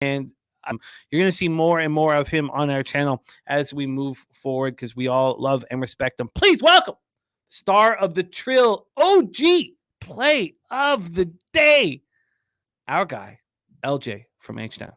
And you're going to see more and more of him on our channel as we move forward because we all love and respect him. Please welcome star of the Trill OG play of the day, our guy, LJ from H-Town.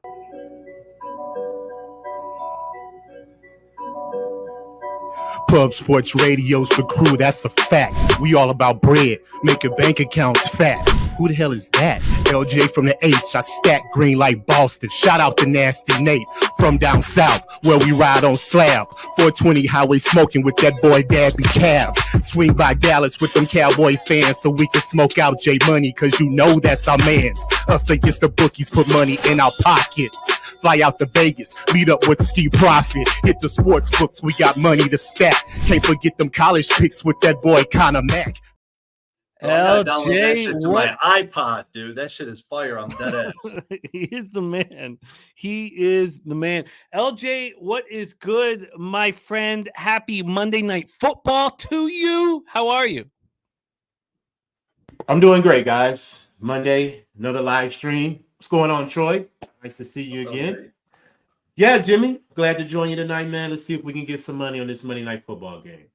PubSportsRadio's the crew, that's a fact. We all about bread, making bank accounts fat. Who the hell is that? LJ from the H, I stack green like Boston. Shout out to Nasty Nate from down south, where we ride on slab. 420 highway smoking with that boy Dabby Cab. Swing by Dallas with them Cowboy fans so we can smoke out J Money, cause you know that's our mans. Us against the bookies, put money in our pockets. Fly out to Vegas, meet up with Ski Profit. Hit the sports books, we got money to stack. Can't forget them college picks with that boy Connor Mack. LJ, to my iPod, dude. That shit is fire on dead ass. He is the man. He is the man. LJ, what is good, my friend? Happy Monday Night Football to you. How are you? I'm doing great, guys. Monday, another live stream. What's going on, Troy? Nice to see you again. Okay. Yeah, Jimmy. Glad to join you tonight, man. Let's see if we can get some money on this Monday Night Football game.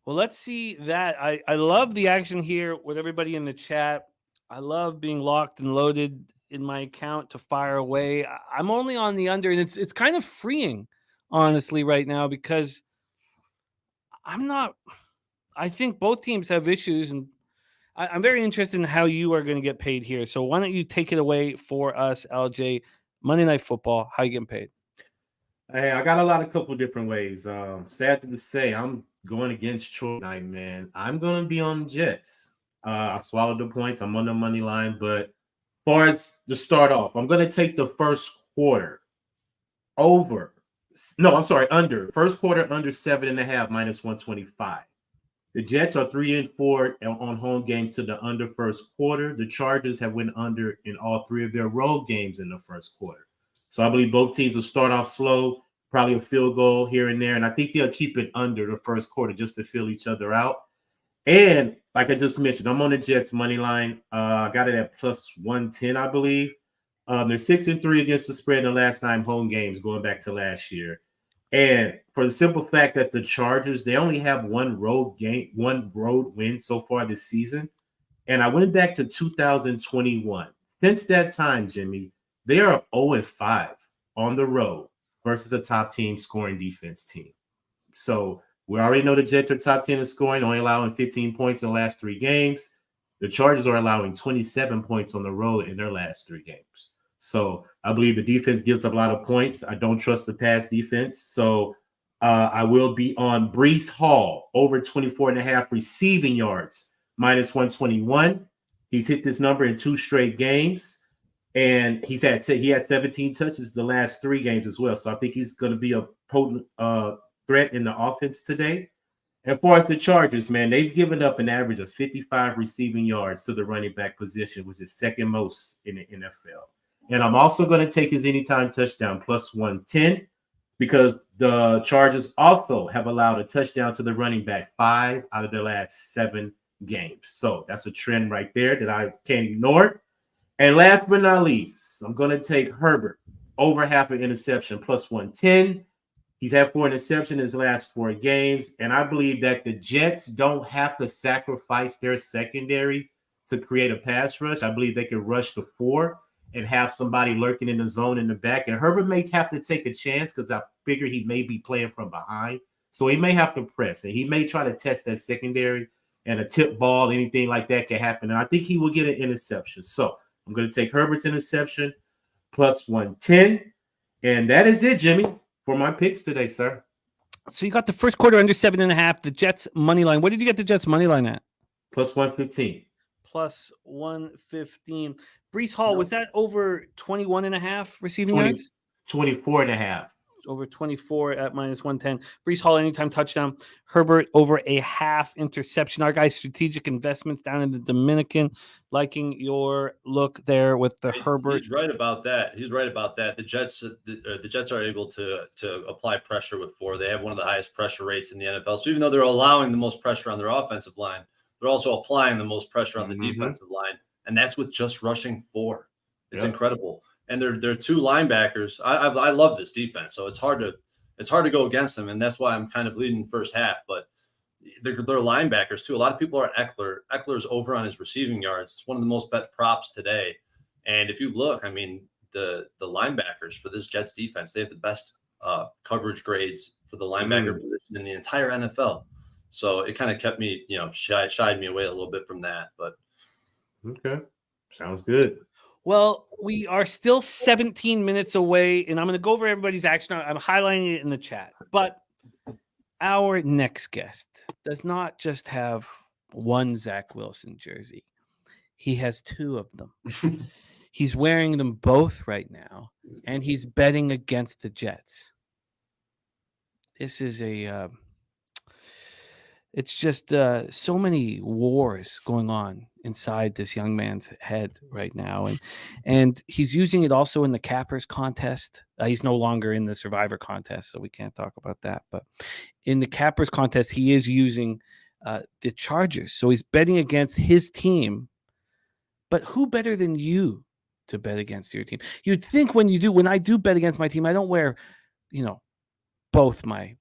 Well, let's see that. I love the action here with everybody in the chat. I love being locked and loaded in my account to fire away. I'm only on the under, and it's kind of freeing, honestly, right now, because I think both teams have issues, and I'm very interested in how you are going to get paid here. So why don't you take it away for us, LJ? Monday Night Football, how you getting paid? Hey, I got a couple different ways. Sad to say, I'm going against Troy tonight, man. I'm going to be on Jets. I swallowed the points. I'm on the money line. But as far as the start off, I'm going to take the first quarter under. First quarter under 7.5 minus 125. The Jets are 3-4 on home games to the under first quarter. The Chargers have went under in all three of their road games in the first quarter. So I believe both teams will start off slow, probably a field goal here and there. And I think they'll keep it under the first quarter just to feel each other out. And like I just mentioned, I'm on the Jets money line. I got it at plus 110, I believe. They're 6-3 against the spread in the last 9 home games going back to last year. And for the simple fact that the Chargers, they only have one road win so far this season. And I went back to 2021. Since that time, Jimmy, they are 0-5 on the road versus a top team scoring defense team. So we already know the Jets are top 10 in scoring, only allowing 15 points in the last 3 games. The Chargers are allowing 27 points on the road in their last 3 games. So I believe the defense gives up a lot of points. I don't trust the pass defense. So I will be on Breece Hall over 24.5 receiving yards, minus 121. He's hit this number in 2 straight games. And he had 17 touches the last 3 games as well. So I think he's going to be a potent threat in the offense today. As far as the Chargers, man, they've given up an average of 55 receiving yards to the running back position, which is second most in the NFL. And I'm also going to take his anytime touchdown plus 110 because the Chargers also have allowed a touchdown to the running back 5 out of their last 7 games. So that's a trend right there that I can't ignore. And last but not least, I'm going to take Herbert over half an interception plus 110. He's had 4 interceptions in his last 4 games. And I believe that the Jets don't have to sacrifice their secondary to create a pass rush. I believe they can rush the 4 and have somebody lurking in the zone in the back. And Herbert may have to take a chance because I figure he may be playing from behind. So he may have to press, and he may try to test that secondary, and a tip ball, anything like that can happen. And I think he will get an interception. So I'm going to take Herbert's interception plus 110. And that is it, Jimmy, for my picks today, sir. So you got the first quarter under 7.5, the Jets money line. What did you get the Jets money line at? Plus 115. Plus 115. Breece Hall, was that over 21.5 receiving yards? 24.5. Over 24 at minus 110. Breece Hall, anytime touchdown. Herbert over a half interception. Our guy, strategic investments down in the Dominican. Liking your look there with the Herbert. He's right about that. The Jets are able to apply pressure with 4. They have one of the highest pressure rates in the NFL. So even though they're allowing the most pressure on their offensive line, they're also applying the most pressure on the defensive line. And that's with just rushing 4. It's incredible. and they're two linebackers. I love this defense, so it's hard to go against them, and that's why I'm kind of leading the first half. But they're linebackers too. A lot of people are Eckler. Eckler's over on his receiving yards. It's one of the most bet props today. And if you look, I mean, the linebackers for this Jets defense, they have the best coverage grades for the linebacker position in the entire NFL. So it kind of kept me, shied me away a little bit from that. But okay, sounds good. Well, we are still 17 minutes away, and I'm going to go over everybody's action. I'm highlighting it in the chat. But our next guest does not just have one Zach Wilson jersey. He has two of them. He's wearing them both right now, and he's betting against the Jets. This is it's just so many wars going on inside this young man's head right now. And he's using it also in the Cappers contest. He's no longer in the Survivor contest, so we can't talk about that. But in the Cappers contest, he is using the Chargers. So he's betting against his team. But who better than you to bet against your team? You'd think when I do bet against my team, I don't wear, both my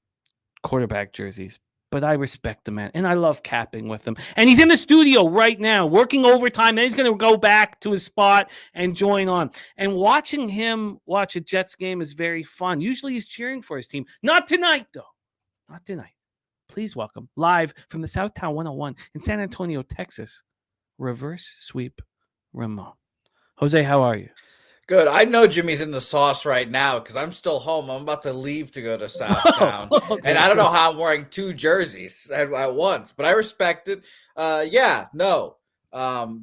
quarterback jerseys. But I respect the man, and I love capping with him. And he's in the studio right now, working overtime, and he's going to go back to his spot and join on. And watching him watch a Jets game is very fun. Usually he's cheering for his team. Not tonight, though. Not tonight. Please welcome, live from the Southtown 101 in San Antonio, Texas, Reverse Sweep Ramon. Jose, how are you? Good. I know Jimmy's in the sauce right now because I'm still home. I'm about to leave to go to Southtown. Okay. And I don't know how I'm wearing two jerseys at once, but I respect it.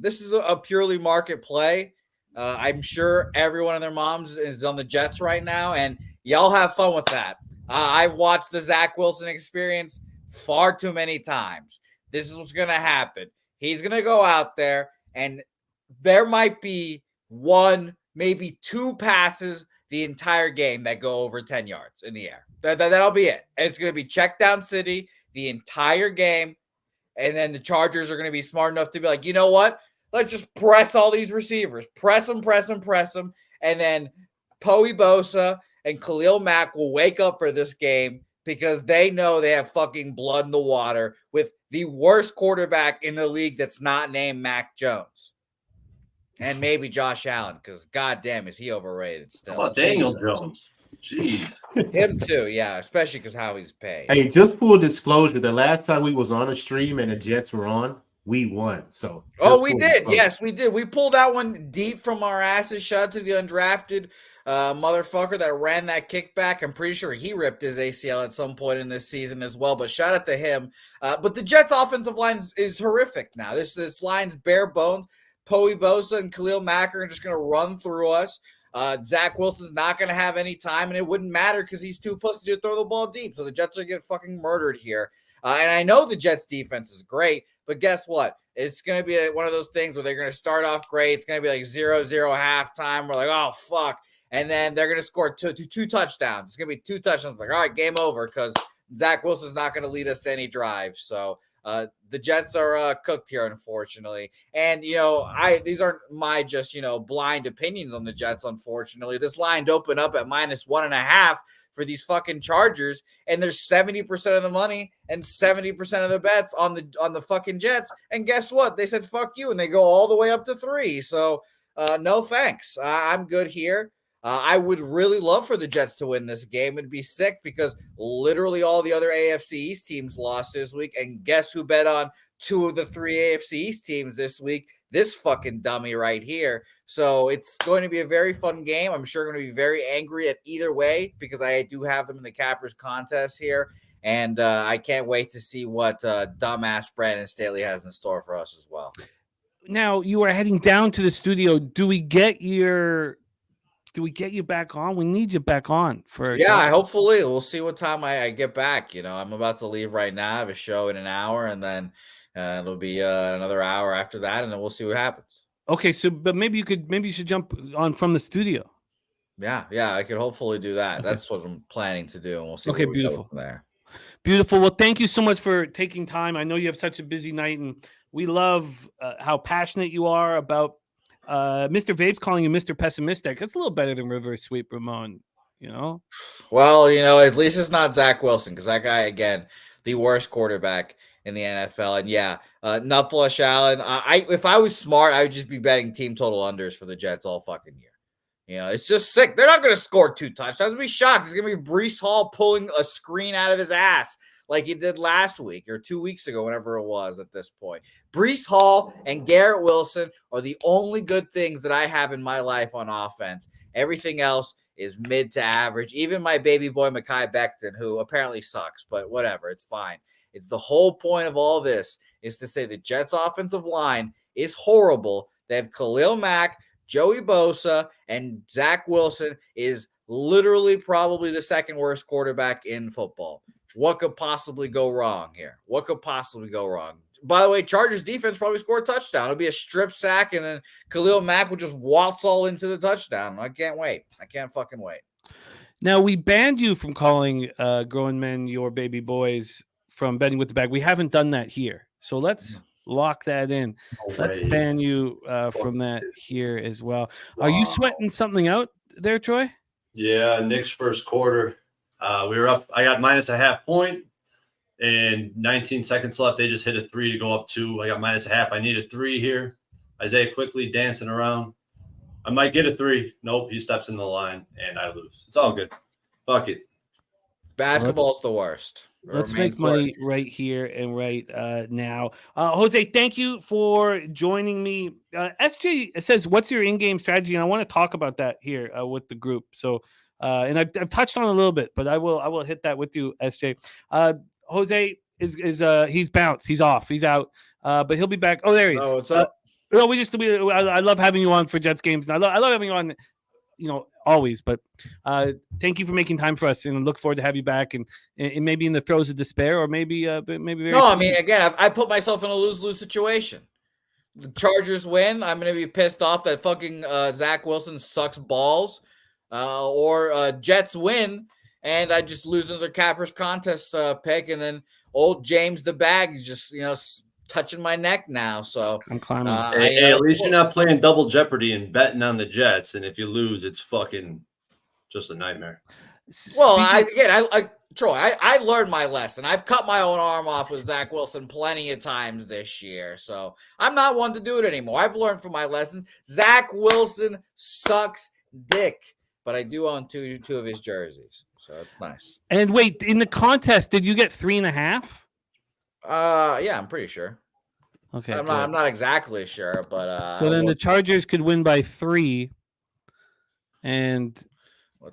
This is a purely market play. I'm sure everyone and their moms is on the Jets right now, and y'all have fun with that. I've watched the Zach Wilson experience far too many times. This is what's going to happen. He's going to go out there, and there might be one, maybe two passes the entire game that go over 10 yards in the air. That'll be it. And it's going to be check down city the entire game. And then the Chargers are going to be smart enough to be like, you know what? Let's just press all these receivers. Press them. And then Poe Bosa and Khalil Mack will wake up for this game because they know they have fucking blood in the water with the worst quarterback in the league that's not named Mac Jones. And maybe Josh Allen, because goddamn, is he overrated still? How about Daniel Jones? Jeez. Him too, yeah, especially because how he's paid. Hey, just full disclosure, the last time we was on a stream and the Jets were on, we won. So we did. Disclosure. Yes, we did. We pulled that one deep from our asses. Shout out to the undrafted motherfucker that ran that kickback. I'm pretty sure he ripped his ACL at some point in this season as well, but shout out to him. But the Jets offensive line is horrific now. This line's bare bones. Poe Bosa and Khalil Mack are just going to run through us. Zach Wilson's not going to have any time, and it wouldn't matter because he's too pussy to throw the ball deep. So the Jets are getting fucking murdered here. And I know the Jets defense is great, but guess what? It's going to be one of those things where they're going to start off great. It's going to be like 0-0 halftime. We're like, oh, fuck. And then they're going to score two touchdowns. It's going to be two touchdowns. Like, all right, game over because Zach Wilson's not going to lead us to any drive. So the Jets are cooked here, unfortunately. And, these aren't my just, blind opinions on the Jets, unfortunately. This line opened up at -1.5 for these fucking Chargers, and there's 70% of the money and 70% of the bets on the fucking Jets. And guess what? They said, fuck you, and they go all the way up to 3. So, no thanks. I'm good here. I would really love for the Jets to win this game. It'd be sick because literally all the other AFC East teams lost this week. And guess who bet on 2 of the 3 AFC East teams this week? This fucking dummy right here. So it's going to be a very fun game. I'm sure going to be very angry at either way because I do have them in the Cappers contest here. And I can't wait to see what dumbass Brandon Staley has in store for us as well. Now, you are heading down to the studio. Do we get you back on? We need you back on for. Yeah, hopefully we'll see what time I get back. I'm about to leave right now. I have a show in an hour, and then it'll be another hour after that, and then we'll see what happens. Okay, so but maybe you should jump on from the studio. Yeah, I could hopefully do that. Okay. That's what I'm planning to do, and we'll see. Okay, where beautiful. We go from there. Beautiful. Well, thank you so much for taking time. I know you have such a busy night, and we love how passionate you are about Mr. Vape's calling you Mr. Pessimistic. That's a little better than reverse sweep, Ramon. Well, at least it's not Zach Wilson, because that guy, again, the worst quarterback in the NFL. And yeah, not Flush Allen. If I was smart, I would just be betting team total unders for the Jets all fucking year. It's just sick. They're not going to score 2 touchdowns. I'd be shocked. It's going to be Breece Hall pulling a screen out of his ass like he did last week or 2 weeks ago, whenever it was at this point. Breece Hall and Garrett Wilson are the only good things that I have in my life on offense. Everything else is mid to average. Even my baby boy, Mekhi Becton, who apparently sucks, but whatever, it's fine. It's the whole point of all this is to say the Jets' offensive line is horrible. They have Khalil Mack, Joey Bosa, and Zach Wilson is literally probably the second worst quarterback in football. What could possibly go wrong here? What could possibly go wrong? By the way, Chargers defense probably score a touchdown. It'll be a strip sack, and then Khalil Mack will just waltz all into the touchdown. I can't wait. I can't fucking wait. Now, we banned you from calling grown men your baby boys from betting with the bag. We haven't done that here. So let's lock that in. Let's ban you from that here as well. Wow. Are you sweating something out there, Troy? Yeah, Nick's first quarter. We were up. I got minus a half point, and 19 seconds left. They just hit a 3 to go up 2. I got minus a half. I need a 3 here. Isaiah quickly dancing around. I might get a 3. Nope, he steps in the line, and I lose. It's all good. Fuck it. Basketball's the worst. Let's make money right here and right now. Jose, thank you for joining me. SJ says, what's your in-game strategy? And I want to talk about that here with the group. So, and I've touched on it a little bit, but I will hit that with you, SJ. Jose is he's bounced. He's off. He's out. But he'll be back. Oh, there he is. Oh, what's up? No, I love having you on for Jets games. And I love having you on, always. But thank you for making time for us, and look forward to have you back. And maybe in the throes of despair, or maybe very. No, I mean, again, I put myself in a lose-lose situation. The Chargers win. I'm going to be pissed off that fucking Zach Wilson sucks balls. Or Jets win, and I just lose another Cappers contest pick, and then old James the Bag is just touching my neck now. So I'm climbing. Hey, at least you're not playing double jeopardy and betting on the Jets, and if you lose, it's fucking just a nightmare. Well, Troy, I learned my lesson. I've cut my own arm off with Zach Wilson plenty of times this year, so I'm not one to do it anymore. I've learned from my lessons. Zach Wilson sucks dick. But I do own two of his jerseys, so it's nice. And wait, in the contest, did you get 3.5? Yeah, I'm pretty sure. Okay, I'm not exactly sure, but so then the Chargers could win by 3, and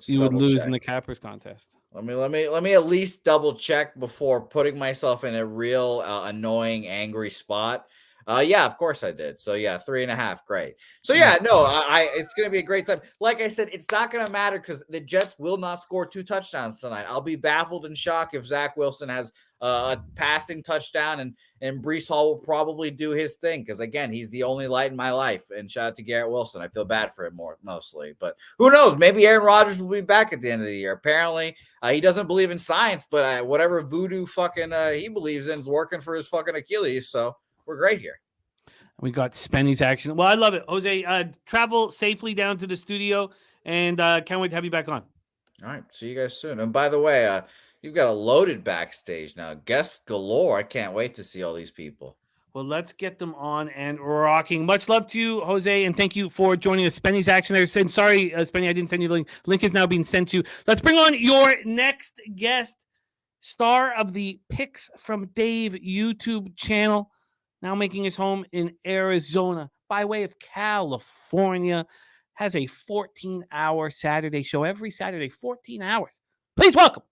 you would lose in the Cappers contest. Let me at least double check before putting myself in a real annoying, angry spot. Yeah, of course I did. So yeah, 3.5. Great. So yeah, no, it's going to be a great time. Like I said, it's not going to matter because the Jets will not score 2 touchdowns tonight. I'll be baffled and shocked if Zach Wilson has a passing touchdown, and Breece Hall will probably do his thing. Cause again, he's the only light in my life, and shout out to Garrett Wilson. I feel bad for him mostly, but who knows? Maybe Aaron Rodgers will be back at the end of the year. Apparently he doesn't believe in science, but whatever voodoo fucking he believes in is working for his fucking Achilles. So we're great here. We got Spenny's action. Well, I love it. Jose, travel safely down to the studio, and can't wait to have you back on. All right. See you guys soon. And by the way, you've got a loaded backstage now. Guests galore. I can't wait to see all these people. Well, let's get them on and rocking. Much love to you, Jose, and thank you for joining us. Spenny's action there. Sorry, Spenny, I didn't send you the link. Link is now being sent to you. Let's bring on your next guest, star of the Picks from Dave YouTube channel, now making his home in Arizona by way of California, has a 14-hour Saturday show every Saturday, 14 hours. Please welcome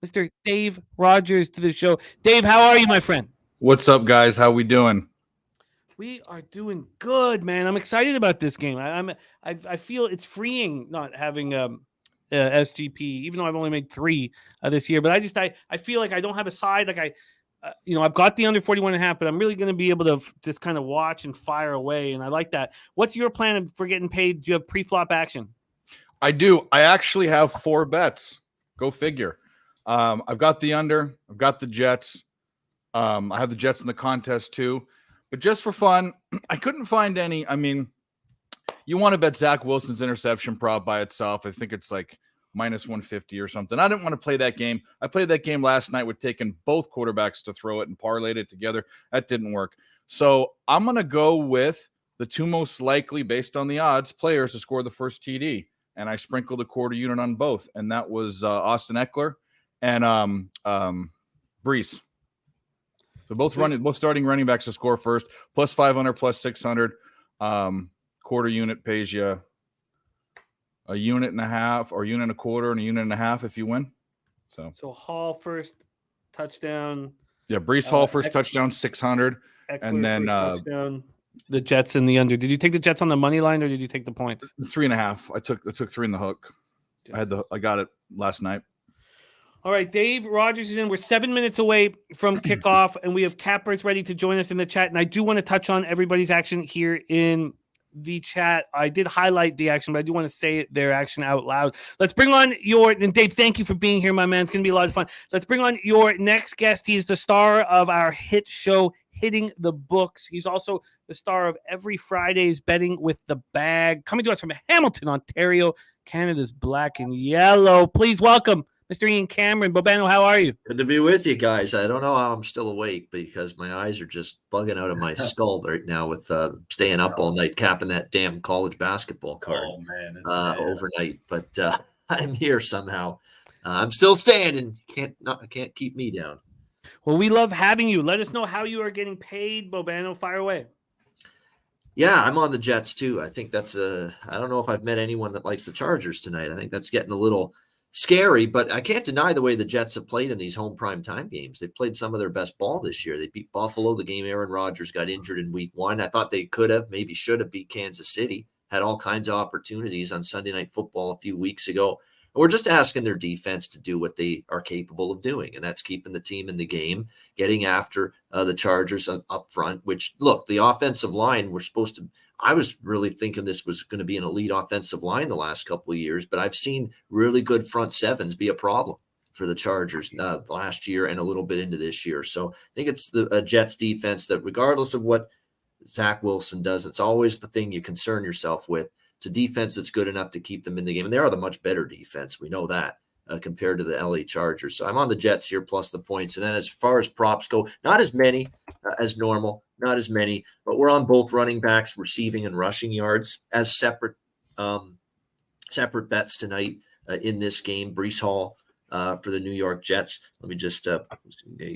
Mr. Dave Rogers to the show. Dave, how are you, my friend? What's up, guys? How we doing? We are doing good, man. I'm excited about this game. I feel it's freeing not having SGP, even though I've only made 3 this year. But I feel like I don't have a side. Like I've got the under 41.5, but I'm really going to be able to just kind of watch and fire away. And I like that. What's your plan for getting paid? Do you have pre-flop action? I do. I actually have 4 bets. Go figure. I've got the under. I've got the Jets. I have the Jets in the contest too. But just for fun, I couldn't find any. I mean, You want to bet Zach Wilson's interception prop by itself. I think it's like minus 150 or something. I didn't want to play that game. I played that game last night with taking both quarterbacks to throw it and parlayed it together. That didn't work. So I'm going to go with the two most likely, based on the odds, players to score the first TD. And I sprinkled a quarter unit on both. And that was Austin Eckler and Brees. So both starting running backs to score first, plus 500, plus 600. Quarter unit pays you a unit and a half, or unit and a quarter, and a unit and a half if you win. So Hall first touchdown. Yeah, Brees Hall first touchdown, 600, Eckler and then touchdown. The Jets in the under. Did you take the Jets on the money line, or did you take the points? 3.5. I took 3 in the hook. I got it last night. All right, Dave Rogers is in. We're 7 minutes away from kickoff, and we have cappers ready to join us in the chat. And I do want to touch on everybody's action here in the chat. I did highlight the action, but I do want to say their action out loud. Let's bring on and Dave, thank you for being here, my man. It's going to be a lot of fun. Let's bring on your next guest. He is the star of our hit show, Hitting the Books. He's also the star of every Friday's Betting with the Bag, coming to us from Hamilton, Ontario, Canada's Black and Yellow. Please welcome Mr. Ian Cameron. Bobano, how are you? Good to be with you guys. I don't know how I'm still awake because my eyes are just bugging out of my skull right now with staying up all night, capping that damn college basketball card overnight. But I'm here somehow. I'm still standing. Can't keep me down. Well, we love having you. Let us know how you are getting paid, Bobano. Fire away. Yeah, I'm on the Jets too. I think that's I don't know if I've met anyone that likes the Chargers tonight. I think that's getting a little scary, but I can't deny the way the Jets have played in these home prime time games. They've played some of their best ball this year. They beat Buffalo, the game Aaron Rodgers got injured in week 1. I thought they could have, maybe should have beat Kansas City, had all kinds of opportunities on Sunday Night Football a few weeks ago. And we're just asking their defense to do what they are capable of doing, and that's keeping the team in the game, getting after the Chargers up front, which, look, the offensive line, I was really thinking this was going to be an elite offensive line the last couple of years, but I've seen really good front sevens be a problem for the Chargers last year and a little bit into this year. So I think it's the Jets defense that, regardless of what Zach Wilson does, it's always the thing you concern yourself with. It's a defense that's good enough to keep them in the game. And they are the much better defense. We know that compared to the LA Chargers. So I'm on the Jets here plus the points. And then as far as props go, not as many as normal, not as many, but we're on both running backs, receiving and rushing yards as separate bets tonight in this game. Brees Hall for the New York Jets. Let me just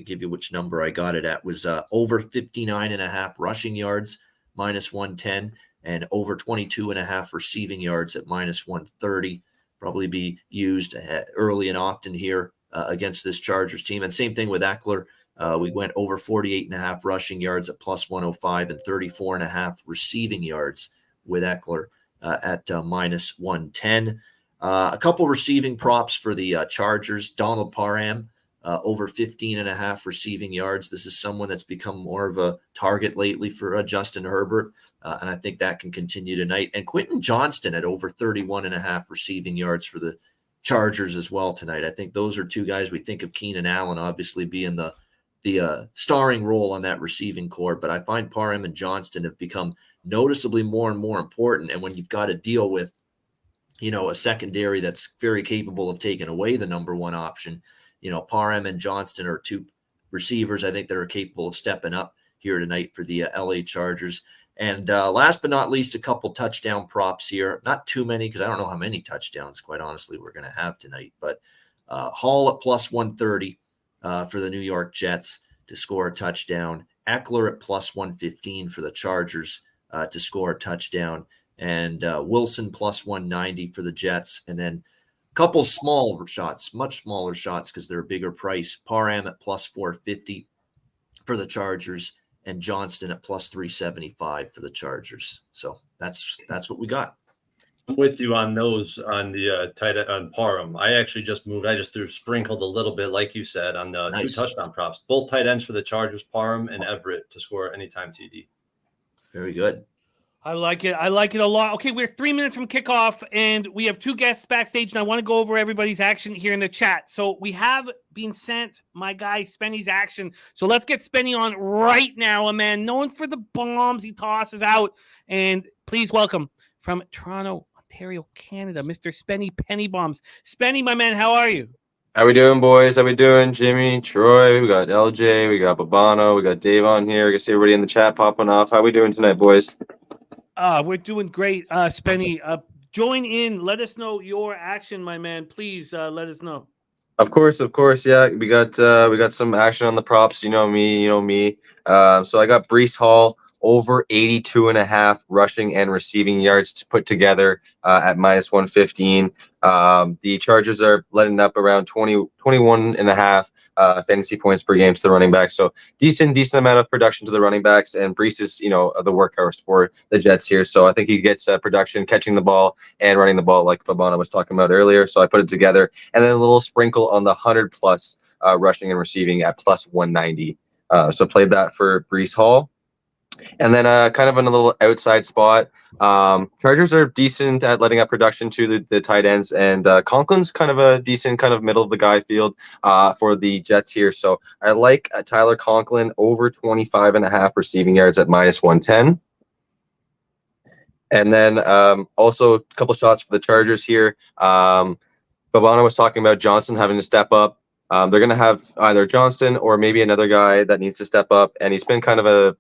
give you which number I got it at. Was over 59.5 rushing yards, minus 110. And over 22.5 receiving yards at minus 130. Probably be used early and often here against this Chargers team. And same thing with Eckler. We went over 48.5 rushing yards at plus 105 and 34.5 receiving yards with Eckler at minus 110. A couple receiving props for the Chargers. Donald Parham, over 15.5 receiving yards. This is someone that's become more of a target lately for Justin Herbert, and I think that can continue tonight. And Quentin Johnston at over 31.5 receiving yards for the Chargers as well tonight. I think those are two guys. We think of Keenan Allen obviously being the starring role on that receiving core, but I find Parham and Johnston have become noticeably more and more important. And when you've got to deal with, a secondary that's very capable of taking away the number one option, Parham and Johnston are two receivers I think that are capable of stepping up here tonight for the LA Chargers. And last but not least, a couple touchdown props here. Not too many because I don't know how many touchdowns, quite honestly, we're going to have tonight. But Hall at plus 130 for the New York Jets to score a touchdown. Eckler at plus 115 for the Chargers to score a touchdown. And Wilson plus 190 for the Jets. And then couple small shots, much smaller shots because they're a bigger price. Parham at plus 450 for the Chargers and Johnston at plus 375 for the Chargers. So that's what we got. I'm with you on those on the tight end on Parham. I actually just moved. I just sprinkled a little bit, like you said, on the Nice. 2 touchdown props. Both tight ends for the Chargers, Parham and Everett to score anytime TD. Very good. I like it. I like it a lot. Okay, we're 3 minutes from kickoff, and we have 2 guests backstage, and I want to go over everybody's action here in the chat. So we have been sent my guy Spenny's action. So let's get Spenny on right now, a man known for the bombs he tosses out. And please welcome from Toronto, Ontario, Canada, Mr. Spenny Pennybombs. Spenny, my man, how are you? How we doing, boys? How we doing? Jimmy, Troy, we got LJ, we got Babano, we got Dave on here. We can see everybody in the chat popping off. How we doing tonight, boys? We're doing great. Spenny, join in. Let us know your action, my man. Please let us know. Of course. Yeah, we got some action on the props. You know me. So I got Breece Hall over 82.5 rushing and receiving yards to put together at -115. The Chargers are letting up around 21.5 fantasy points per game to the running back. So decent amount of production to the running backs, and Breece is the workhorse for the Jets here. So I think he gets production catching the ball and running the ball like Fabana was talking about earlier. So I put it together, and then a little sprinkle on the 100+ rushing and receiving at +190. So played that for Breece Hall. And then kind of in a little outside spot, Chargers are decent at letting up production to the tight ends, and Conklin's kind of a decent kind of middle of the guy field for the Jets here. So I like Tyler Conklin over 25.5 receiving yards at -110. And then also a couple shots for the Chargers here. Babana was talking about Johnson having to step up. They're going to have either Johnston or maybe another guy that needs to step up, and he's been kind of a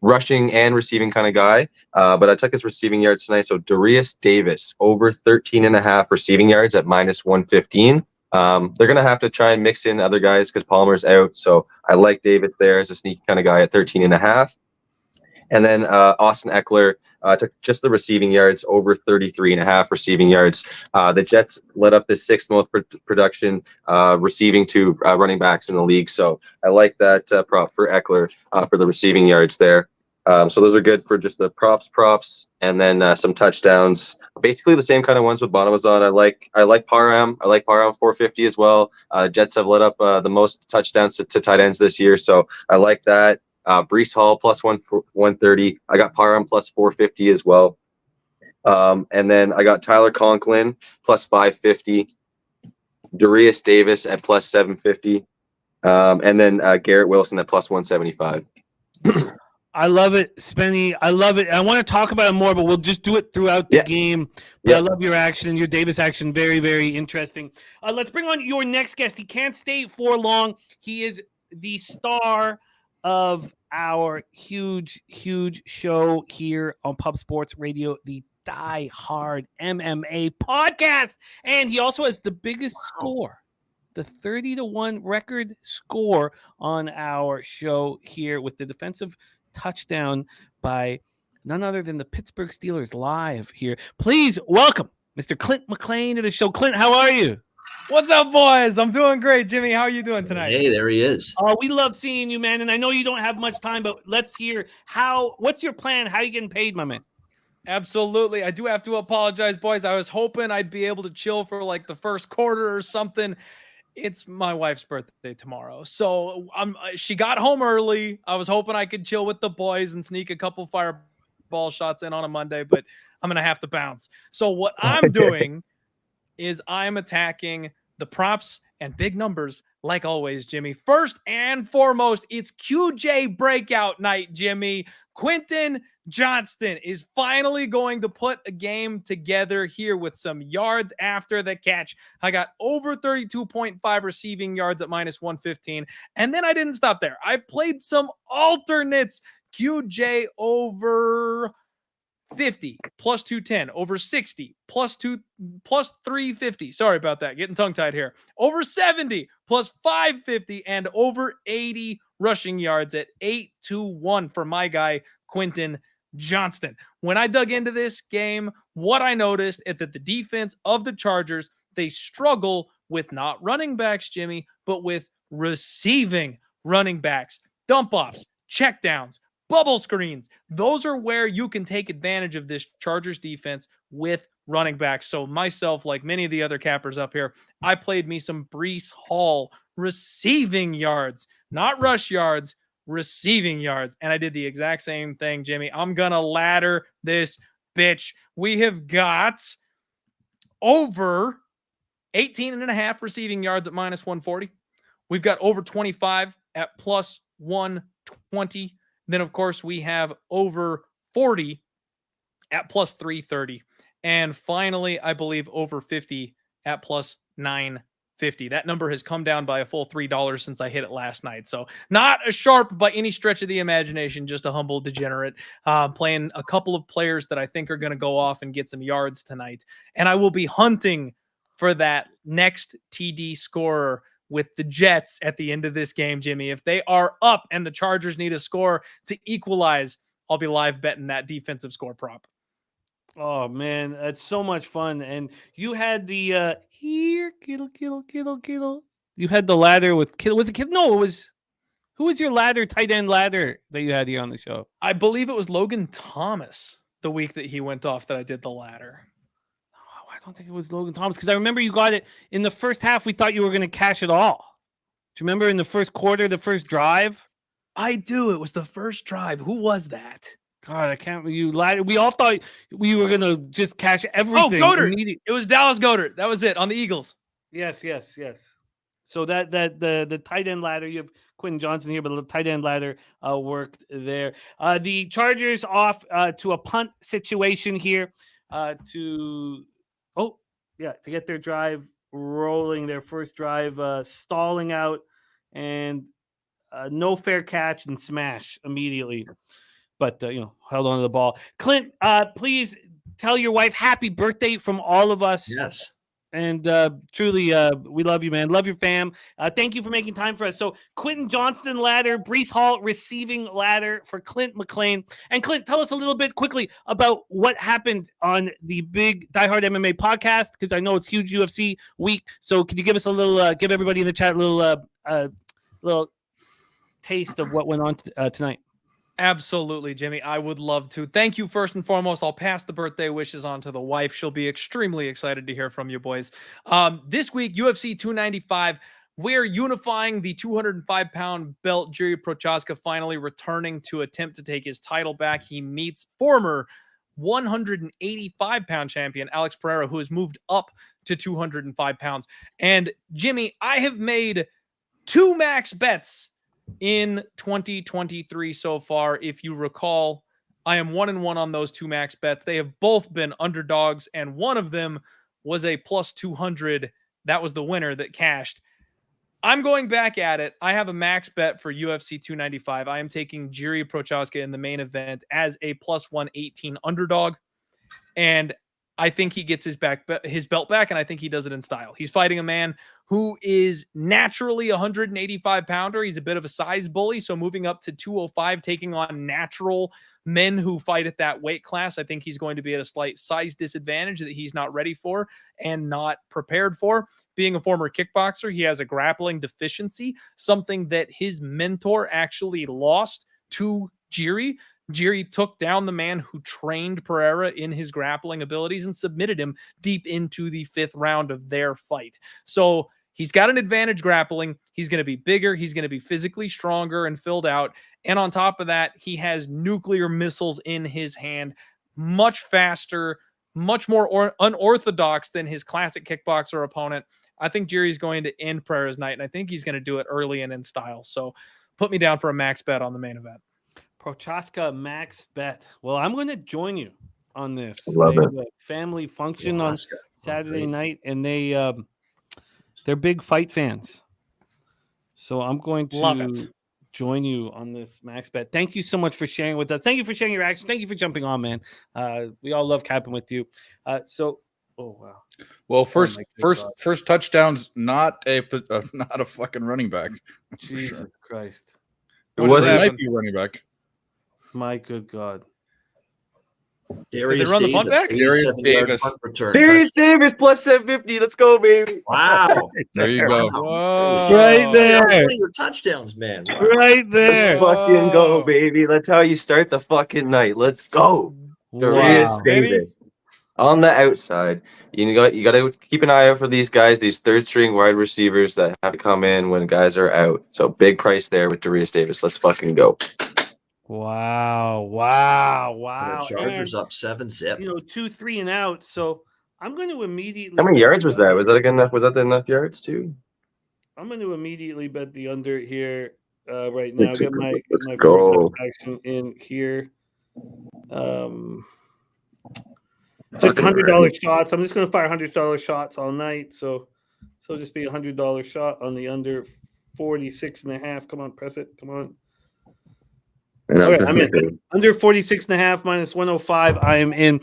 rushing and receiving kind of guy, but I took his receiving yards tonight. So Darius Davis over 13.5 receiving yards at -115. They're gonna have to try and mix in other guys because Palmer's out, so I like Davis there as a sneaky kind of guy at 13.5. And then Austin Eckler took just the receiving yards over 33.5 receiving yards. The Jets let up the 6th most production receiving to running backs in the league. So I like that prop for Eckler for the receiving yards there. So those are good for just the props, and then some touchdowns. Basically the same kind of ones with Bono was on. I like Parham. I like Parham 450 as well. Jets have let up the most touchdowns to tight ends this year, so I like that. Breece Hall +130. I got Parham +450 as well. And then I got Tyler Conklin +550. Darius Davis at +750. And then Garrett Wilson at +175. I love it, Spenny. I love it. I want to talk about it more, but we'll just do it throughout the game. But I love your action, your Davis action. Very, very interesting. Let's bring on your next guest. He can't stay for long. He is the star of our huge show here on PubSportsRadio, the Die Hard MMA podcast. And he also has the biggest score, the 30-1 record score on our show here with the defensive touchdown by none other than the Pittsburgh Steelers live here. Please welcome Mr. Clint McLean to the show. Clint, how are you? What's up, boys? I'm doing great. Jimmy, how are you doing tonight? Hey, there he is. We love seeing you, man. And I know you don't have much time, but let's hear what's your plan? How are you getting paid, my man? Absolutely. I do have to apologize, boys. I was hoping I'd be able to chill for like the first quarter or something. It's my wife's birthday tomorrow. So she got home early. I was hoping I could chill with the boys and sneak a couple fireball shots in on a Monday, but I'm going to have to bounce. So what I'm doing is I'm attacking the props and big numbers like always, Jimmy. First and foremost, it's QJ breakout night, Jimmy. Quentin Johnston is finally going to put a game together here with some yards after the catch. I got over 32.5 receiving yards at -115. And then I didn't stop there. I played some alternates. QJ over 50 +210, over 60 +350. Sorry about that. Getting tongue tied here. Over 70 +550 and over 80 rushing yards at 8-1 for my guy, Quentin Johnston. When I dug into this game, what I noticed is that the defense of the Chargers, they struggle with not running backs, Jimmy, but with receiving running backs, dump offs, checkdowns, bubble screens. Those are where you can take advantage of this Chargers defense with running backs. So myself, like many of the other cappers up here, I played me some Breece Hall receiving yards, not rush yards, receiving yards. And I did the exact same thing, Jimmy. I'm going to ladder this bitch. We have got over 18.5 receiving yards at -140. We've got over 25 at +120. Then, of course, we have over 40 at plus 330. And finally, I believe over 50 at plus 950. That number has come down by a full $3 since I hit it last night. So not a sharp by any stretch of the imagination, just a humble degenerate playing a couple of players that I think are going to go off and get some yards tonight. And I will be hunting for that next TD scorer with the Jets at the end of this game, Jimmy. If they are up and the Chargers need a score to equalize, I'll be live betting that defensive score prop. Oh man, that's so much fun. And you had the here, Kittle. You had the ladder with Kittle. Was it Kittle? No, it was who was your ladder, tight end ladder that you had here on the show? I believe it was Logan Thomas the week that he went off that I did the ladder. Oh, I don't think it was Logan Thomas because I remember you got it in the first half. We thought you were going to cash it all. Do you remember in the first quarter, the first drive? I do. It was the first drive. Who was that? God, I can't. You lied. We all thought we were gonna just cash everything. Oh, Goddard. It was Dallas Goddard. That was it on the Eagles. Yes. So that the tight end ladder. You have Quentin Johnson here, but the tight end ladder worked there. The Chargers off to a punt situation here to get their drive rolling. Their first drive stalling out and no fair catch and smash immediately. But, held on to the ball. Clint, please tell your wife happy birthday from all of us. Yes. And truly, we love you, man. Love your fam. Thank you for making time for us. So Quentin Johnston ladder, Breece Hall receiving ladder for Clint McLean. And Clint, tell us a little bit quickly about what happened on the big Die Hard MMA podcast, because I know it's huge UFC week. So can you give us a little, give everybody in the chat a little taste of what went on tonight? Absolutely, Jimmy. I would love to. Thank you first and foremost. I'll pass the birthday wishes on to the wife. She'll be extremely excited to hear from you boys. This week, UFC 295, we're unifying the 205-pound belt. Jiri Prochazka finally returning to attempt to take his title back. He meets former 185-pound champion Alex Pereira, who has moved up to 205 pounds. And Jimmy, I have made 2 max bets in 2023 so far. If you recall, I am 1-1 on those 2 max bets. They have both been underdogs, and one of them was a plus 200. That was the winner that cashed. I'm going back at it. I have a max bet for UFC 295. I am taking Jiri Prochazka in the main event as a plus 118 underdog, and I think he gets his belt back, and I think he does it in style. He's fighting a man who is naturally a 185-pounder. He's a bit of a size bully, so moving up to 205, taking on natural men who fight at that weight class, I think he's going to be at a slight size disadvantage that he's not ready for and not prepared for. Being a former kickboxer, he has a grappling deficiency, something that his mentor actually lost to Jiri. Jiri took down the man who trained Pereira in his grappling abilities and submitted him deep into the 5th round of their fight. So he's got an advantage grappling. He's going to be bigger. He's going to be physically stronger and filled out. And on top of that, he has nuclear missiles in his hand, much faster, much more unorthodox than his classic kickboxer opponent. I think Jiri's going to end Pereira's night, and I think he's going to do it early and in style. So put me down for a max bet on the main event. Prochazka max bet. Well, I'm going to join you on this. Love it. A family function on Saturday night, and they're big fight fans. So I'm going to join you on this max bet. Thank you so much for sharing with us. Thank you for sharing your action. Thank you for jumping on, man. We all love capping with you. Oh wow. Well, first touchdown's not a fucking running back. Jesus Christ. It might be running back. My good God. Darius Davis. Darius Davis plus 750. Let's go, baby. Wow. There you go. Wow. Right there. Your touchdowns, man. Wow. Right there. Fucking go, baby. That's how you start the fucking night. Let's go. Darius Davis. On the outside, you got to keep an eye out for these guys, these third-string wide receivers that have to come in when guys are out. So big price there with Darius Davis. Let's fucking go. Wow. The Chargers up 7-zip. 2, 3 and out. So I'm going to immediately. How many yards was that? Was that enough? Was that enough yards too? I'm going to immediately bet the under here right now. Let's Get my go. first action in here. Just $100 shots. I'm just going to fire $100 shots all night. So just be $100 shot on the under 46.5. Come on, press it. Come on. Okay, I'm in. Under 46.5 minus 105. I am in.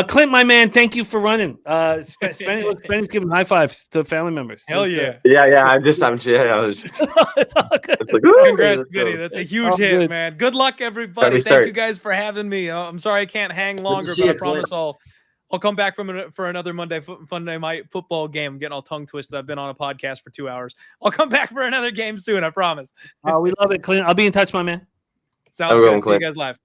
Clint, my man, thank you for running. Spenny's giving high fives to family members. Hell yeah. Yeah. I was. It's all good. It's like, Congrats, Vinny. That's a huge hit, good. man. Good luck, everybody. Thank you guys for having me. I'm sorry I can't hang longer, see but I you, Clint. promise I'll come back for another Monday night football game. I'm getting all tongue twisted. I've been on a podcast for 2 hours. I'll come back for another game soon. I promise. We love it, Clint. I'll be in touch, my man. Sounds good. See you guys live.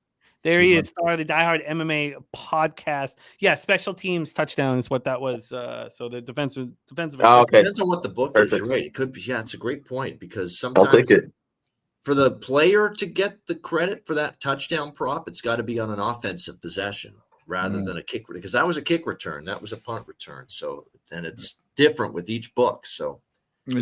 There he is, star of the Die Hard MMA podcast. Yeah, special teams touchdown is what that was. So the defensive. Oh, okay. Depends on what the book is. You're right. It could be. Yeah, it's a great point because sometimes I'll take it. for the player to get the credit for that touchdown prop, it's got to be on an offensive possession rather than a kick, because that was a kick return. That was a punt return. So, and it's different with each book. So,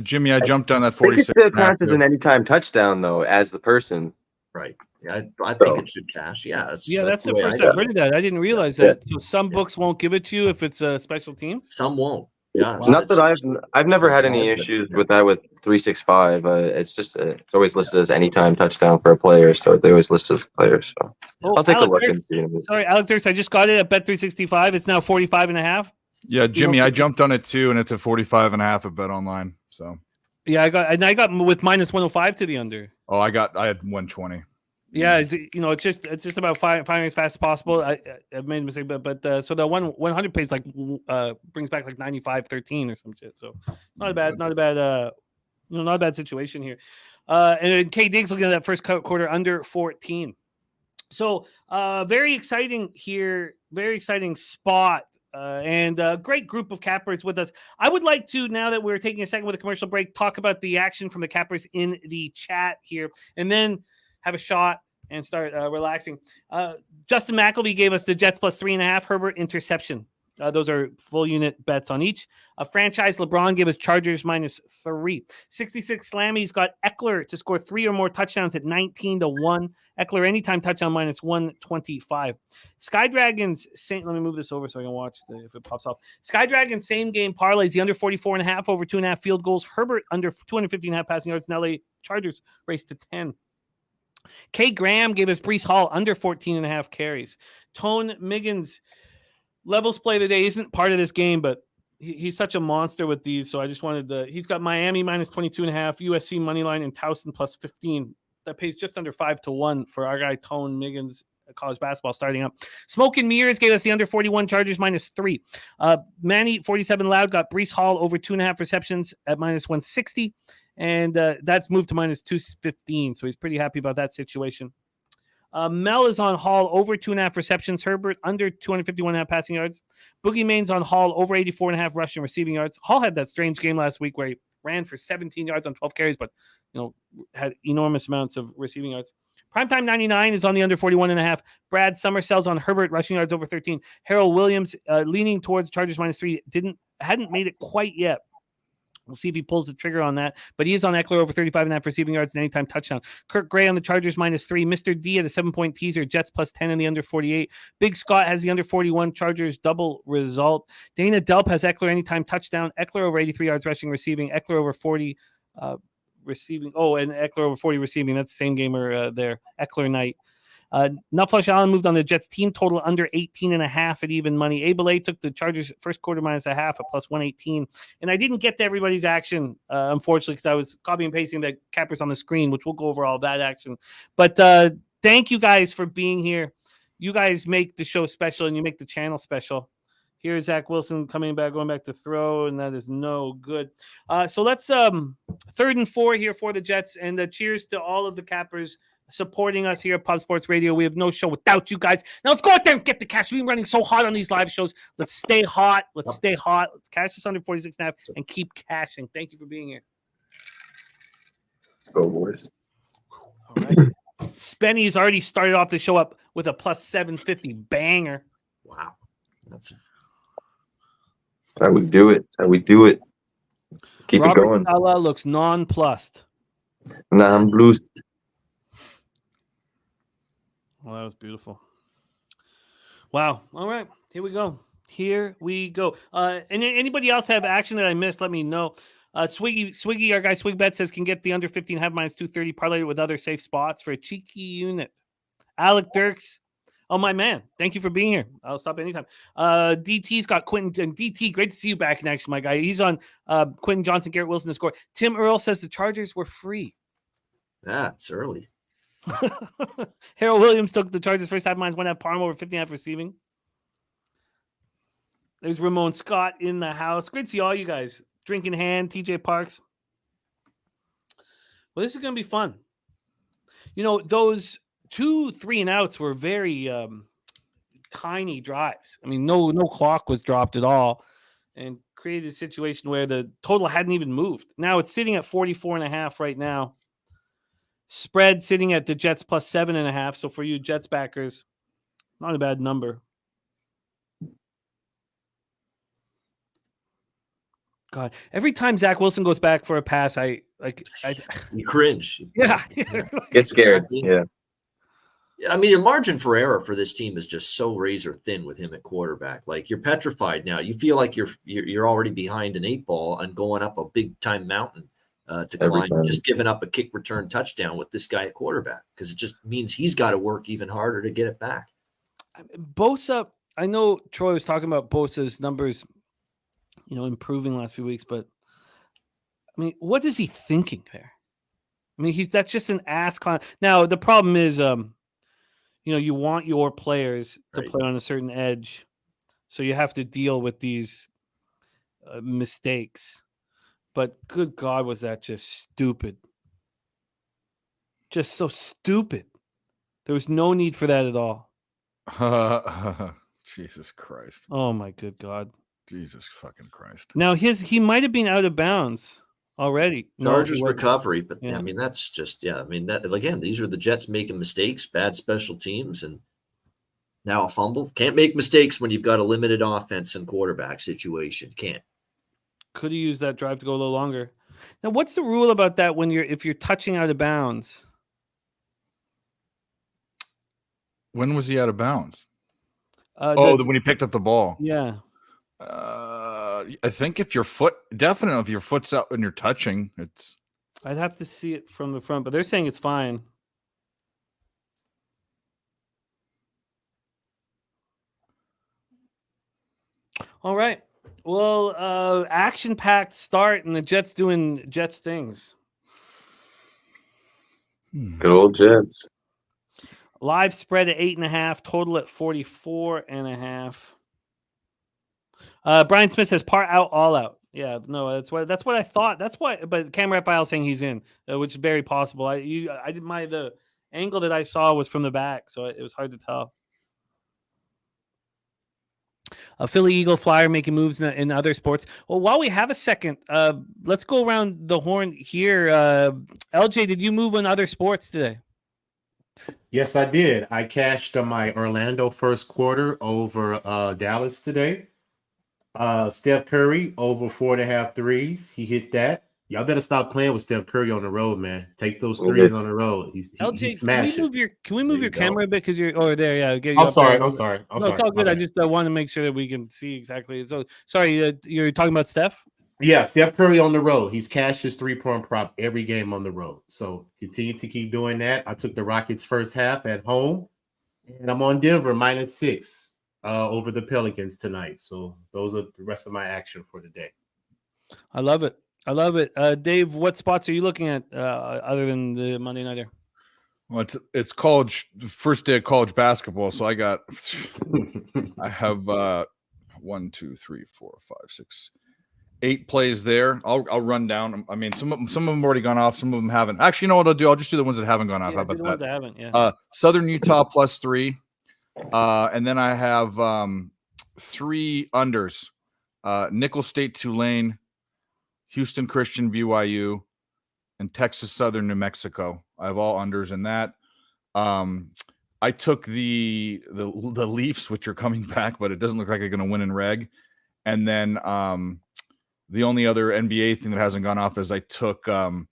Jimmy, I jumped on that I think it 46. still counts as an anytime touchdown, though, as the person. right. Yeah, I think it should cash. Yeah. That's the way first I I've heard of that. I didn't realize that. So some books won't give it to you if it's a special team. Some won't. Yeah. Not that I've never had any issues with that with 365. It's just it's always listed as anytime touchdown for a player, so they always list as players. So I'll take a look and see. Sorry, Alec Dirks, I just got it at Bet365. It's now 45.5. Yeah, Jimmy, I jumped on it too, and it's at 45.5 at Bet Online. So yeah, I got with minus 105 to the under. Oh, I had 120. Yeah, it's just about firing as fast as possible. I made a mistake, but so the 100 pays brings back like 95-13 or some shit. So it's not a bad not a bad situation here. And then K Diggs looking at that first quarter under 14. So very exciting here, very exciting spot. And a great group of cappers with us. I would like to, now that we're taking a second with a commercial break, talk about the action from the cappers in the chat here, and then have a shot and start relaxing. Justin McElvey gave us the Jets plus 3.5, Herbert interception. Those are full unit bets on each. Franchise LeBron gave us Chargers minus 3. 66 Slammy's got Eckler to score 3 or more touchdowns at 19-1. Eckler anytime touchdown minus 125. Sky Dragons, let me move this over so I can watch if it pops off. Sky Dragons same game parlays, the under 44.5 over 2.5 field goals. Herbert under 250.5 passing yards. And LA Chargers race to 10. K Graham gave us Breece Hall under 14.5 carries. Tone Miggins levels play today isn't part of this game, but he's such a monster with these. So I just wanted he's got Miami minus 22.5, USC money line, and Towson plus 15. That pays just under 5-1 for our guy Tone Miggins, college basketball starting up. Smoke and Mirrors gave us the under 41 Chargers minus 3. Manny 47 Loud got Breece Hall over 2.5 receptions at minus 160. And that's moved to minus 215. So he's pretty happy about that situation. Mel is on Hall over 2.5 receptions. Herbert under 251.5 passing yards. Boogie Main's on Hall over 84.5 rushing receiving yards. Hall had that strange game last week where he ran for 17 yards on 12 carries, but had enormous amounts of receiving yards. Primetime 99 is on the under 41.5. Brad Summersells on Herbert rushing yards over 13. Harold Williams leaning towards Chargers minus 3. Hadn't made it quite yet. We'll see if he pulls the trigger on that. But he is on Eckler over 35.5 receiving yards and anytime touchdown. Kirk Gray on the Chargers minus 3. Mr. D at a 7-point teaser. Jets plus 10 in the under 48. Big Scott has the under 41. Chargers double result. Dana Delp has Eckler anytime touchdown. Eckler over 83 yards rushing receiving. Eckler over 40 receiving. Oh, and Eckler over 40 receiving. That's the same gamer there. Eckler night. Nutflush Allen moved on the Jets team total under 18.5 at even money. Abel A took the Chargers first quarter minus 0.5 at plus 118. And I didn't get to everybody's action, unfortunately, because I was copying and pasting the cappers on the screen, which we'll go over all that action. But thank you guys for being here. You guys make the show special and you make the channel special. Here's Zach Wilson going back to throw, and that is no good. So let's 3rd and 4 here for the Jets. And cheers to all of the cappers supporting us here at Pub Sports Radio. We have no show without you guys. Now let's go out there and get the cash. We've been running so hot on these live shows. Let's stay hot. Let's cash this under 46.5 and keep cashing. Thank you for being here. Let's go, boys. All right. Spenny's already started off the show up with a plus 750 banger. Wow. That's how we do it. Let's keep it going. Robert looks nonplussed. Non-blues. Well, that was beautiful. Wow. All right. Here we go. Here we go. And anybody else have action that I missed? Let me know. Swiggy, our guy SwigBet says can get the under 15 half minus 230 parlay with other safe spots for a cheeky unit. Alec Dirks. Oh, my man. Thank you for being here. I'll stop anytime. DT's got Quentin. And DT, great to see you back in action, my guy. He's on Quentin Johnson, Garrett Wilson to score. Tim Earl says the Chargers were free. It's early. Harold Williams took the Chargers first half minus 1.5 parm over 15.5 receiving. There's Ramon Scott in the house. Great to see all you guys. Drink in hand, TJ Parks. Well, this is going to be fun. You know, those 2 3-and-outs were very tiny drives. I mean, no clock was dropped at all and created a situation where the total hadn't even moved. Now it's sitting at 44.5 right now. Spread sitting at the Jets plus 7.5. So for you Jets backers, not a bad number. God, every time Zach Wilson goes back for a pass, I you cringe. Yeah. Get scared. Yeah. I mean, the margin for error for this team is just so razor thin with him at quarterback. Like, you're petrified now. You feel like you're already behind an 8 ball and going up a big time mountain to climb. Just giving up a kick return touchdown with this guy at quarterback, because it just means he's got to work even harder to get it back. Bosa, I know Troy was talking about Bosa's numbers, you know, improving last few weeks, but I mean, what is he thinking there? I mean, that's just an ass clown. Now the problem is, you know, you want your players to play on a certain edge, so you have to deal with these mistakes. But good God, was that just stupid? Just so stupid. There was no need for that at all. Jesus Christ. Oh my good God. Jesus fucking Christ. Now he might have been out of bounds already. Chargers recovery, but yeah. I mean, that's just, I mean, that again, these are the Jets making mistakes, bad special teams, and now a fumble. Can't make mistakes when you've got a limited offense and quarterback situation. Can't. Could have used that drive to go a little longer. Now, what's the rule about that if you're touching out of bounds? When was he out of bounds? When he picked up the ball. Yeah. I think if your foot's out when you're touching, it's. I'd have to see it from the front, but they're saying it's fine. All right. Well, action-packed start, and the Jets doing Jets things. Good old Jets. Live spread at 8.5, total at 44.5. Brian Smith says part out, all out. Yeah, no, that's what I thought. That's why, but Cam Raphael saying he's in, which is very possible. The angle that I saw was from the back, so it was hard to tell. A Philly Eagle Flyer making moves in other sports. Well, while we have a second, let's go around the horn here. LJ, did you move on other sports today? Yes, I did. I cashed on my Orlando first quarter over Dallas today. Steph Curry over 4.5 threes. He hit that. Y'all better stop playing with Steph Curry on the road, man. Take those threes on the road. LJ, he smashed can we move your camera a bit because you're over there? Yeah, I'm sorry. It's all good. I just want to make sure that we can see exactly. So sorry, you're talking about Steph? Yeah, Steph Curry on the road. He's cashed his 3-point prop every game on the road. So continue to keep doing that. I took the Rockets first half at home, and I'm on Denver -6 over the Pelicans tonight. So those are the rest of my action for the day. I love it. Dave, what spots are you looking at other than the Monday Nighter? Well, it's college, first day of college basketball. So I have 1, 2, 3, 4, 5, 6, 8 plays there. I'll run down. I mean, some of them have already gone off. Some of them haven't. Actually, you know what I'll do? I'll just do the ones that haven't gone off. Yeah, how about the that? ones that haven't, yeah. Southern Utah +3. And then I have 3 unders. Nickel State Tulane, Houston Christian BYU, and Texas Southern New Mexico. I have all unders in that. I took the Leafs, which are coming back, but it doesn't look like they're going to win in reg. And then the only other NBA thing that hasn't gone off is I took Brennan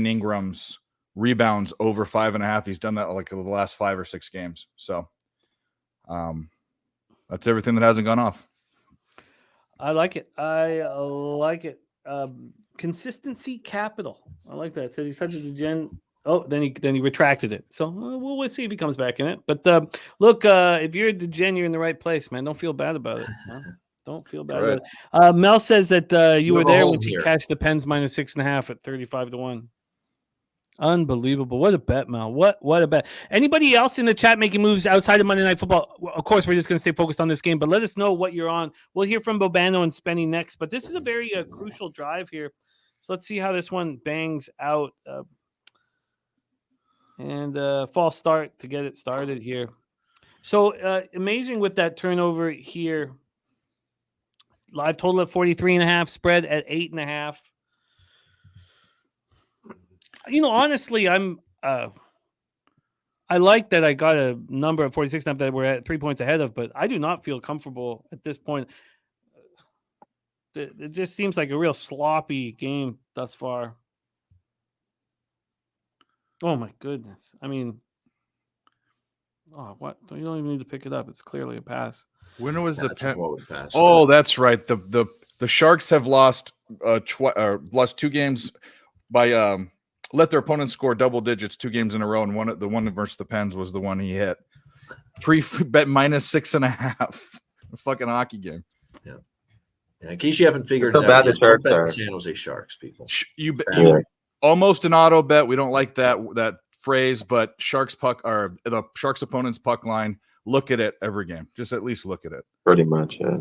Ingram's rebounds over 5.5. He's done that like the last 5 or 6 games. So That's everything that hasn't gone off. I like it. I like it. Consistency capital. I like that. Said he said to the Gen. Oh, then he retracted it. So we'll see if he comes back in it. But look, if you're the Gen, you're in the right place, man. Don't feel bad about it. Huh? Don't feel bad about it. Mel says that you were there when you cashed the Pens minus 6.5 at 35-1. Unbelievable. What a bet, Mel. What a bet. Anybody else in the chat making moves outside of Monday Night Football? Of course, we're just going to stay focused on this game, but let us know what you're on. We'll hear from Bobano and Spenny next, but this is a very crucial drive here. So let's see how this one bangs out. False start to get it started here. So amazing with that turnover here. Live total at 43.5, spread at 8.5. Honestly, I like that I got a number of 46.5 that we're at 3 points ahead of, but I do not feel comfortable at this point. It just seems like a real sloppy game thus far. Oh my goodness. I mean, what? You don't even need to pick it up. It's clearly a pass. When was the forward pass? Oh, that's right. The Sharks have lost 2 games by let their opponents score double digits 2 games in a row, and the one versus the Pens was the one he hit. Bet minus 6.5. A fucking hockey game. Yeah. In case you haven't figured it out, the Sharks bet are the San Jose Sharks, people. You almost an auto bet. We don't like that phrase, but Sharks puck or the Sharks opponent's puck line. Look at it every game. Just at least look at it. Pretty much, yeah.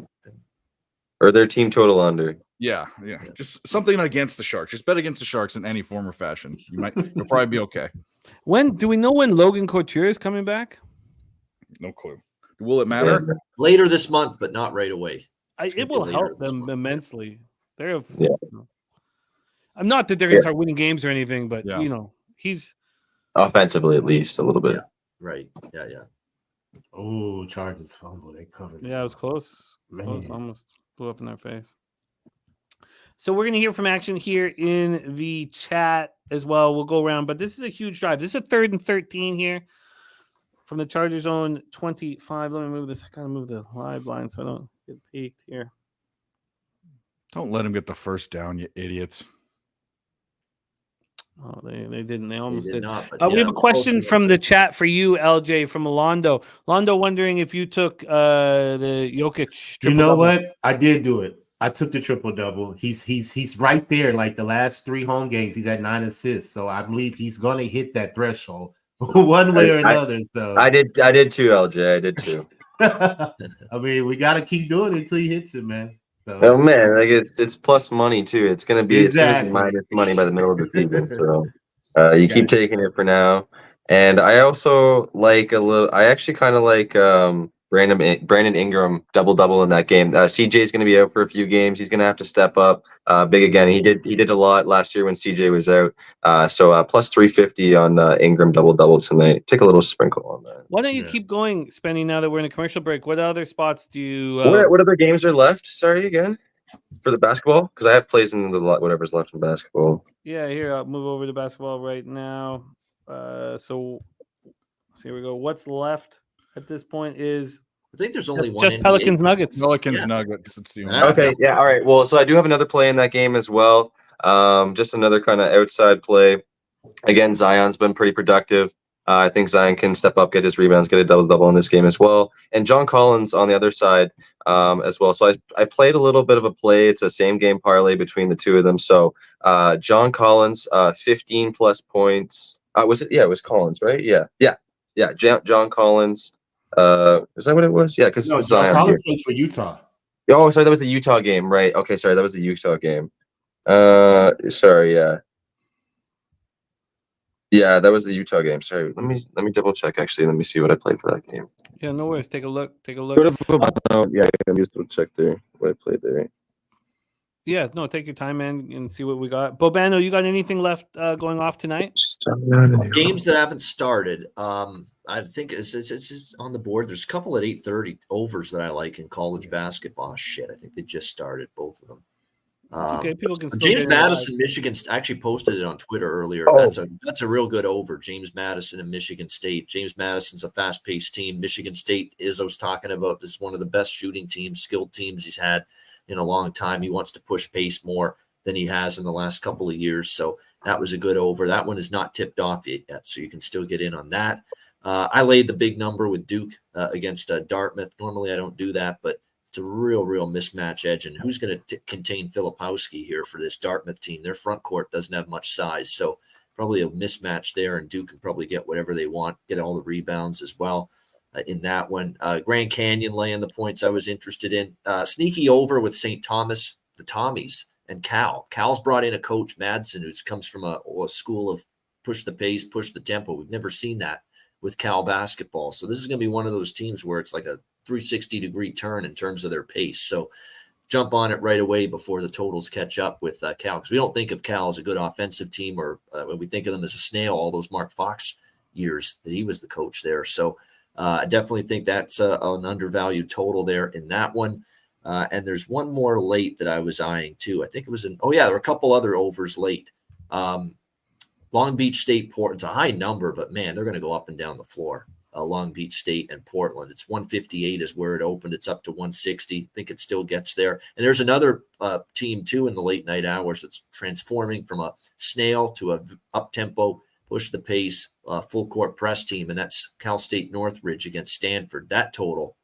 Or their team total under. Yeah. Just something against the Sharks. Just bet against the Sharks in any form or fashion. You'll probably be okay. When do we know when Logan Couture is coming back? No clue. Will it matter? Later this month, but not right away. It will help them immensely. Yeah. I'm not that they're going to start winning games or anything, but he's offensively at least a little bit. Yeah. Right. Yeah. Oh, Chargers fumble. They covered. Yeah, it was close. Almost blew up in their face. So we're going to hear from action here in the chat as well. We'll go around, but this is a huge drive. This is a 3rd and 13 here from the Chargers' own 25. Let me move this. I kind of move the live line so I don't get peaked here. Don't let him get the first down, you idiots. Oh, they didn't. They almost did. Not, we have a question from the chat for you, LJ, from Londo. Londo wondering if you took the Jokic. You know what? I did do it. I took the triple-double. He's right there. Like the last 3 home games, he's at 9 assists. So I believe he's going to hit that threshold one way or another. So I did too, LJ. I did too. I mean, we got to keep doing it until he hits it, man. So. Oh man, like it's plus money too. It's gonna be exactly. Minus money by the middle of the season. So you keep taking it for now. And I also like I actually kind of like Brandon Ingram double in that game. CJ is going to be out for a few games. He's going to have to step up big again. He did a lot last year when CJ was out. So plus 350 on Ingram double tonight. Take a little sprinkle on that. Why don't you keep going, Spenny, now that we're in a commercial break? What other spots do you... What other games are left? Sorry, again? For the basketball? Because I have plays in whatever's left in basketball. Yeah, here, I'll move over to basketball right now. So here we go. What's left at this point is... I think there's only one. Just Pelicans Nuggets. Nuggets. It's the only okay, yeah, all right. Well, so I do have another play in that game as well. Just another kind of outside play. Again, Zion's been pretty productive. I think Zion can step up, get his rebounds, get a double in this game as well. And John Collins on the other side as well. So I played a little bit of a play. It's a same game parlay between the two of them. So John Collins, 15 plus points. Was it? Yeah, it was Collins, right? Yeah. John Collins. Is that what it was? Yeah, because John Collins plays for Utah. Oh, sorry, that was the Utah game, right? Okay, sorry, that was the Utah game. Sorry, yeah. Yeah, that was the Utah game. Sorry, let me double check. Actually, let me see what I played for that game. Yeah, no worries. Take a look. Yeah, I'm just to check there what I played there. Yeah, no, take your time, man, and see what we got. Bobano, you got anything left going off tonight? Games that haven't started. I think it's just on the board. There's a couple at 8:30 overs that I like in college basketball. Shit, I think they just started both of them. It's okay. People can still James get it live. Madison, Michigan actually posted it on Twitter earlier. Oh. That's a real good over. James Madison and Michigan State. James Madison's a fast-paced team. Michigan State, Izzo's talking about, this is one of the best shooting teams, skilled teams he's had in a long time. He wants to push pace more than he has in the last couple of years. So that was a good over. That one is not tipped off yet, so you can still get in on that. I laid the big number with Duke against Dartmouth. Normally I don't do that, but it's a real mismatch edge. And who's going to contain Filipowski here for this Dartmouth team? Their front court doesn't have much size, so probably a mismatch there, and Duke can probably get whatever they want, get all the rebounds as well in that one. Grand Canyon laying the points I was interested in. Sneaky over with St. Thomas, the Tommies, and Cal. Cal's brought in a coach, Madsen, who comes from a school of push the pace, push the tempo. We've never seen that with Cal basketball. So this is going to be one of those teams where it's like a 360-degree turn in terms of their pace. So jump on it right away before the totals catch up with Cal, because we don't think of Cal as a good offensive team, or when we think of them as a snail, all those Mark Fox years that he was the coach there. So I definitely think that's an undervalued total there in that one. And there's one more late that I was eyeing too. I think it was there were a couple other overs late. Long Beach State, Portland. It's a high number, but man, they're going to go up and down the floor. Long Beach State and Portland. It's 158 is where it opened. It's up to 160. I think it still gets there. And there's another team too in the late night hours that's transforming from a snail to a up-tempo, push the pace, full court press team, and that's Cal State Northridge against Stanford. That total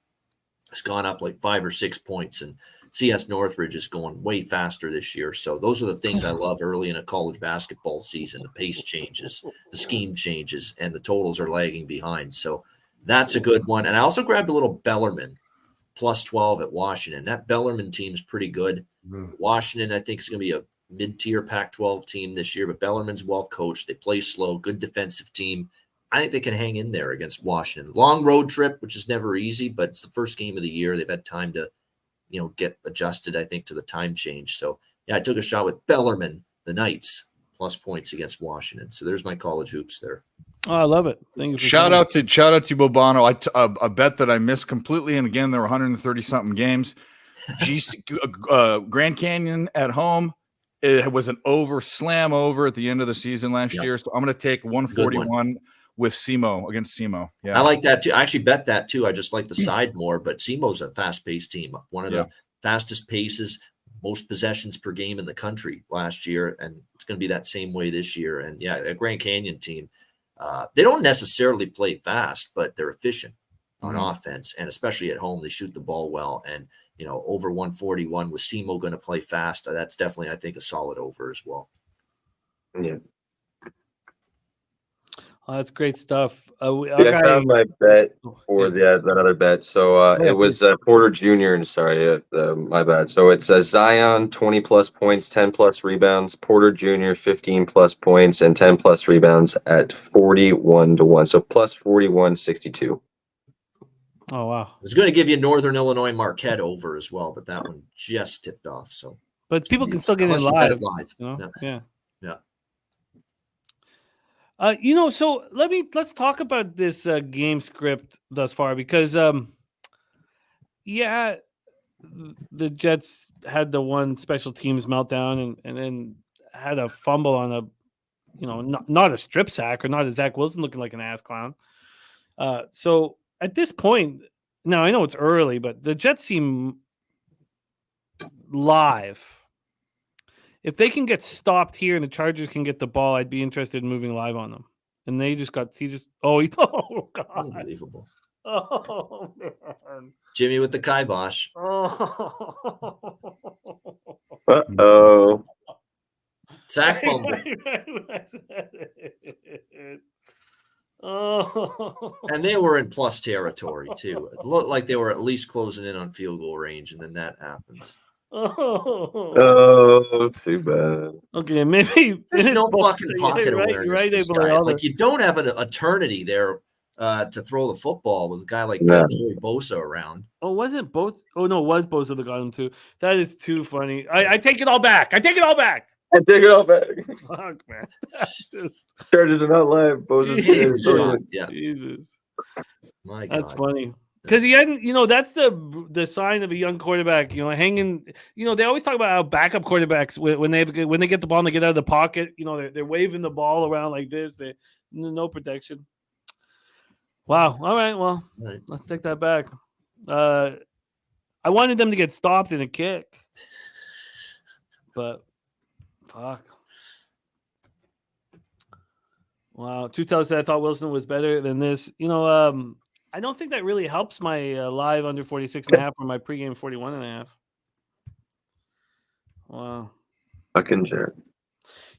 has gone up like 5 or 6 points, and CS Northridge is going way faster this year. So those are the things I love early in a college basketball season. The pace changes, the scheme changes, and the totals are lagging behind. So that's a good one. And I also grabbed a little Bellarmine, plus 12 at Washington. That Bellarmine team is pretty good. Washington, I think, is going to be a mid-tier Pac-12 team this year, but Bellarmine's well coached. They play slow, good defensive team. I think they can hang in there against Washington. Long road trip, which is never easy, but it's the first game of the year. They've had time to get adjusted, I think, to the time change. So, yeah, I took a shot with Bellarmine, the Knights, plus points against Washington. So there's my college hoops there. Oh, I love it. Thank you. Shout out to Bobano. A bet that I missed completely, and again, there were 130 something games. Grand Canyon at home. It was an slam over at the end of the season last year. So I'm going to take 141 with SEMO against SEMO. Yeah, I like that too. I actually bet that too. I just like the side more, but SEMO's a fast-paced team. One of the fastest paces, most possessions per game in the country last year, and it's going to be that same way this year. And yeah, a Grand Canyon team, they don't necessarily play fast, but they're efficient on offense, and especially at home, they shoot the ball well. And over 141 with SEMO going to play fast. That's definitely, I think, a solid over as well. Yeah. Oh, that's great stuff. I found my bet for that other bet. So it was Porter Jr. Sorry, my bad. So it's Zion 20 plus points, 10 plus rebounds. Porter Jr. 15 plus points and 10 plus rebounds at 41-1. So plus 41.62. Oh wow! I was going to give you Northern Illinois Marquette over as well, but that one just tipped off. So, but people can still get it live. Yeah. So let's talk about this game script thus far, because the Jets had the one special teams meltdown and then had a fumble on a not a strip sack, or not a Zach Wilson looking like an ass clown. So at this point, now I know it's early, but the Jets seem live. If they can get stopped here and the Chargers can get the ball, I'd be interested in moving live on them. And oh God. Unbelievable. Oh man. Jimmy with the kibosh. Uh-oh. Sack fumble. And they were in plus territory too. It looked like they were at least closing in on field goal range, and then that happens. Oh, too bad. Okay, maybe there's no fucking pocket awareness. Right, this guy. Like, you don't have an eternity there to throw the football with a guy like Joey Bosa around. Oh, wasn't both? Oh no, it was Bosa that got him too. That is too funny. I take it all back. I take it all back. Fuck, man. Chargers are not live. Jesus. My God. That's funny. Because he hadn't, that's the sign of a young quarterback. Hanging. They always talk about how backup quarterbacks when they get the ball and they get out of the pocket, they're waving the ball around like this. No protection. Wow. All right. Well, let's take that back. I wanted them to get stopped in a kick, but fuck. Wow. Tutel said I thought Wilson was better than this. I don't think that really helps my live under 46.5 or my pregame 41.5. Wow. Fucking Jets.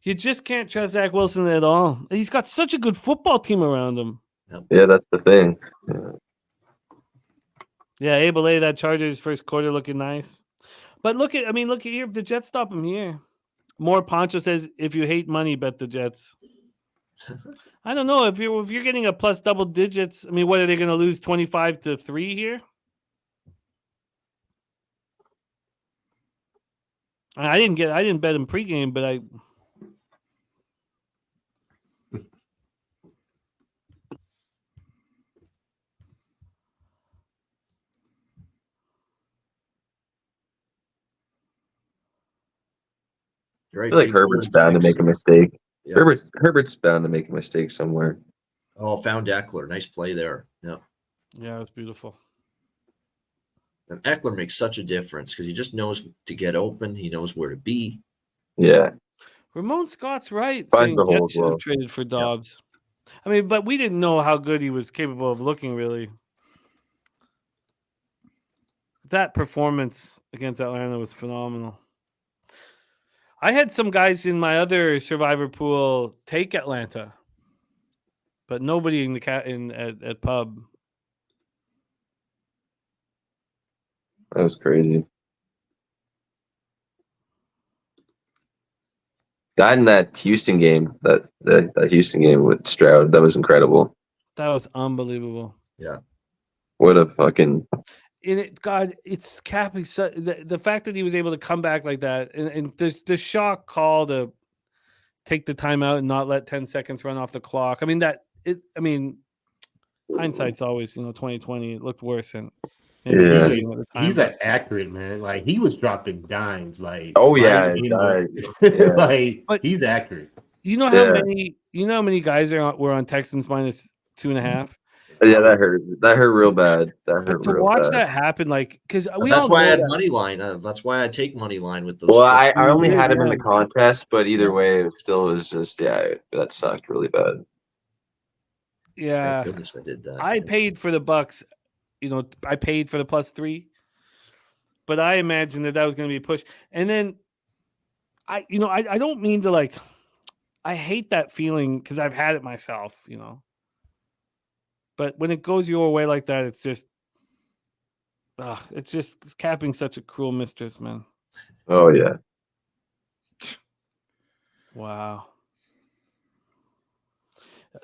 You just can't trust Zach Wilson at all. He's got such a good football team around him. Yeah, that's the thing. Yeah, Abel A, that Chargers first quarter looking nice. But look at here. If the Jets stop him here. More Poncho says, if you hate money, bet the Jets. I don't know if you're getting a plus double digits. What are they going to lose 25-3 here? I didn't bet him pregame, but I. I feel like Herbert's bound to make a mistake. Yeah. Herbert's bound to make a mistake somewhere. Oh, found Eckler. Nice play there. Yeah. Yeah, that's beautiful. And Eckler makes such a difference because he just knows to get open. He knows where to be. Yeah. Ramon Scott's right. Finds Saying the hole Jets as should well. have traded for Dobbs. Yeah. But we didn't know how good he was capable of looking, really. That performance against Atlanta was phenomenal. I had some guys in my other survivor pool take Atlanta, but nobody in the at Pub. That was crazy. That and that Houston game, that Houston game with Stroud, that was incredible. That was unbelievable. Yeah. What a fucking. It's capping. The fact that he was able to come back like that, and the shock call to take the timeout and not let 10 seconds run off the clock. Hindsight's always 2020. It looked worse than. Yeah. He's an accurate man. Like he was dropping dimes. Like but he's accurate. You know how many guys were on Texans minus 2.5. Yeah, that hurt real bad. To watch that happen, because that's why I had money line. That's why I take money line with those. Well, I only had him in the contest, but either way, it still was just that sucked really bad. Yeah, thank goodness I did that. I paid for the Bucks. I paid for the +3, but I imagined that was going to be a push. And then, I don't mean to I hate that feeling because I've had it myself. But when it goes your way like that, it's just, it's capping such a cruel mistress, man. Oh yeah. Wow.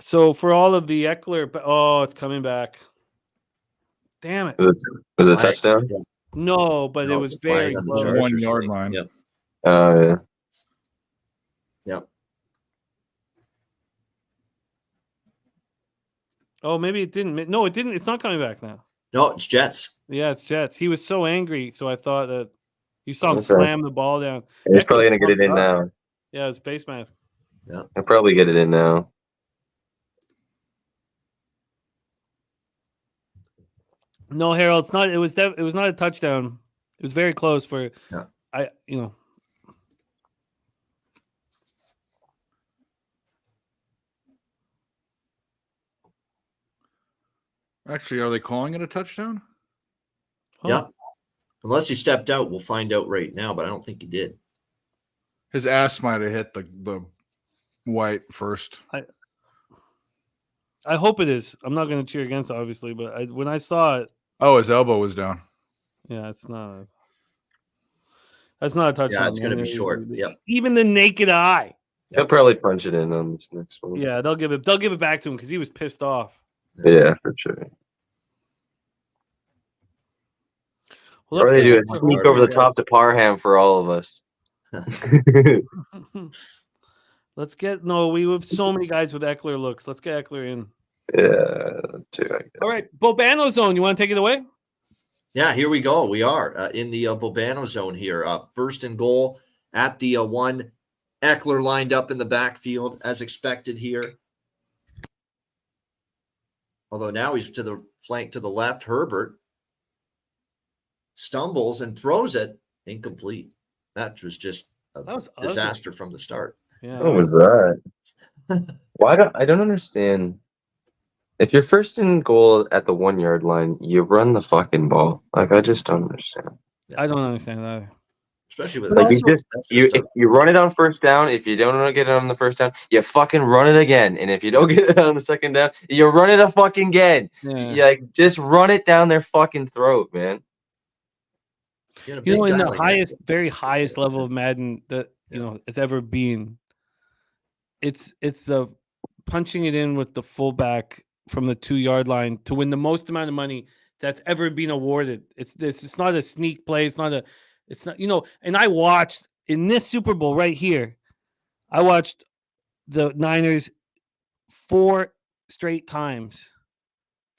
So for all of the Eckler, it's coming back. Damn it. Was it a touchdown? No, but it was very close. 1 yard line. Yep. Oh yeah. Yep. Oh, maybe it didn't. No, it didn't. It's not coming back now. No, it's Jets. Yeah, it's Jets. He was so angry, so I thought that you saw him slam the ball down. He's probably gonna get it in now. Yeah, his face mask. Yeah, He'll probably get it in now. No, Harold, it's not. It was not a touchdown. It was very close for. Yeah. Actually, are they calling it a touchdown? Yeah. Unless he stepped out, we'll find out right now, but I don't think he did. His ass might have hit the white first. I hope it is. I'm not going to cheer against it, obviously, but when I saw it. Oh, his elbow was down. Yeah, it's not. That's not a touchdown. Yeah, it's going to be short. Yep. Even the naked eye. He'll probably punch it in on this next one. Yeah, they'll give it back to him because he was pissed off. Yeah, for sure. Well, what do they do? Sneak over the top to Parham for all of us. We have so many guys with Eckler looks. Let's get Eckler in. Yeah, too. All right, Bobano zone. You want to take it away? Yeah, here we go. We are in the Bobano zone here. First and goal at the 1. Eckler lined up in the backfield as expected here. Although now he's to the flank to the left. Herbert stumbles and throws it incomplete. That was just a disaster from the start. Yeah. What was that? I don't understand. If you're first and goal at the 1 yard line, you run the fucking ball. Like, I just don't understand. I don't understand that. Especially with Like, if you run it on first down. If you don't get it on the first down, you fucking run it again. And if you don't get it on the second down, you run it a fucking again. Yeah. Like, just run it down their fucking throat, man. In the very highest level of Madden that it's ever been, it's the punching it in with the fullback from the 2 yard line to win the most amount of money that's ever been awarded. It's not a sneak play. It's not. And I watched in this Super Bowl right here. I watched the Niners 4 straight times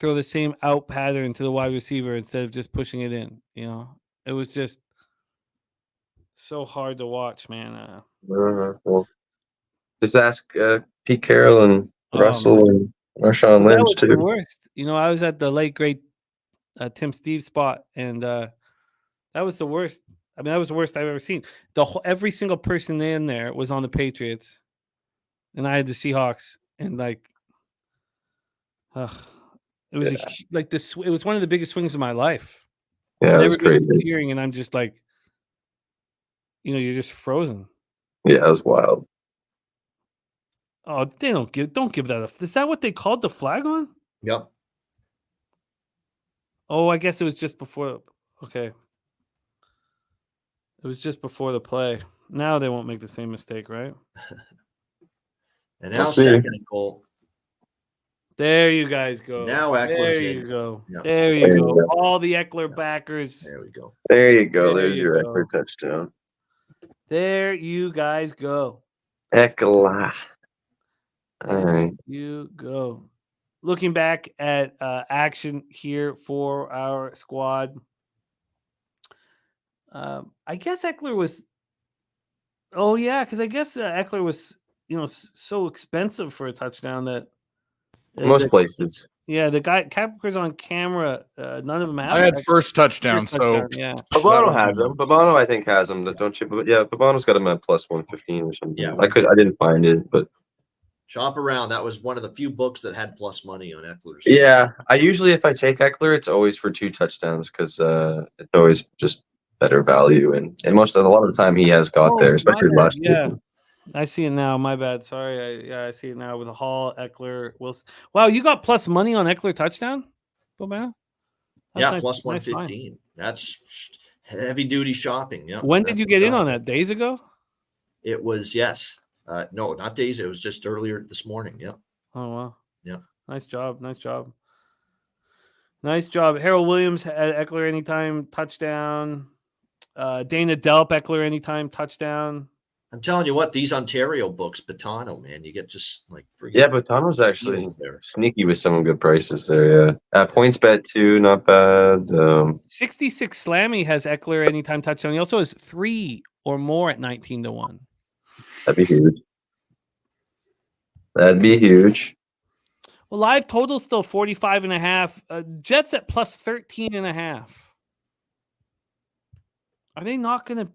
throw the same out pattern to the wide receiver instead of just pushing it in. It was just so hard to watch, man. Well, just ask Pete Carroll and Russell and Marshawn Lynch that was too. the worst. I was at the late great Tim Steve spot, and that was the worst. I mean, that was the worst I've ever seen. Every single person in there was on the Patriots, and I had the Seahawks, and it was it was one of the biggest swings of my life. Yeah, it was crazy. Cheering, and I'm just like, you're just frozen. Yeah, it was wild. Oh, they don't give that is that what they called the flag on? Yep. Oh, I guess it was just before. Okay. It was just before the play. Now they won't make the same mistake, right? And now second and goal. There you guys go. Now Eckler's there in. you go. Yep. There you go. All the Eckler backers. There we go. There you go. There's your Eckler touchdown. There you guys go. Eckler. All right. You go. Looking back at action here for our squad. I guess Eckler was. Oh yeah, because I guess Eckler was, so expensive for a touchdown that most places. Yeah, the guy Capcom's on camera. None of them have. I had first touchdown, so yeah. Babano has him. Babano, I think, has him. Don't you? But yeah, Babano's got him at plus 115 or something. Yeah, I didn't find it, but shop around. That was one of the few books that had plus money on Eckler. Yeah, I usually, if I take Eckler, it's always for 2 touchdowns because it's always just better value, and a lot of the time he has got there, especially last year. Yeah, I see it now. My bad. Sorry. I see it now with Hall, Eckler, Wilson. Wow, you got plus money on Eckler touchdown? Yeah, nice, plus 115. That's heavy duty shopping. Yeah. When did you get in on that? Days ago? It was no, not days. It was just earlier this morning. Yeah. Oh wow. Yeah. Nice job. Harold Williams had Eckler anytime touchdown. Dana Delp, Eckler anytime touchdown. I'm telling you what, these Ontario books, Batano, man, you get just like Batano's actually sneaky with some good prices there. Yeah, points bet too, not bad. 66 Slammy has Eckler anytime touchdown. He also has 3 or more at 19-1. That'd be huge. Well, live total still 45.5. Jets at plus 13.5. Are they not going to?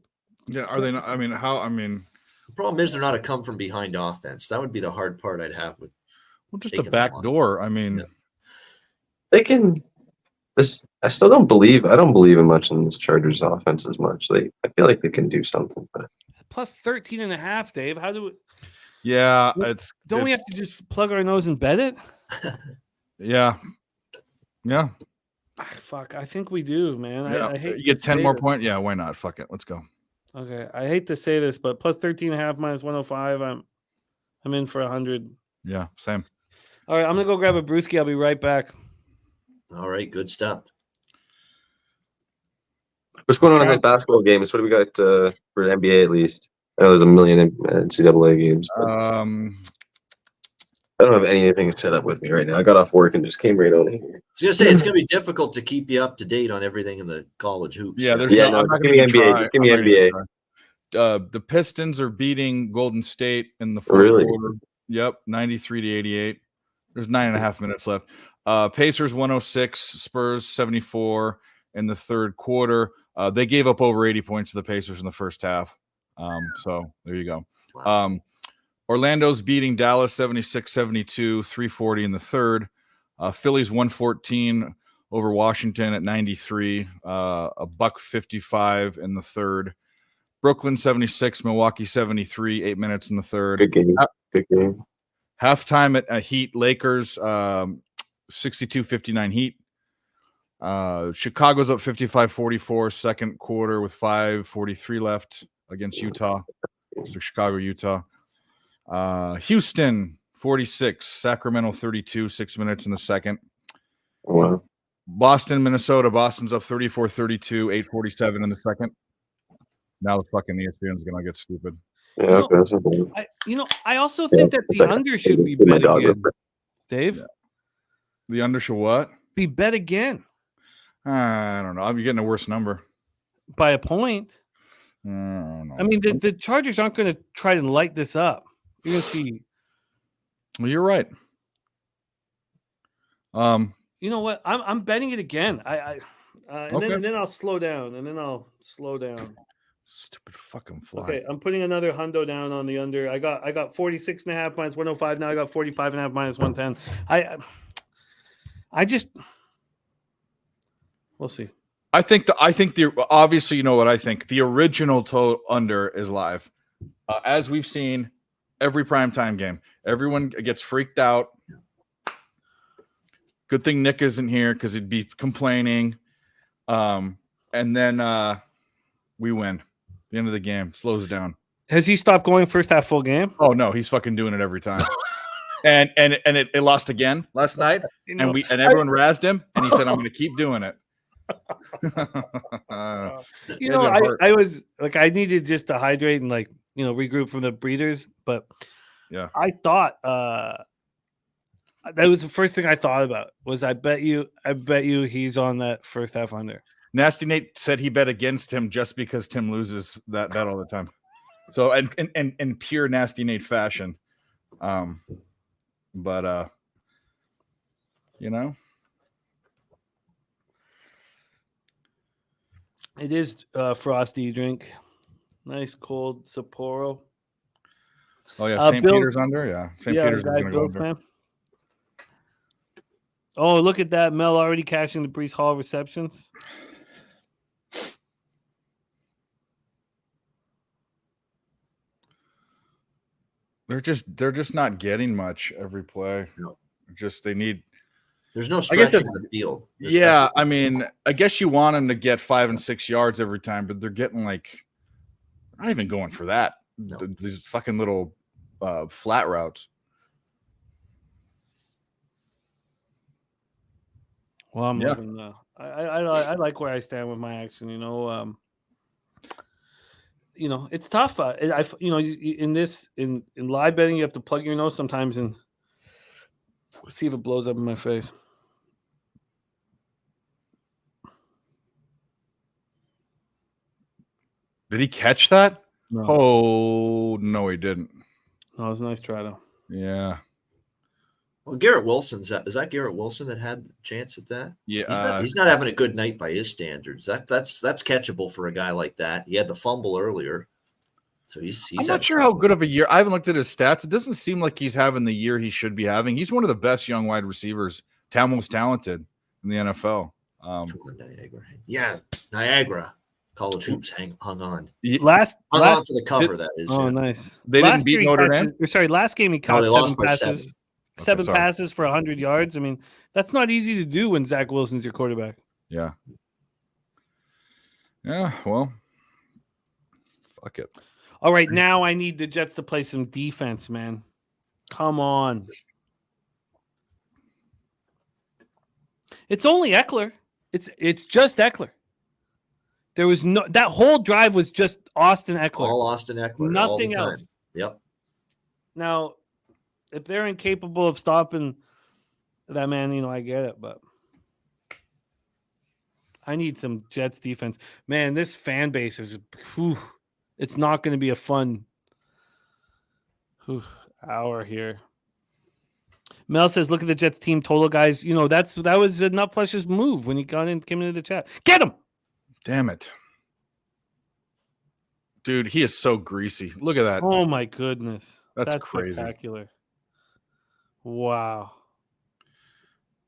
Yeah, are they not? I mean, how? I mean, the problem is they're not a come from behind offense. That would be the hard part I'd have with. Well, just a back door. I mean, they can. I still don't believe. I don't believe in much in this Chargers offense as much. I feel like they can do something. But plus 13.5, Dave. How do we? Yeah, Don't we have to just plug our nose and bet it? Yeah. Fuck, I think we do, man. Yeah. I hate you get 10 more points. Yeah, why not? Fuck it. Let's go. Okay. I hate to say this, but plus 13.5 minus 105. I'm in for 100. Yeah, same. All right, I'm gonna go grab a brewski. I'll be right back. All right, good stuff. What's going on in the basketball games? What do we got for the NBA at least? I know there's a million NCAA games. I don't have anything set up with me right now. I got off work and just came right on here. I was gonna say it's gonna be difficult to keep you up to date on everything in the college hoops. Yeah, there's Yeah, no, no, I'm not just gonna give me even NBA. try. Just give me I'm not even NBA. gonna try. The Pistons are beating Golden State in the fourth Really? quarter. Yep, 93-88. There's 9.5 minutes left. Pacers 106, Spurs 74 in the third quarter. They gave up over 80 points to the Pacers in the first half. So there you go. Wow. Orlando's beating Dallas 76-72, 340 in the third. Phillies 114 over Washington at 93, a $155 in the third. Brooklyn 76, Milwaukee 73, 8 minutes in the third. Good game. Good game. Halftime at Heat Lakers, 62-59 Heat. Chicago's up 55-44, second quarter with 5:43 left against Utah. So Chicago, Utah. Houston 46, Sacramento 32, 6 minutes in the second. Wow. Boston, Minnesota. Boston's up 34-32, 8:47 in the second. Now the fucking ESPN's gonna get stupid. Yeah, okay, that's okay. I also think that the under should be bet again. Dave, Yeah. The under should what? be bet again I don't know. I'll be getting a worse number. by a point. I don't know. I mean, the Chargers aren't going to try to light this up. You're going to see. Well, you're right. You know what? I'm betting it again. Okay. And then I'll slow down. Stupid fucking fly. Okay, I'm putting another hundo down on the under. I got 46 and a half minus 105. Now I got 45 and a half minus 110. I just we'll see. I think the obviously, you know what I think. The original total under is live. As we've seen every primetime game, everyone gets freaked out. Good thing Nick isn't here because he'd be complaining. And then we win. The end of the game slows down. Has he stopped going first half full game? Oh no, he's fucking doing it every time. and it lost again last night, and everyone razzed him, and he said, "I'm going to keep doing it." I was like, I needed just to hydrate and regroup from the breeders, but yeah, I thought that was the first thing I thought about was I bet you he's on that first half under. Nasty Nate said he bet against him just because Tim loses that bet all the time. So in pure Nasty Nate fashion. But it is frosty drink. Nice cold Sapporo. Oh yeah, St. Peter's under. Yeah, St. Peter's is going to go under. Man. Oh, look at that! Mel already cashing the Brees Hall receptions. They're just not getting much every play. No. They need. There's no stretching on the field. Yeah, I mean, I guess you want them to get 5 and 6 yards every time, but they're getting not even going for that. No. These fucking little flat routes. Well, I'm loving I like where I stand with my action. It's tough. In live betting, you have to plug your nose sometimes and see if it blows up in my face. Did he catch that? No. Oh no, he didn't. No, it was a nice try though. Yeah. Well, Garrett Wilson's is that Garrett Wilson that had the chance at that? Yeah, he's not having a good night by his standards. That's catchable for a guy like that. He had the fumble earlier, so he's I'm not sure how good of a year. I haven't looked at his stats. It doesn't seem like he's having the year he should be having. He's one of the best young wide receivers, most talented in the NFL. Niagara college hoops hung on. Last on for the cover. That is. Oh, nice. They didn't beat Notre Dame. Last game he caught 7 passes. By 7 passes for 100 yards. I mean, that's not easy to do when Zach Wilson's your quarterback. Yeah. Yeah, well, fuck it. All right, now I need the Jets to play some defense, man. Come on. It's only Eckler. It's just Eckler. There was that whole drive was just Austin Eckler. All Austin Eckler. Nothing else. Yep. Now, if they're incapable of stopping that man, I get it, but I need some Jets defense. Man, this fan base is, it's not going to be a fun hour here. Mel says, look at the Jets team total, guys. That was Nutflesh's move when he came into the chat. Get him! Damn it. Dude, he is so greasy. Look at that. Oh, my goodness. That's crazy. Spectacular. Wow.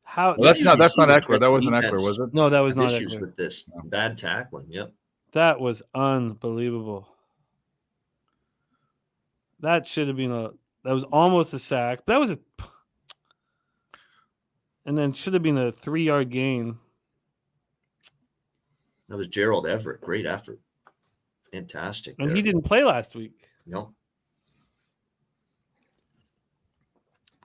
How? Well, that's not Eckler. That wasn't defense Eckler, was it? No, that was not issues Eckler. with this bad tackling. Yep. That was unbelievable. That should have been that was almost a sack. That was and then should have been a 3-yard gain. That was Gerald Everett. Great effort. Fantastic. And he didn't play last week. No.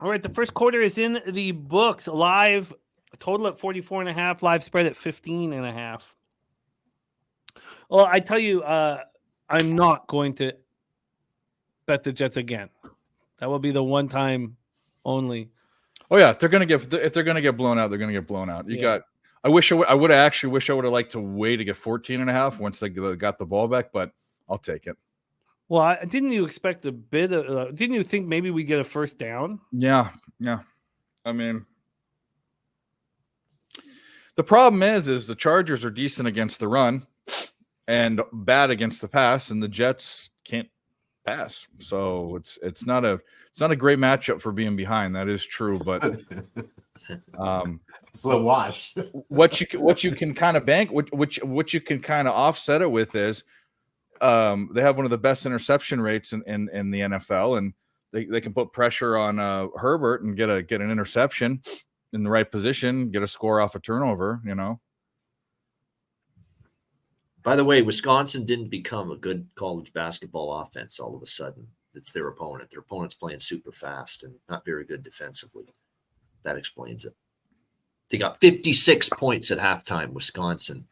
All right, the first quarter is in the books. Live total at 44.5, live spread at 15.5. Well, I tell you, I'm not going to bet the Jets again. That will be the one time only. Oh yeah, if they're gonna get blown out, they're gonna get blown out. I would have liked to wait to get 14.5 once they got the ball back, but I'll take it. Well, didn't you expect a bit of? Didn't you think maybe we get a first down? Yeah. I mean, the problem is the Chargers are decent against the run and bad against the pass, and the Jets can't pass. So it's not a great matchup for being behind. That is true, but it's a wash. what you can kind of bank, what you can kind of offset it with is they have one of the best interception rates in the NFL, and they can put pressure on Herbert and get an interception in the right position, get a score off a turnover, By the way, Wisconsin didn't become a good college basketball offense all of a sudden. It's their opponent. Their opponent's playing super fast and not very good defensively. That explains it. They got 56 points at halftime, Wisconsin.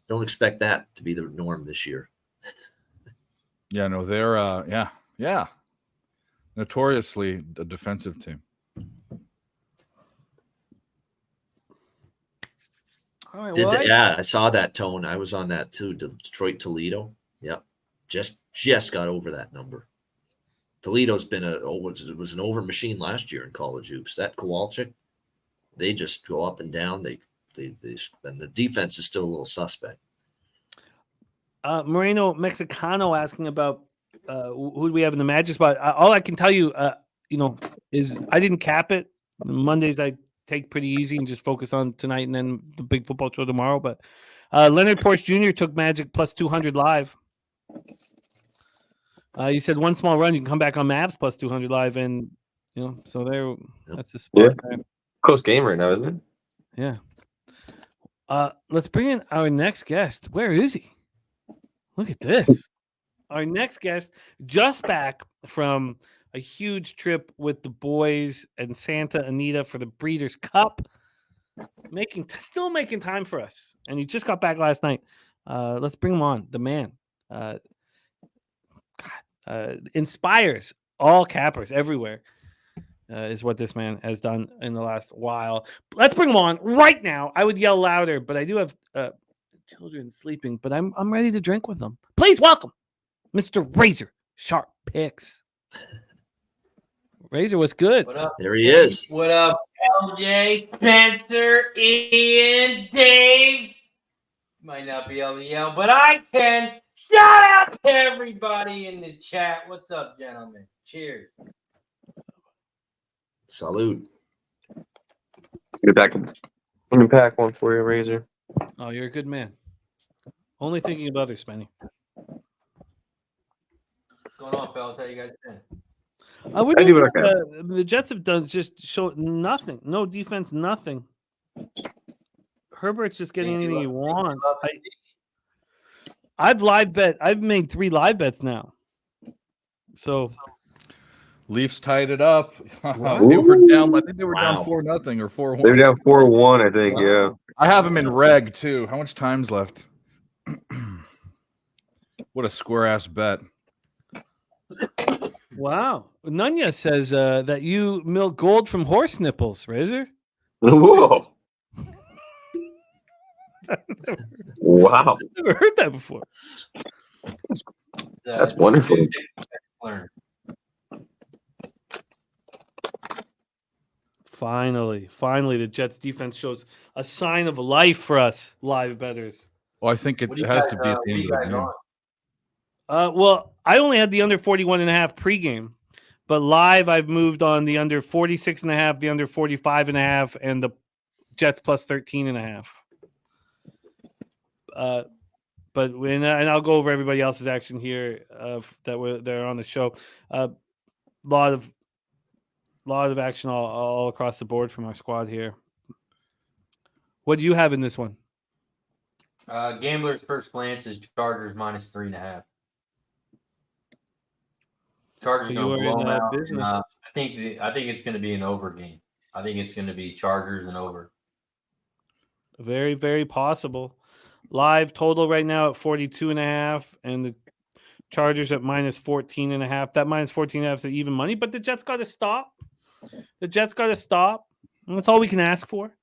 Don't expect that to be the norm this year. Yeah, no, they're notoriously a defensive team. All right, I saw that, Tone. I was on that too. Detroit Toledo. Yep, just got over that number. Toledo's been was an over machine last year in college hoops. That Kowalczyk, they just go up and down. They and the defense is still a little suspect. Moreno Mexicano asking about who do we have in the Magic spot. All I can tell you, is I didn't cap it. Mondays I take pretty easy and just focus on tonight and then the big football show tomorrow. But Leonard Porsche Jr. took Magic plus 200 live. You said one small run, you can come back on Mavs plus 200 live, and so there. That's the spot. Yeah. Close game right now, isn't it? Yeah. Let's bring in our next guest. Where is he? Look at this. Our next guest just back from a huge trip with the boys and Santa Anita for the Breeders' Cup. Still making time for us. And he just got back last night. Let's bring him on. The man. Inspires all cappers everywhere. Is what this man has done in the last while. Let's bring him on right now. I would yell louder, but I do have children sleeping, but I'm ready to drink with them. Please welcome Mr. Razor Sharp Picks. Razor, what's good? What up? There he is. What up, LJ, Spencer, Ian, Dave? Might not be able to yell, but I can. Shout out to everybody in the chat. What's up, gentlemen? Cheers. Salute. Get back. Let me pack one for you, Razor. Oh, you're a good man. Only thinking of others, Spenny. What's going on, fellas? How you guys doing? I do what I can. The Jets have done just show nothing. No defense, nothing. Herbert's just getting anything he wants. I've made 3 live bets now. So Leafs tied it up. They were down. I think they were down 4-0 or 4-1. They were down 4-1, I think. Yeah. I have them in reg too. How much time's left? What a square ass bet. Wow. Nunya says that you milk gold from horse nipples, Razor. Whoa. Wow. Never heard that before. That's wonderful. Finally, the Jets defense shows a sign of life for us live bettors. Well, I think it has to be at the end of the game. Well, I only had the under 41.5 pregame, but live I've moved on the under 46.5, the under 45.5, and the Jets plus 13.5. But when and I'll go over everybody else's action here they're on the show. Lot of action all across the board from our squad here. What do you have in this one? Gambler's first glance is Chargers minus 3.5. Chargers So going to you are blow in them out. business. I think it's going to be an over game. I think it's going to be Chargers and over. Very, very possible. Live total right now at 42.5, and the Chargers at minus 14.5. That minus 14.5 is even money, but the Jets got to stop. And that's all we can ask for.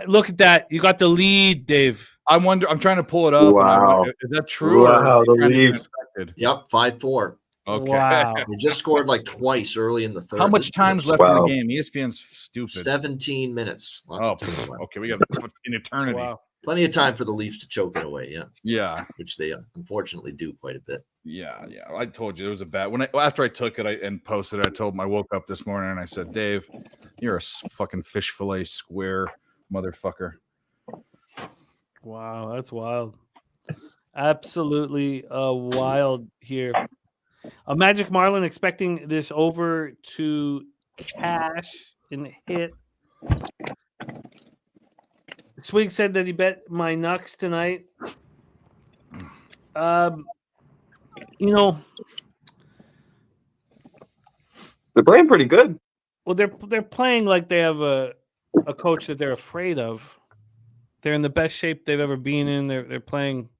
Look at that. You got the lead, Dave. I'm trying to pull it up. Wow. Is that true? Wow, or the Leafs. Yep, 5-4. Okay. Wow. They just scored like twice early in the third. How much This time's was left in Wow. the game? ESPN's stupid. 17 minutes. Lots of time left. Okay. We got an eternity. Wow. Plenty of time for the Leafs to choke it away. Yeah, Yeah. which they unfortunately do quite a bit. Yeah. I told you it was a bad. After I took it and posted it, I woke up this morning and I said, Dave, you're a fucking fish fillet square motherfucker. Wow, that's wild. Absolutely wild here. A Magic Marlin expecting this over to cash and hit. Swig said that he bet my Nucks tonight. They're playing pretty good. Well, they're playing like they have a coach that they're afraid of. They're in the best shape they've ever been in. They're playing.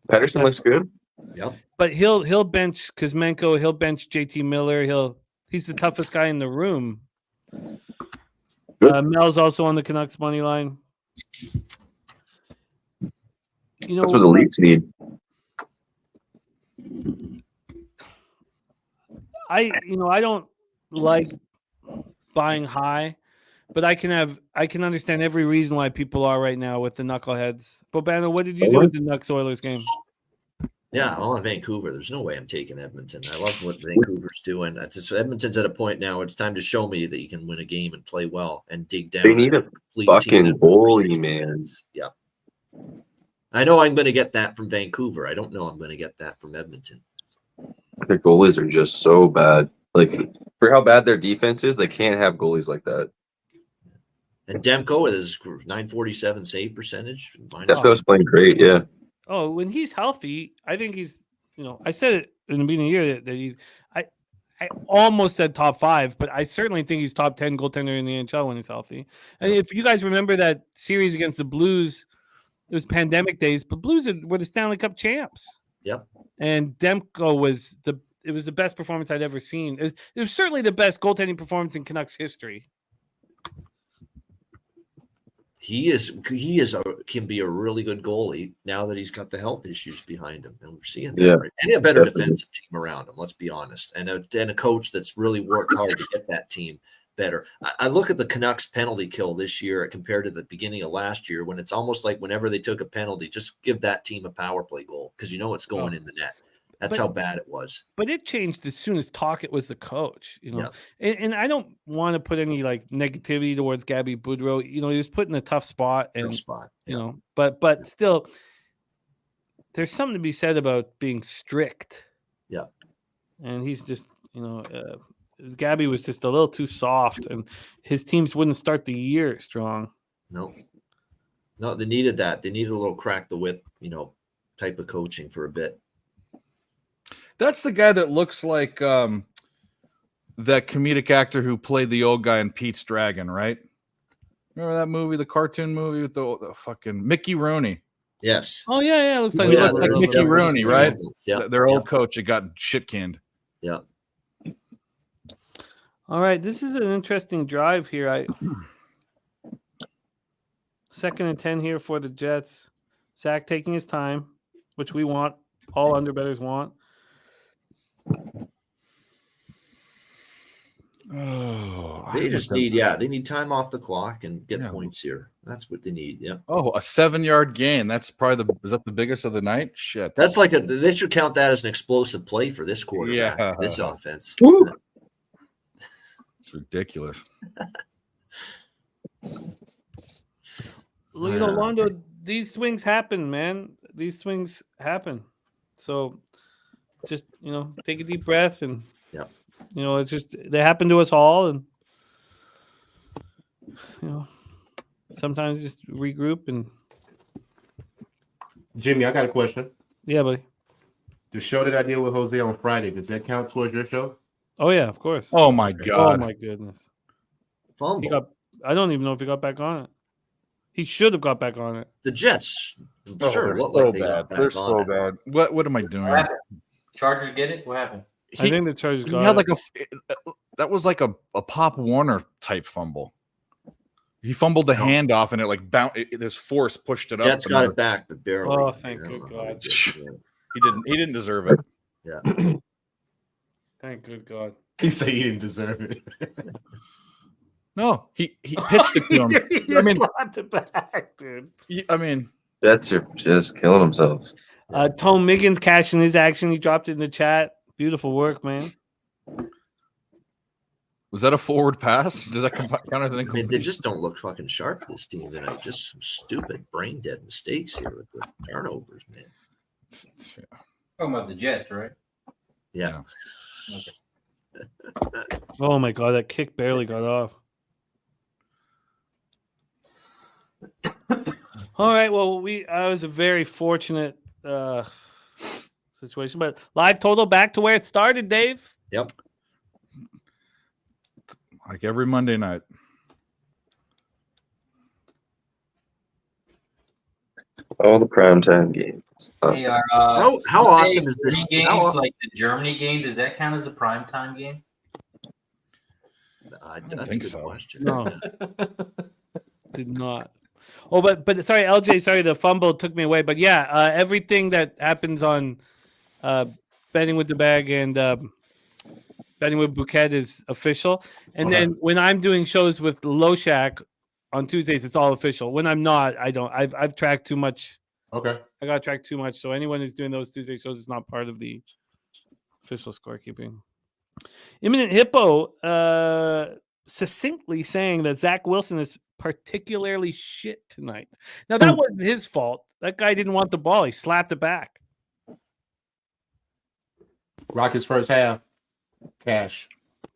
Pedersen looks good. Yep. But he'll bench Kuzmenko. He'll bench JT Miller. He's the toughest guy in the room. Mel's also on the Canucks money line. That's what the Leafs need. I don't like buying high, but I can understand every reason why people are right now with the knuckleheads. Bobano, what did you do with the Nucks Oilers game? Yeah, I'm on Vancouver. There's no way I'm taking Edmonton. I love what Vancouver's doing. Edmonton's at a point now. It's time to show me that you can win a game and play well and dig down. They need a fucking goalie, man. Yeah. I know I'm going to get that from Vancouver. I don't know I'm going to get that from Edmonton. Their goalies are just so bad. Like, for how bad their defense is, they can't have goalies like that. And Demko is 947 save percentage. Demko's playing great, yeah. Oh, when he's healthy, I think he's, I said it in the beginning of the year that he's, I almost said top 5, but I certainly think he's top 10 goaltender in the NHL when he's healthy. And if you guys remember that series against the Blues, it was pandemic days, but Blues were the Stanley Cup champs. Yep. And Demko was the best performance I'd ever seen. It was certainly the best goaltending performance in Canucks history. He can be a really good goalie now that he's got the health issues behind him, and we're seeing that. Yeah, right? And a better definitely. defensive team around him. Let's be honest, and a coach that's really worked hard to get that team better. I look at the Canucks penalty kill this year compared to the beginning of last year, when it's almost like whenever they took a penalty, just give that team a power play goal because it's going in the net. That's how bad it was. But it changed as soon as Tocchet was the coach, And I don't want to put any negativity towards Gabby Boudreau. He was put in a tough spot, but still, there's something to be said about being strict. Yeah, and he's just, Gabby was just a little too soft, and his teams wouldn't start the year strong. No, they needed that. They needed a little crack the whip, type of coaching for a bit. That's the guy that looks like that comedic actor who played the old guy in Pete's Dragon, right? Remember that movie, the cartoon movie with the fucking Mickey Rooney? Yes. Oh yeah, it looks like Mickey Rooney, right? Yeah. Their old coach, it got shit canned. Yeah. All right, this is an interesting drive here. Second and 10 here for the Jets. Zach taking his time, which we want. All underbettors want. Oh, They just need, they need time off the clock and get points here. That's what they need. Yeah. Oh, a 7-yard gain. That's probably is that the biggest of the night? Shit. That's like they should count that as an explosive play for this quarterback, this offense. It's ridiculous. Londo, these swings happen, man. These swings happen. So just, take a deep breath and, it's just, they happen to us all. And, sometimes just regroup and. Jimmy, I got a question. Yeah, buddy. The show that I did with Jose on Friday, does that count towards your show? Oh, yeah, of course. Oh, my God. Oh, my goodness. Fumble. I don't even know if he got back on it. He should have got back on it. The Jets, sure, they're look so like they bad. got back They're on so it. bad. What am I doing? Chargers get it? What happened? I think the Chargers He got had it. that was like a Pop Warner type fumble. He fumbled the handoff and it like bounced. This force pushed it up. Jets got it back, but barely. Oh, thank good God. He didn't deserve it. Yeah. Thank good God. He said he didn't deserve it. No, he pitched it to him. I mean, it back, dude. Jets are just killing themselves. Tom Miggins cashing his action. He dropped it in the chat. Beautiful work, man. Was that a forward pass? Does that count as an incomplete? They just don't look fucking sharp, this team tonight. Just some stupid brain dead mistakes here with the turnovers, man. Talking about the Jets, right? Yeah. Okay. Oh my God, that kick barely got off. All right, well, I was a very fortunate situation, but live total back to where it started, Dave. Yep. Like every Monday night. All the primetime games. Hey, How awesome is this? Games like the Germany game, does that count as a primetime game? That's think a good so. question. No, did not. Oh, but sorry, LJ. Sorry, the fumble took me away. But yeah, everything that happens on betting with the bag and betting with Bouquet is official. And then when I'm doing shows with Loshak on Tuesdays, it's all official. When I'm not, I don't. I've tracked too much. Okay. I got to track too much. So anyone who's doing those Tuesday shows is not part of the official scorekeeping. Imminent Hippo succinctly saying that Zach Wilson is particularly shit tonight. Now, that wasn't his fault. That guy didn't want the ball. He slapped it back. Rockets first half. Cash.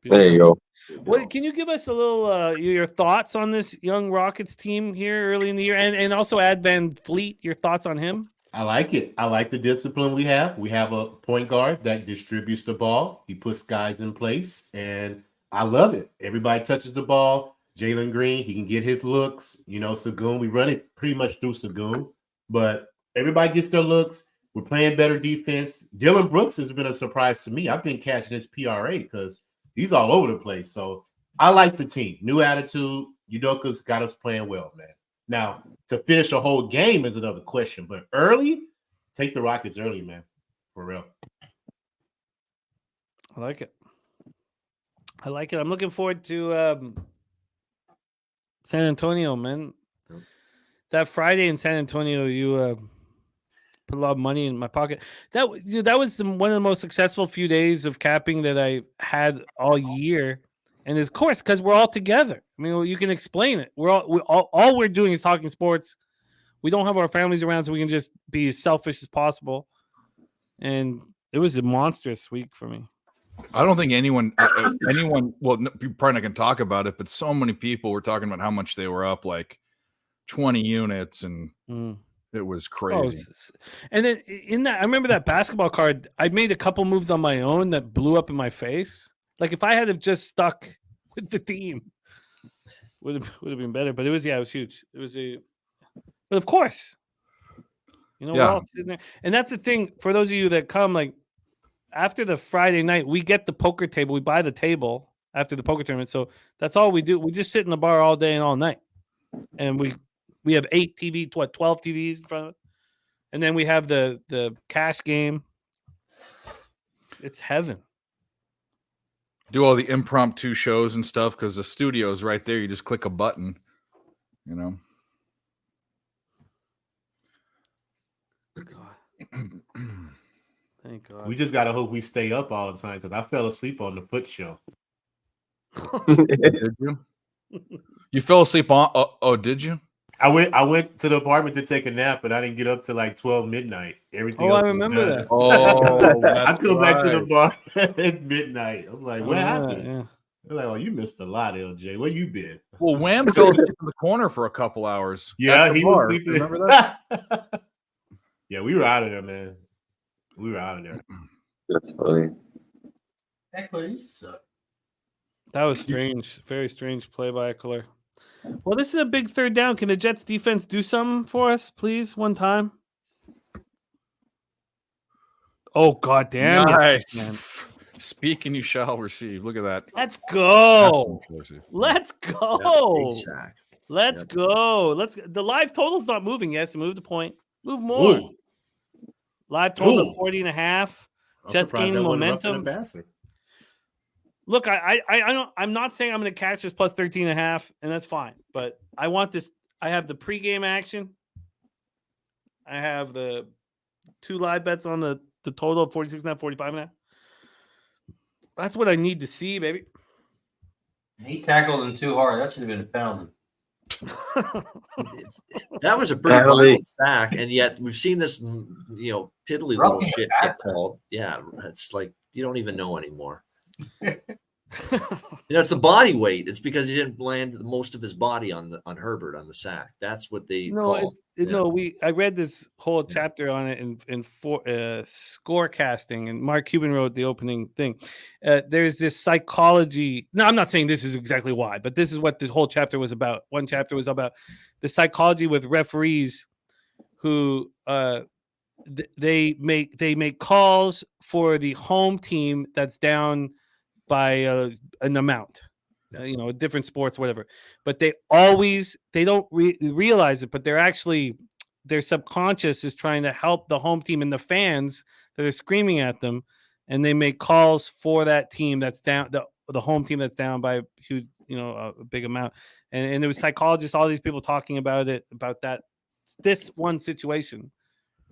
There you go. What, can you give us a little your thoughts on this young Rockets team here early in the year, and also add Van Fleet? Your thoughts on him? I like it. I like the discipline we have. We have a point guard that distributes the ball. He puts guys in place, and I love it. Everybody touches the ball. Jalen Green, he can get his looks. Sagoon, we run it pretty much through Sagoon, but everybody gets their looks. We're playing better defense. Dylan Brooks has been a surprise to me. I've been catching his PRA because he's all over the place. So I like the team. New attitude. Udoka's got us playing well, man. Now, to finish a whole game is another question, but early, take the Rockets early, man. For real. I like it. I'm looking forward to San Antonio, man. That Friday in San Antonio, you put a lot of money in my pocket. That was one of the most successful few days of capping that I had all year. And of course, because we're all together. I mean, you can explain it. All we're doing is talking sports. We don't have our families around, so we can just be as selfish as possible. And it was a monstrous week for me. I don't think anyone, well, you're probably not going to talk about it, but so many people were talking about how much they were up, like 20 units, and it was crazy. And then in that, I remember that basketball card, I made a couple moves on my own that blew up in my face. Like if I had have just stuck with the team, would have been better. But it was huge. But of course, we're all sitting there. And that's the thing for those of you that come, like after the Friday night, we get the poker table, we buy the table, after the poker tournament. So that's all we do. We just sit in the bar all day and all night, and we have 8 TV, 12 TVs in front of it, and then we have the cash game. It's heaven. Do all the impromptu shows and stuff because the studio is right there. You just click a button, you know. Thank God. We just gotta hope we stay up all the time because I fell asleep on the foot show. Did you? You fell asleep on? Oh, did you? I went to the apartment to take a nap, but I didn't get up till like 12 midnight. Everything Oh, else I was remember done. that. Oh, I come back to the right. bar at midnight. I'm like, what happened? Yeah. They're like, oh, you missed a lot, LJ. Where you been? Well, Wham fell asleep in the corner for a couple hours. Yeah, at the he bar. was sleeping. Remember that? Yeah, we were out of there, man. We were out of there. That's funny. Eckler, you suck. That was strange. Very strange play by Eckler. Well, this is a big third down. Can the Jets defense do something for us, please, one time? Oh, God damn it. Nice. Man. Speak and you shall receive. Look at that. Let's go. Let's Let's Yeah, go. big sack. Let's Yep. go. The live total's not moving yet, so move the point. Move more. Ooh, Live total Ooh. of 40.5. I'm Jets surprised gaining that wasn't roughing momentum. the passer. Look, I don't. I'm not saying I'm going to catch this plus 13.5, and that's fine. But I want this. I have the pregame action. I have the 2 live bets on the total of 46.5, 45.5. That's what I need to see, baby. He tackled him too hard. That should have been a penalty. That was a pretty Penalty. violent sack, and yet we've seen this, piddly little Roughing shit the get passer. called. Yeah, it's like you don't even know anymore. It's the body weight. It's because he didn't land most of his body on Herbert on the sack. That's what they call. No. I read this whole chapter on it in score casting, and Mark Cuban wrote the opening thing. There's this psychology. No, I'm not saying this is exactly why, but this is what the whole chapter was about. One chapter was about the psychology with referees who they make calls for the home team that's down by an amount, different sports, whatever. But they don't realize it, but their subconscious is trying to help the home team and the fans that are screaming at them, and they make calls for that team that's down, the home team that's down by huge, a big amount. And there was psychologists, all these people talking about this one situation.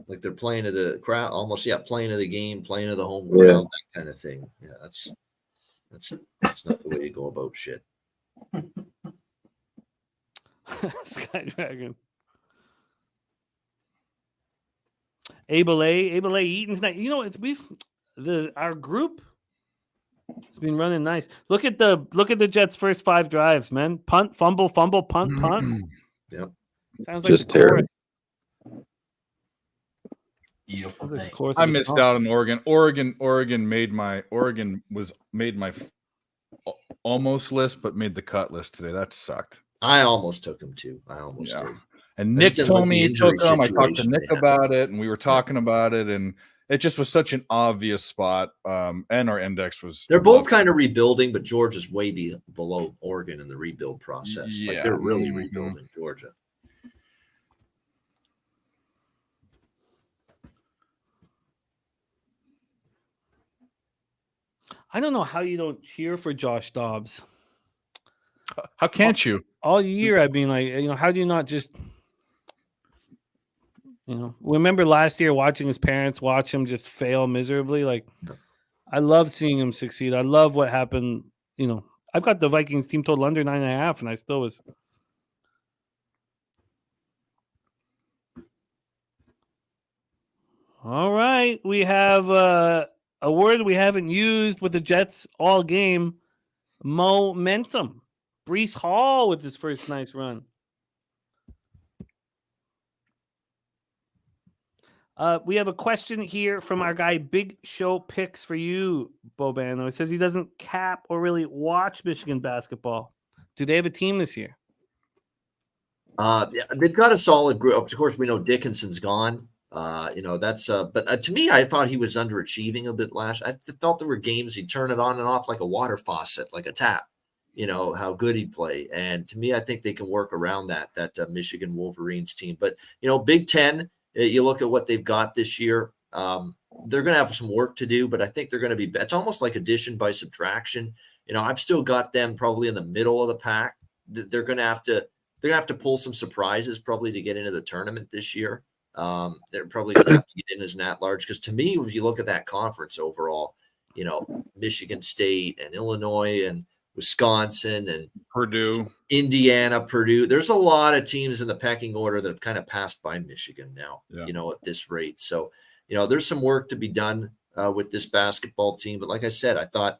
Like they're playing to the crowd, almost playing to the game, playing to the home crowd, that kind of thing. Yeah, that's not the way to go about shit. Sky Dragon. Abel Eaton tonight. Our group has been running nice. Look at the Jets' first 5 drives, man. Punt, fumble, punt, punt. Yep. Sounds like Just terrible. Beautiful thing. I missed out on Oregon. Oregon made my almost list, but made the cut list today. That sucked. I almost took him too. I almost did. And Nick told me he took him. I talked to situation Nick they had. about it, and we were talking about it, and it just was such an obvious spot. And our index was. They're both kind of rebuilding, but Georgia's way below Oregon in the rebuild process. Yeah. Like they're really rebuilding Georgia. I don't know how you don't cheer for Josh Dobbs. How can't you? All year I've been like, how do you not just, remember last year watching his parents watch him just fail miserably? Like, I love seeing him succeed. I love what happened. I've got the Vikings team total under 9.5, and I still was. All right. We have a word we haven't used with the Jets all game. Momentum. Breece Hall with his first nice run. We have a question here from our guy, Big Show Picks for you, Bobano. It says he doesn't cap or really watch Michigan basketball. Do they have a team this year? They've got a solid group. Of course, we know Dickinson's gone. That's but to me, I thought he was underachieving a bit last. I felt there were games he'd turn it on and off like a water faucet, like a tap. How good he'd play. And to me, I think they can work around that Michigan Wolverines team. But, Big Ten, you look at what they've got this year. They're going to have some work to do, but I think they're going to be, it's almost like addition by subtraction. I've still got them probably in the middle of the pack. They're going to have to pull some surprises probably to get into the tournament this year. They're probably going to have to get in as an at-large, because to me, if you look at that conference overall, Michigan State and Illinois and Wisconsin and Purdue, Indiana, Purdue, there's a lot of teams in the pecking order that have kind of passed by Michigan now, at this rate. So, there's some work to be done with this basketball team. But like I said, I thought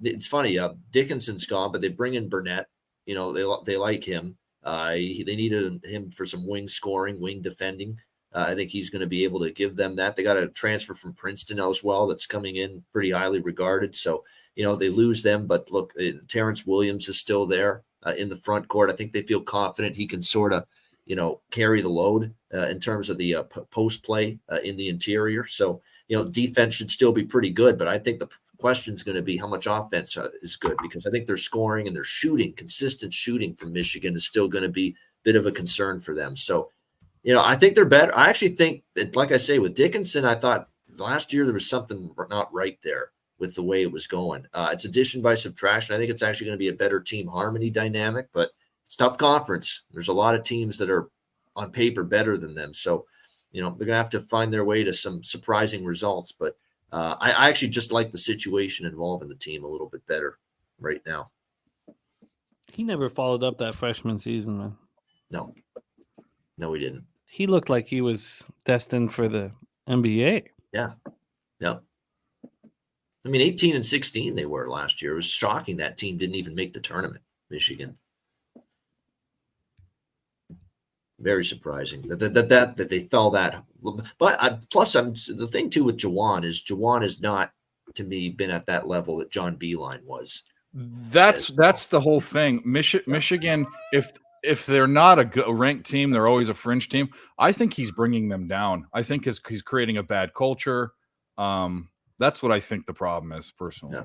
it's funny, Dickinson's gone, but they bring in Burnett. They like him. They needed him for some wing scoring, wing defending. I think he's going to be able to give them that. They got a transfer from Princeton as well that's coming in pretty highly regarded. So, they lose them. But look, Terrence Williams is still there in the front court. I think they feel confident he can sort of, carry the load in terms of the post play in the interior. So, defense should still be pretty good. But I think the question is going to be how much offense is good, because I think their scoring and their shooting, consistent shooting from Michigan, is still going to be a bit of a concern for them. So, I think they're better. I actually think, like I say, with Dickinson, I thought last year there was something not right there with the way it was going. It's addition by subtraction. I think it's actually going to be a better team harmony dynamic, but it's tough conference. There's a lot of teams that are on paper better than them. So, they're going to have to find their way to some surprising results. But I actually just like the situation involving the team a little bit better right now. He never followed up that freshman season, man. No, he didn't. He looked like he was destined for the NBA. Yeah. I mean, 18 and 16 they were last year. It was shocking that team didn't even make the tournament, Michigan. Very surprising that they fell that. But the thing too with Juwan is not, to me, been at that level that John Beilein was. That's the whole thing. Michigan, if they're not a ranked team, they're always a fringe team. I think he's bringing them down. I think he's creating a bad culture. That's what I think the problem is, personally. Yeah.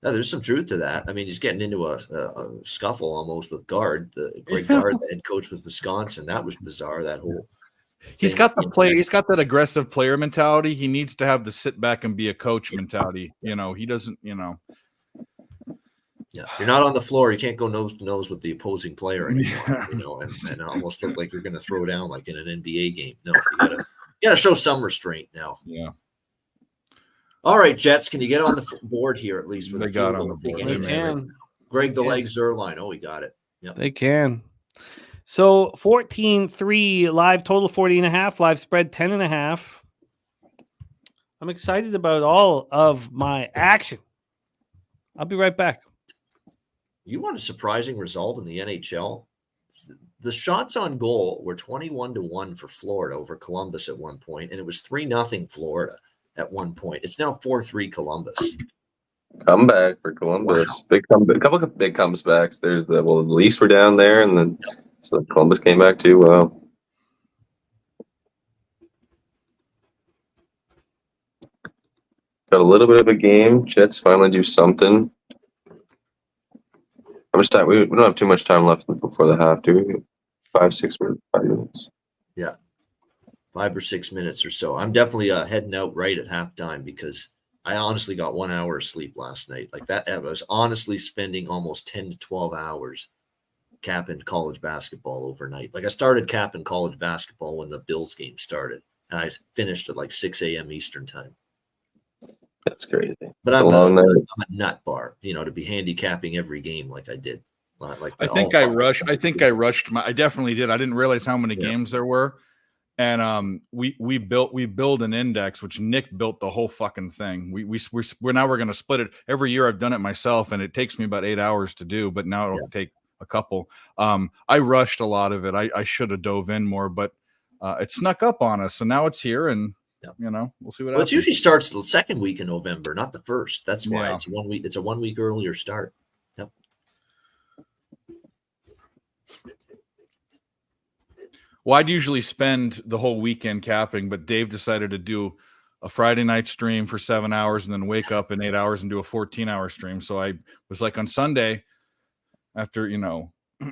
No, there's some truth to that. I mean, he's getting into a scuffle almost with Greg Gard, the head coach with Wisconsin. That was bizarre. That whole he's got the play. He's got that aggressive player mentality. He needs to have the sit back and be a coach mentality. He doesn't. Yeah, you're not on the floor. You can't go nose to nose with the opposing player anymore. And almost look like you're going to throw down like in an NBA game. No, you got to show some restraint now. Yeah. All right, Jets, can you get on the board here at least? They got on the board. They can. Greg the Leg Zerline. Oh, we got it. Yep. They can. So 14-3 live total 40.5, live spread 10.5. I'm excited about all of my action. I'll be right back. You want a surprising result in the NHL? The shots on goal were 21-1 for Florida over Columbus at one point, and it was 3-0 Florida at one point. It's now 4-3 Columbus. Comeback for Columbus. Wow. Big comeback. A couple of big comebacks. There's the Leafs were down there, and then so Columbus came back too. Wow. Got a little bit of a game. Jets finally do something. How much time? We don't have too much time left before the half, do we? 5 minutes. Yeah. 5 or 6 minutes or so. I'm definitely heading out right at halftime because I honestly got 1 hour of sleep last night. Like that, I was honestly spending almost 10 to 12 hours capping college basketball overnight. Like I started capping college basketball when the Bills game started, and I finished at like 6 a.m. Eastern time. That's crazy. But I'm a nut bar, to be handicapping every game like I did. I think I rushed. I definitely did. I didn't realize how many games there were. And we build an index, which Nick built the whole fucking thing. We're now going to split it. Every year I've done it myself, and it takes me about 8 hours to do, but now it'll take a couple. I rushed a lot of it. I should have dove in more, but it snuck up on us, so now it's here, and we'll see what happens. It usually starts the second week in November, not the first. That's why it's 1 week. It's a 1 week earlier start. Well, I'd usually spend the whole weekend capping, but Dave decided to do a Friday night stream for 7 hours and then wake up in 8 hours and do a 14-hour stream. So I was like, on Sunday, after,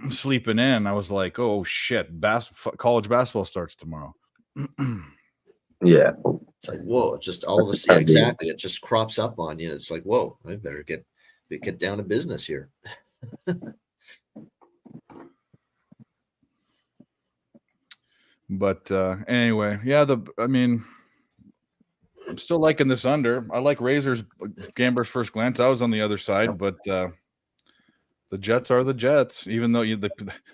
sleeping in, I was like, oh shit, college basketball starts tomorrow. Yeah. It's like, whoa, it just all of a sudden, exactly. It just crops up on you. It's like, whoa, I better get down to business here. But anyway, yeah, I'm still liking this under. I like Razor's Gambler's first glance. I was on the other side, but the Jets are the Jets. Even though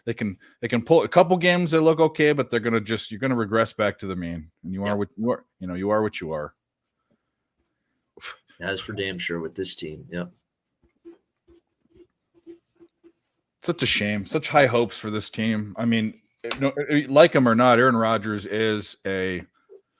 they can pull a couple games that look okay, but you're gonna regress back to the mean, and you are what you are. You are what you are. That is for damn sure with this team. Yep. Such a shame. Such high hopes for this team. I mean, like him or not, Aaron Rodgers is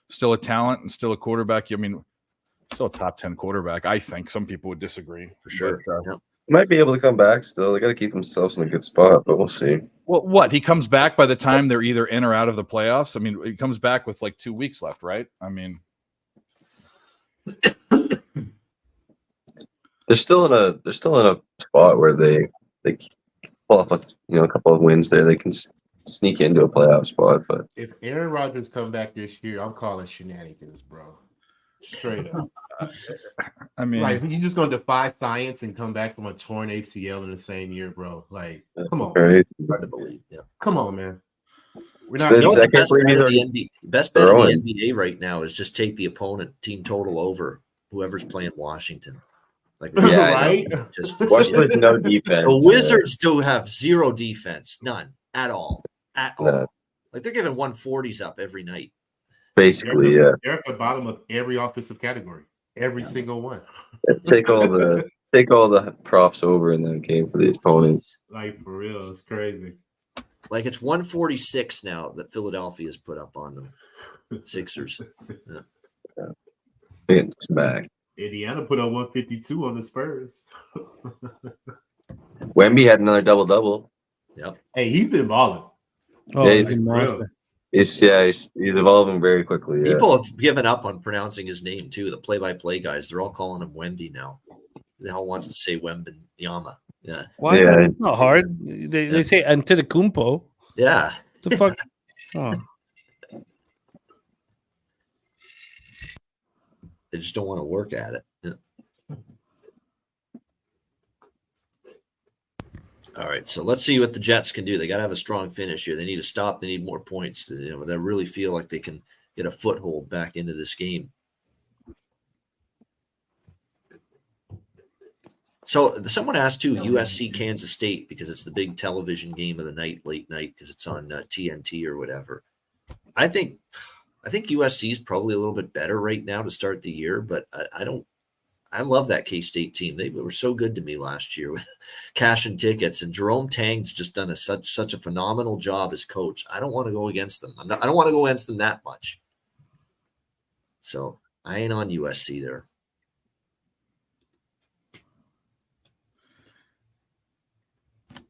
still a talent and still a quarterback. Still a top 10 quarterback. I think some people would disagree for sure. But, might be able to come back still. They got to keep themselves in a good spot, but we'll see. Well, what? He comes back by the time they're either in or out of the playoffs. He comes back with like 2 weeks left, right? They're still in a spot where they pull off a couple of wins there. They can sneak into a playoff spot. But if Aaron Rodgers come back this year, I'm calling shenanigans, bro. Straight up. Like, you just gonna defy science and come back from a torn ACL in the same year, bro? Like, come on, hard to believe. Yeah, come on, man. We're not. The best bet in the NBA right now is just take the opponent team total over whoever's playing Washington. Like, right? Washington's no defense. The Wizards do have zero defense, none at all. Like, they're giving 140s up every night. Basically, they're at the bottom of every offensive category, every single one. Take all the props over in that game for the opponents. Like, for real, it's crazy. Like, it's 146 now that Philadelphia has put up on them. Sixers. It's back. Indiana put up 152 on the Spurs. Wemby had another double-double. Yep. Hey, he's been balling. Oh, yeah, he's evolving very quickly. Yeah. People have given up on pronouncing his name too. The play-by-play guys, they're all calling him Wemby now. The hell wants to say Wembanyama? Yeah. Why is that? It's not hard. They say Antetokounmpo. Yeah. The fuck? Oh. They just don't want to work at it. Yeah. All right, so let's see what the Jets can do. They got to have a strong finish here. They need to stop. They need more points. They really feel like they can get a foothold back into this game. So someone asked too, USC Kansas State, because it's the big television game of the night, late night, because it's on TNT or whatever. I think USC is probably a little bit better right now to start the year, but I love that K-State team. They were so good to me last year with cash and tickets, and Jerome Tang's just done such a phenomenal job as coach. I don't want to go against them. I don't want to go against them that much. So I ain't on USC there.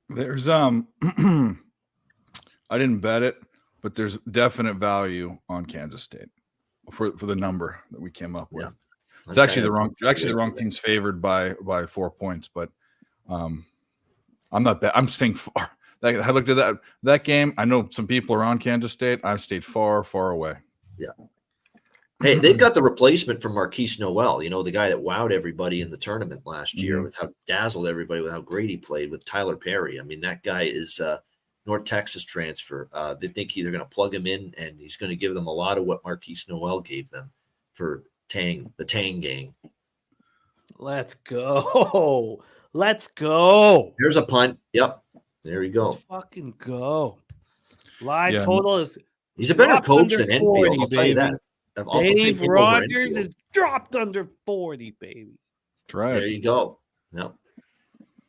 There's I didn't bet it, but there's definite value on Kansas State for the number that we came up with. Yeah. It's actually the wrong team's favored by 4 points, but I'm not that. I'm staying far. I looked at that game. I know some people are on Kansas State. I've stayed far, far away. Yeah. Hey, they've got the replacement from Marquise Noel, the guy that wowed everybody in the tournament last year with how dazzled everybody with how great he played with Tyler Perry. I mean, that guy is North Texas transfer. They think they're going to plug him in, and he's going to give them a lot of what Marquise Noel gave them for the Tang gang. Let's go. Let's go. Here's a punt. Yep. There you go. Let's fucking go. Live total is. He's a better coach than Enfield. I'll tell you that. Dave Rogers is dropped under 40, baby. That's right. There you go. Yep.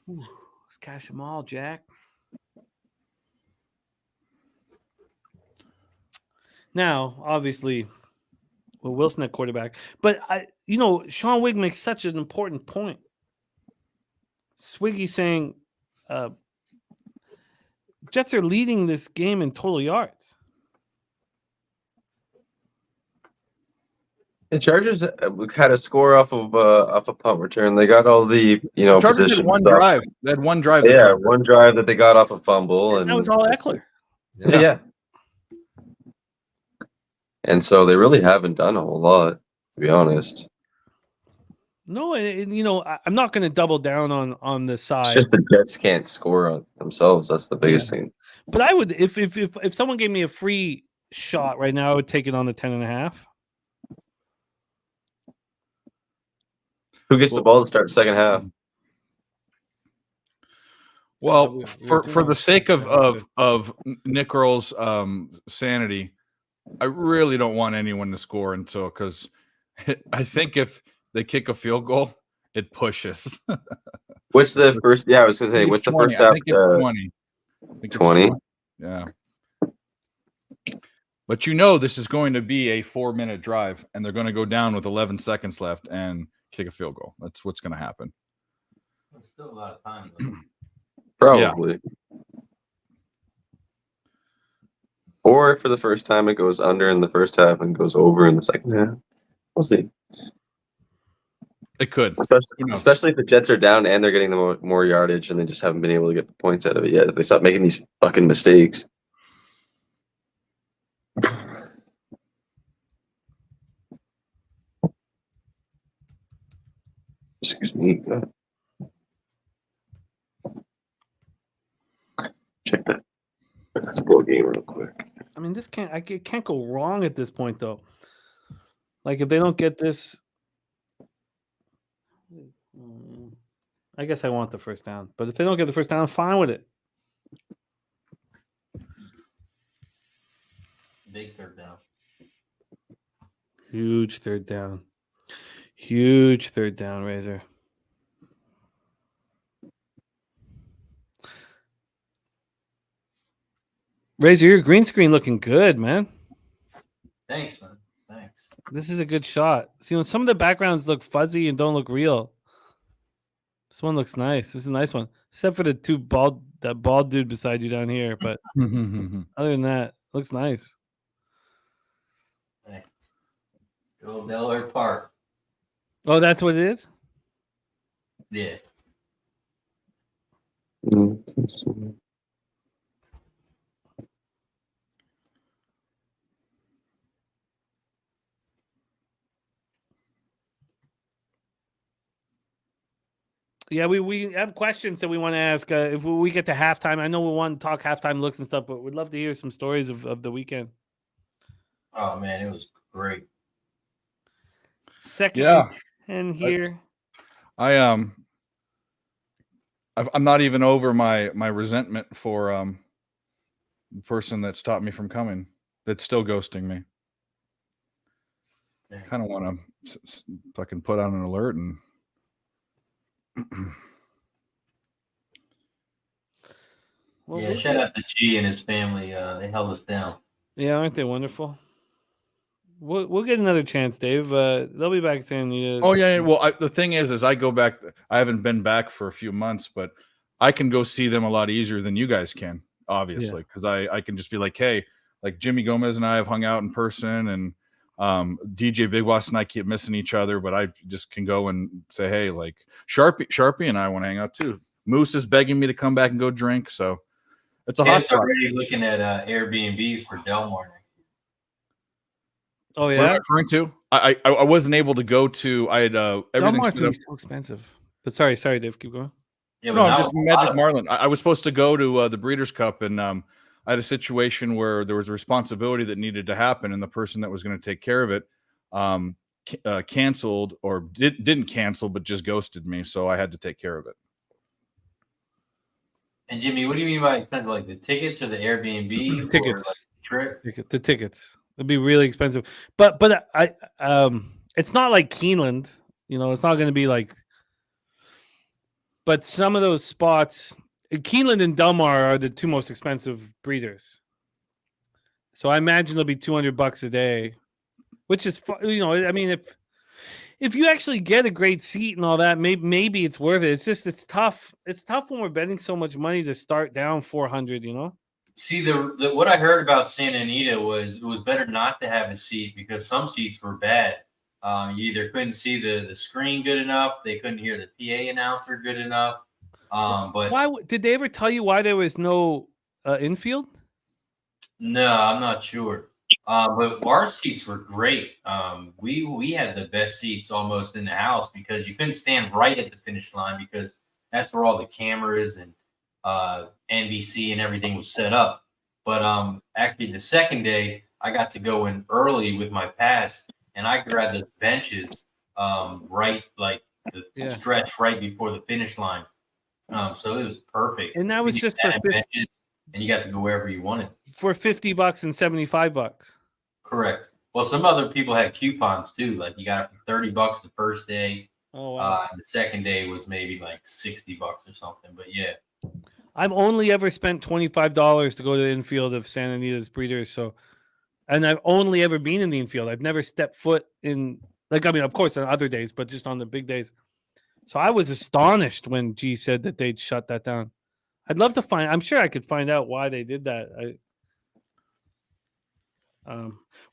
Let's cash them all, Jack. Now, obviously, Wilson at quarterback, but Sean Wigg makes such an important point. Swiggy saying Jets are leading this game in total yards. The Chargers had a score off a punt return. They got all the Chargers had position one stuff. drive. They had one drive. the Yeah, Chargers. one drive that they got off a fumble, and that was all Eckler. Yeah. And so they really haven't done a whole lot, to be honest. No, and I'm not going to double down on the side. It's just the Jets can't score on themselves. That's the biggest thing. But I would, if someone gave me a free shot right now, I would take it on the 10.5. Who gets the ball to start the second half? Well, for the sake of Nick Earl's sanity, I really don't want anyone to score because I think if they kick a field goal, it pushes. What's the first? Yeah, I was gonna say, what's the 20. first half? I think it's 20. I think it's 20. Yeah. But this is going to be a 4-minute drive, and they're going to go down with 11 seconds left and kick a field goal. That's what's going to happen. There's still a lot of time though. Probably. Yeah. Or for the first time, it goes under in the first half and goes over in the second half. We'll see. It could. Especially if the Jets are down and they're getting the more yardage and they just haven't been able to get the points out of it yet. If they stop making these fucking mistakes. Excuse me. Check that basketball game real quick. I mean, it can't go wrong at this point, though. Like, if they don't get this, I guess I want the first down. But if they don't get the first down, I'm fine with it. Big third down. Huge third down. Huge third down, Razor. Razor, your green screen looking good, man. Thanks, man. Thanks. This is a good shot. See, when some of the backgrounds look fuzzy and don't look real, this one looks nice. This is a nice one, except for that bald dude beside you down here. But other than that, looks nice. Hey. Good old Delaware Park. Oh, that's what it is? Yeah. Yeah, we have questions that we want to ask. If we get to halftime, I know we want to talk halftime looks and stuff, but we'd love to hear some stories of the weekend. Oh, man, it was great. Second and here. I'm not even over my resentment for the person that stopped me from coming. That's still ghosting me. I kind of want to fucking put on an alert and. Well, shout out to G and his family. They held us down. Yeah, aren't they wonderful? We'll get another chance, Dave. They'll be back saying. Oh yeah. Well, the thing is I go back. I haven't been back for a few months, but I can go see them a lot easier than you guys can, obviously, because I can just be like, hey, like Jimmy Gomez and I have hung out in person, and DJ Big Boss and I keep missing each other, but I just can go and say, hey, like Sharpie and I want to hang out too. Moose is begging me to come back and go drink, so it's a hot spot. Already looking at Airbnbs for Delmar. Oh yeah, what am I referring to? I wasn't able to go to. I had everything set up. So expensive. But sorry, Dave, keep going. Yeah, no, just Magic Marlin. I was supposed to go to the Breeders' Cup, and I had a situation where there was a responsibility that needed to happen, and the person that was going to take care of it canceled or didn't cancel, but just ghosted me, so I had to take care of it. And Jimmy, what do you mean by expensive? Like the tickets or the Airbnb? Tickets. Or trip? The tickets. It'd be really expensive. But I it's not like Keeneland. It's not going to be like. But some of those spots, Keeneland and Delmar are the two most expensive breeders. So I imagine it'll be $200 a day, which is, I mean, if you actually get a great seat and all that, maybe it's worth it. It's tough. It's tough when we're betting so much money to start down 400. See, the what I heard about Santa Anita was it was better not to have a seat because some seats were bad. You either couldn't see the screen good enough, they couldn't hear the PA announcer good enough. But why did they ever tell you why there was no infield? no, I'm not sure. But our seats were great. We had the best seats almost in the house because you couldn't stand right at the finish line because that's where all the cameras and NBC and everything was set up. But actually, the second day, I got to go in early with my pass, and I grabbed the benches right, like the stretch right before the finish line. So it was perfect. And that was just for benches, and you got to go wherever you wanted for $50 and $75. Correct. Well, some other people had coupons too. Like you got $30 the first day. Oh wow. The second day was maybe like $60 or something. But yeah. I've only ever spent $25 to go to the infield of Santa Anita's Breeders. So, and I've only ever been in the infield. I've never stepped foot in, like, I mean, of course, on other days, but just on the big days. So I was astonished when G said that they'd shut that down. I'd love to I'm sure I could find out why they did that.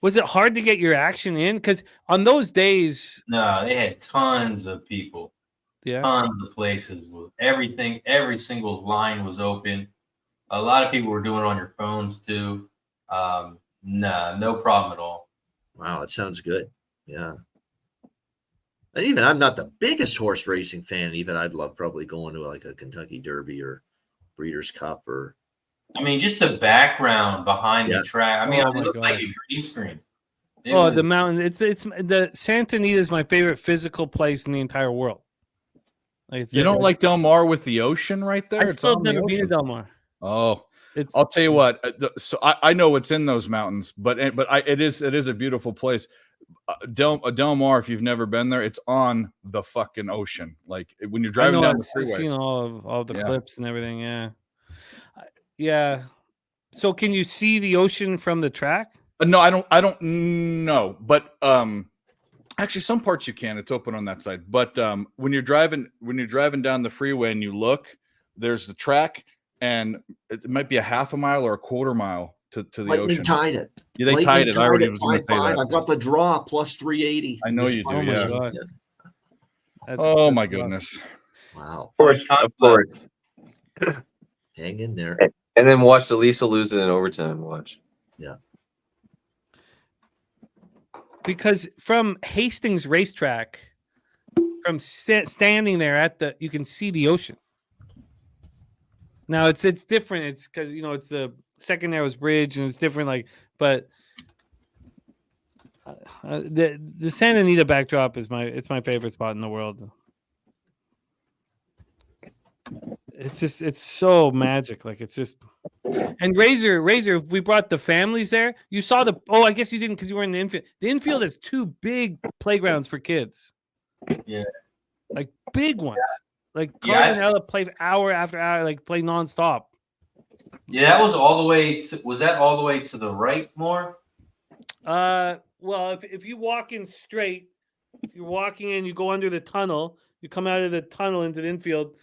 Was it hard to get your action in? Because on those days, no, they had tons of people. Yeah, tons of places with everything. Every single line was open. A lot of people were doing it on your phones too. No problem at all. Wow, that sounds good. Yeah. And even I'm not the biggest horse racing fan. Even I'd love probably going to like a Kentucky Derby or Breeders' Cup or. I mean, just the background behind the track. I mean, it looked like a green screen. The mountain. It's the Santa Anita is my favorite physical place in the entire world. Like you don't like Del Mar with the ocean right there? I still have never been to Del Mar. Oh, I'll tell you what. So I know what's in those mountains, but it is a beautiful place. Del Mar, if you've never been there, it's on the fucking ocean. Like when you're driving down the freeway. I've seen all the clips and everything. Yeah, yeah. So can you see the ocean from the track? No, I don't know, but actually, some parts you can. It's open on that side. But when you're driving down the freeway and you look, there's the track, and it might be a half a mile or a quarter mile to the Lightning ocean. Tied it. Yeah, they tied it. I already was going to say that. I got the draw plus 380. I know you do. Yeah. God. Oh my goodness. Wow. Of course. Hang in there. And then watch the Lisa lose it in overtime. Watch. Yeah. Because from Hastings Racetrack, from standing there you can see the ocean. Now it's different. It's because it's the second narrowest bridge and it's different. But the Santa Anita backdrop is my favorite spot in the world. It's so magic. Like it's just. And Razor, if we brought the families there, you saw I guess you didn't because you were in the infield. The infield has two big playgrounds for kids. Yeah. Like big ones. Like Cardinella played hour after hour, like play nonstop. Yeah, that was all the way was that all the way to the right more? Well, if you walk in straight, if you're walking in, you go under the tunnel, you come out of the tunnel into the infield.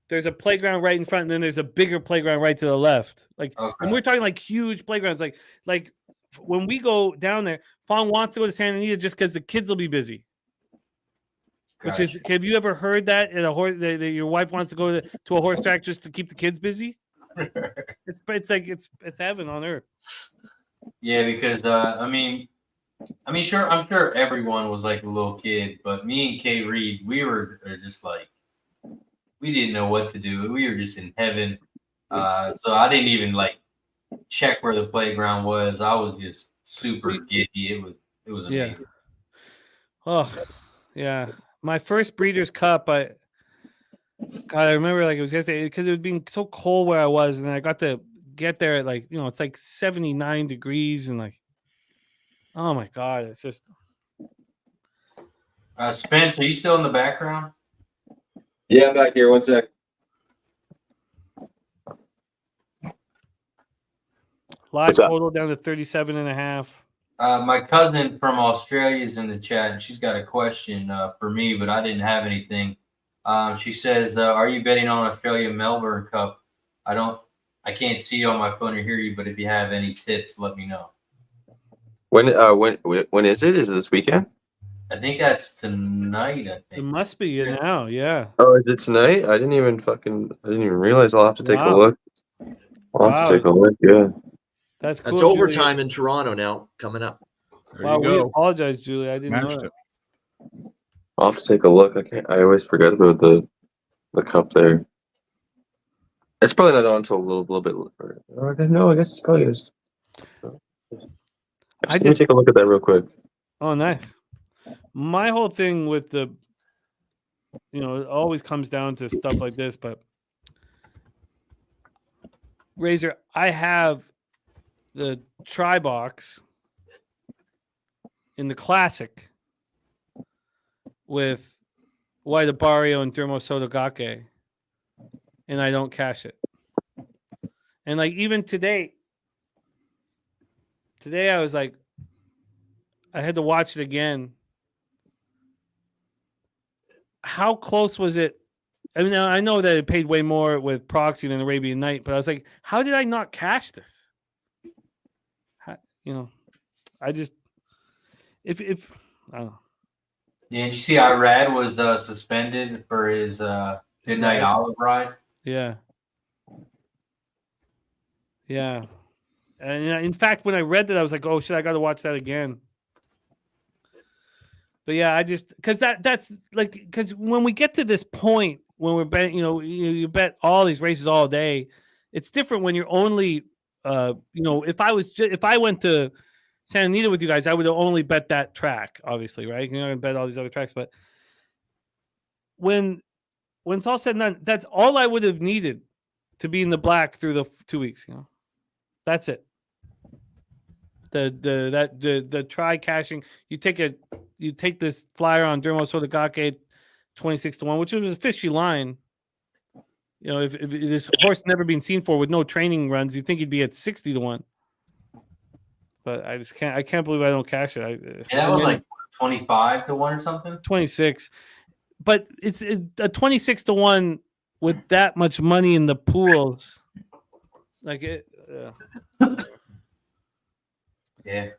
There's a playground right in front, and then there's a bigger playground right to the left. And we're talking like huge playgrounds. Like when we go down there, Fong wants to go to Santa Anita just because the kids will be busy. Gotcha. Which is, have you ever heard that at a horse that your wife wants to go to a horse track just to keep the kids busy? It's heaven on earth. Yeah, because I'm sure everyone was like a little kid, but me and Kay Reed, we were just like. We didn't know what to do. We were just in heaven. So I didn't even check where the playground was. I was just super giddy. It was amazing. Yeah. Oh, yeah. My first Breeders' Cup, I remember it was yesterday because it was being so cold where I was, and I got to get there at it's like 79 degrees and oh my God, it's just. Spence, are you still in the background? Yeah, I'm back here. 1 sec. Live total down to 37.5. My cousin from Australia is in the chat, and she's got a question for me, but I didn't have anything. She says, "Are you betting on Australia Melbourne Cup? I can't see you on my phone or hear you, but if you have any tips, let me know." When is it? Is it this weekend? I think that's tonight. I It think. must be now. Yeah. Oh, is it tonight? I didn't even realize. I'll have to take a Wow. look. I'll have to take a look. Yeah. That's cool. That's Julie. overtime in Toronto now coming up. There Wow, you we go. apologize, Julie. I didn't know Smashed that. it. I'll have to take a look. I always forget about the cup there. It's probably not on until a little bit. No, I guess it's probably is. Let me take a look at that real quick. Oh, nice. My whole thing with it always comes down to stuff like this, but Razor, I have the try box in the classic with White Abario and Dermo Sotogake, and I don't cash it. And like even today I was like, I had to watch it again. How close was it? I mean, I know that it paid way more with Proxy than Arabian Night, but I was like, how did I not cash this? I just, if I don't know. Yeah, did you see Irad was suspended for his midnight olive ride? Yeah. Yeah. And in fact, when I read that, I was like, oh shit, I got to watch that again. But yeah, I just, because that's like, because when we get to this point, when we're betting, you bet all these races all day, it's different when you're only, if I went to Santa Anita with you guys, I would only bet that track, obviously, right? You're not going to bet all these other tracks, but when it's all said and done, that's all I would have needed to be in the black through the 2 weeks. That's it. The try cashing. You take this flyer on Dermo Sotogake 26-1, which was a fishy line. If this horse never been seen for with no training runs, you'd think he'd be at 60-1. But I just can't. I can't believe I don't cash it. That was like 25-1 or something. 26, but it's a 26-1 with that much money in the pools. Like it. Yeah.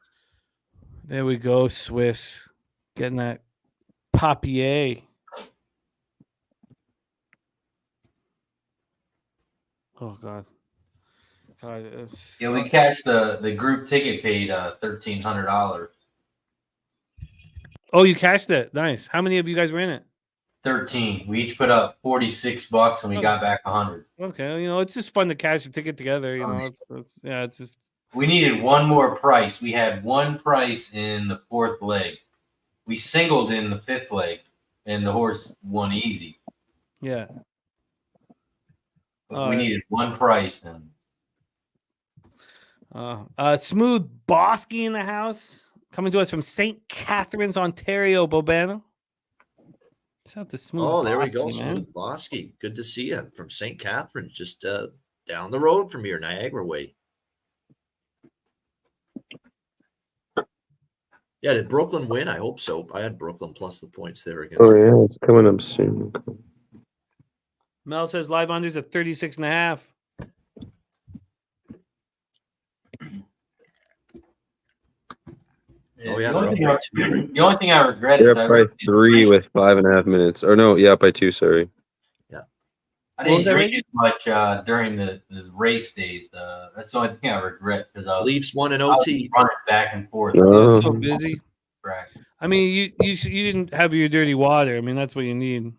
There we go, Swiss. Getting that papier. Oh God. Yeah, we cashed the group ticket paid $1,300. Oh, you cashed it. Nice. How many of you guys were in it? 13. We each put up $46 and we got back 100. Okay, it's just fun to cash a ticket together. It's just. We needed one more price. We had one price in the fourth leg. We singled in the fifth leg, and the horse won easy. Yeah. But we needed one price. And Smooth Bosky in the house, coming to us from St. Catharines, Ontario. Bobano. Shout out to Smooth. Oh, there we go, man. Smooth Bosky. Good to see you from St. Catharines, just down the road from here, Niagara way. Yeah, did Brooklyn win? I hope so. I had Brooklyn plus the points there against. Oh yeah, it's coming up soon. Mel says live unders at 36.5. Oh yeah, the only thing I regret They're is up by 3 with 5.5 minutes. Or no, yeah, by 2. Sorry. Yeah, I didn't drink as much during the race days. That's the only thing I regret because I was Leafs won an OT. Running back and forth. Oh. So busy. Right. I mean, you didn't have your dirty water. I mean, that's what you need.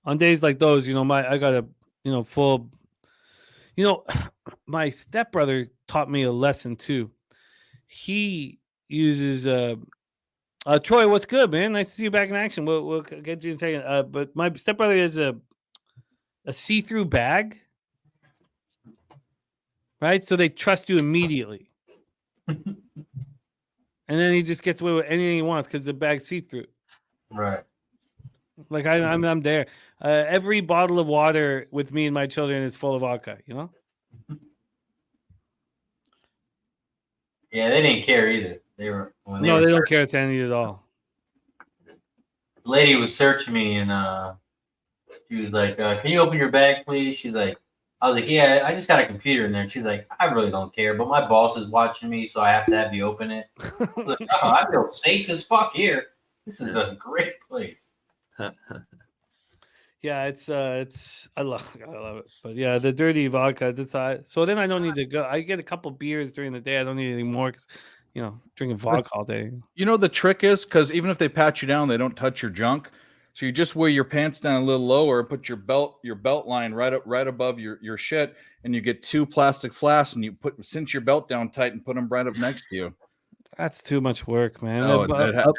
On days like those, I got a full. My stepbrother taught me a lesson too. He uses Troy. What's good, man? Nice to see you back in action. We'll get you in a second. But my stepbrother has a see-through bag, right? So they trust you immediately, and then he just gets away with anything he wants because the bag's see-through. Right. Like I'm there. Every bottle of water with me and my children is full of vodka. Yeah, they didn't care either. They don't care. It's any at all. The lady was searching me, and she was like, "Can you open your bag, please?" She's like, I was like, yeah, I just got a computer in there. And she's like, I really don't care, but my boss is watching me, so I have to have you open it. I was like, oh, I feel safe as fuck here. This is a great place. Yeah, it's I love it. But yeah, the dirty vodka. So then I don't need to go. I get a couple beers during the day. I don't need any more because, drinking vodka all day. You know the trick is because even if they pat you down, they don't touch your junk. So you just wear your pants down a little lower, put your belt line right above your shit, and you get 2 plastic flasks, and you cinch your belt down tight and put them right up next to you. That's too much work, man.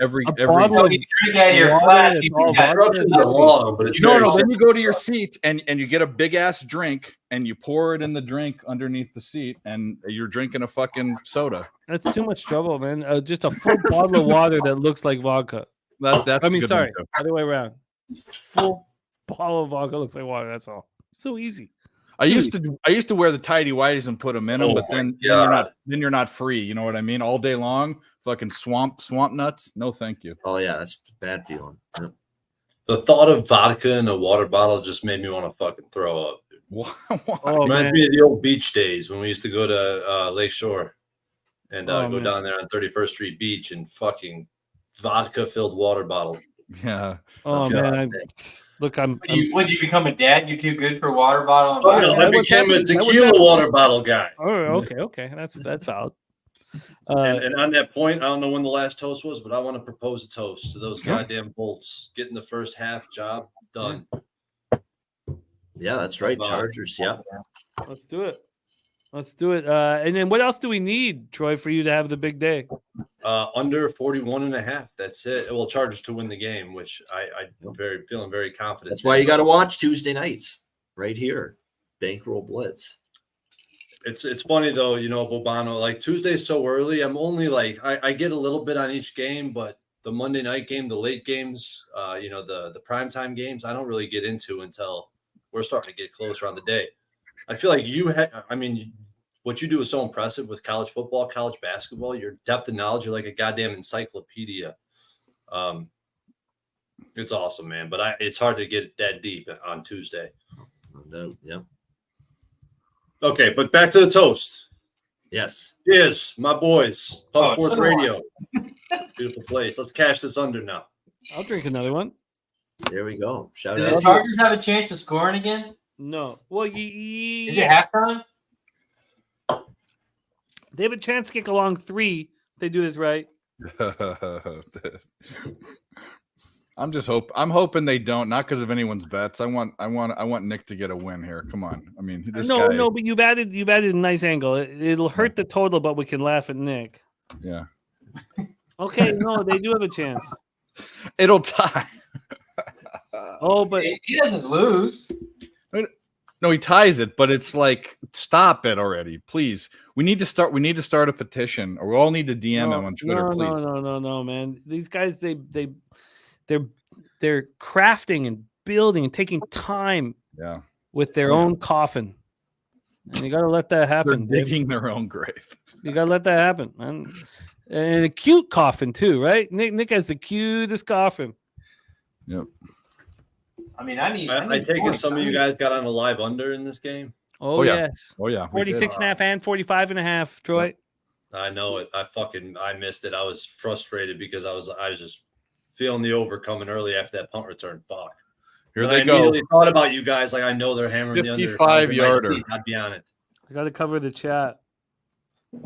Every bottle of You drink out of your water glass. is You all got vodka. Then you go to your seat and you get a big ass drink and you pour it in the drink underneath the seat, and you're drinking a fucking soda. That's too much trouble, man. Just a full bottle of water that looks like vodka. That's I mean, a good sorry, one, too. other way around. Full bottle of vodka looks like water. That's all. So easy. I used to wear the tidy whities and put them in them, but then you're not free. You know what I mean? All day long, fucking swamp nuts. No, thank you. Oh yeah, that's a bad feeling. Yep. The thought of vodka in a water bottle just made me want to fucking throw up. Reminds me of the old beach days when we used to go to Lake Shore and go down there on 31st Street Beach and fucking vodka-filled water bottle. Yeah. Oh, man. Would you become a dad? You're too good for water bottle? Oh, no, I became a tequila water bottle guy. Oh, okay. That's valid. And on that point, I don't know when the last toast was, but I want to propose a toast to those goddamn Bolts getting the first half job done. Yeah, that's right. Chargers, yeah. Let's do it. And then what else do we need, Troy, for you to have the big day? Under 41.5. That's it. Well, Chargers to win the game, which I'm feeling very confident. That's why you got to watch Tuesday nights right here. Bankroll Blitz. It's funny though, Bobano, like Tuesday's so early. I'm only like I get a little bit on each game, but the Monday night game, the late games, the primetime games, I don't really get into until we're starting to get closer on the day. I feel like what you do is so impressive with college football, college basketball. Your depth of knowledge, you're like a goddamn encyclopedia. It's awesome, man. But it's hard to get that deep on Tuesday. No, yeah. Okay, but back to the toast. Yes. Cheers, my boys. PubSportsRadio. Beautiful place. Let's cash this under now. I'll drink another one. There we go. Shout Do out. the Chargers have a chance of scoring again? No. Well, is it halftime? They have a chance to kick a long 3 if they do this right. I'm hoping they don't, not because of anyone's bets. I want Nick to get a win here. Come on. I mean, this guy. No, but you've added a nice angle. It'll hurt the total, but we can laugh at Nick. Yeah. Okay, no, they do have a chance. It'll tie. But he doesn't lose. No, he ties it, but it's like, stop it already, please. We need to start a petition, or we all need to DM him on Twitter, please. No, man. These guys, they're crafting and building and taking time with their own coffin. And you gotta let that happen. They're digging their own grave. You gotta let that happen, man. And a cute coffin too, right? Nick has the cutest coffin. Yep. I mean, I take it some of you guys got on a live under in this game. Oh yeah. Yes. Oh yeah. 46.5 and 45.5, Troy. I know it. I missed it. I was frustrated because I was just feeling the over coming early after that punt return. Fuck. Here they I go. immediately thought about you guys. Like I know they're hammering the under. 55-yarder. I'd be on it. I got to cover the chat.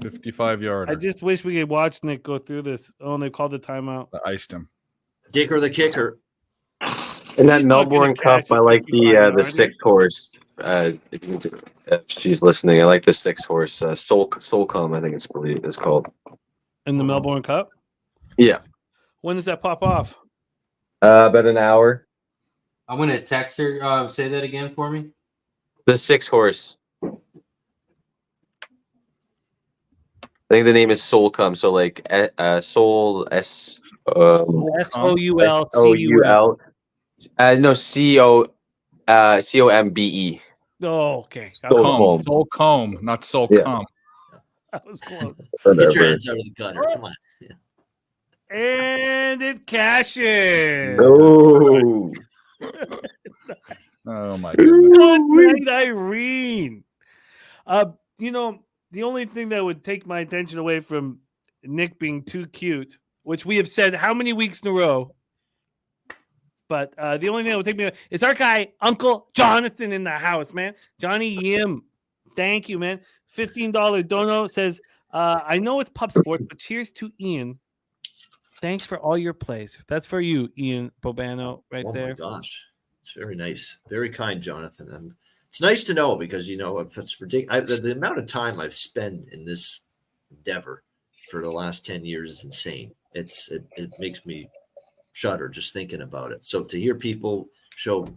55-yarder. I just wish we could watch Nick go through this. Oh, and they called the timeout. I iced him. Dicker the kicker. In that Melbourne Cup, I like the 6 horse. If she's listening, I like the 6 horse. Soulcom, I think it's called. In the Melbourne Cup? Yeah. When does that pop off? About an hour. I'm gonna text her. Say that again for me. The 6 horse. I think the name is Soulcom. So like Soul SOUL. No, COMBE. Oh, okay. Soulcom, not Soulcom. That was close. Get your hands out of the gutter. Come on. Yeah. And it cashes. Oh. Oh my goodness. Good night, Irene. The only thing that would take my attention away from Nick being too cute, which we have said how many weeks in a row, but the only thing that would take me away is our guy, Uncle Jonathan, in the house, man. Johnny Yim. Thank you, man. $15 dono says, I know it's PubSports, but cheers to Ian. Thanks for all your plays. That's for you, Ian Bobano, right there. Oh, my gosh. It's very nice. Very kind, Jonathan. It's nice to know because, if it's ridiculous, the amount of time I've spent in this endeavor for the last 10 years is insane. It makes me shudder just thinking about it. So to hear people show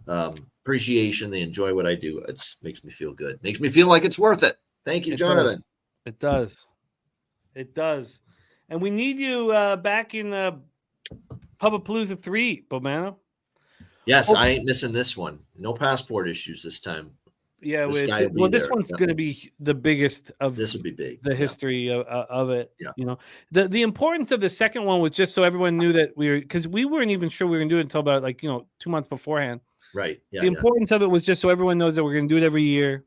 appreciation, they enjoy what I do, it makes me feel good. Makes me feel like it's worth it. Thank you, Jonathan. It does. And we need you back in Pubapalooza 3, Bobano. Yes, I ain't missing this one. No passport issues this time. Yeah, this one's going to be the biggest of this would be big. The history of it. Yeah. The importance of the second one was just so everyone knew that because we weren't even sure we were going to do it until about 2 months beforehand. Right. Yeah. The importance of it was just so everyone knows that we're going to do it every year.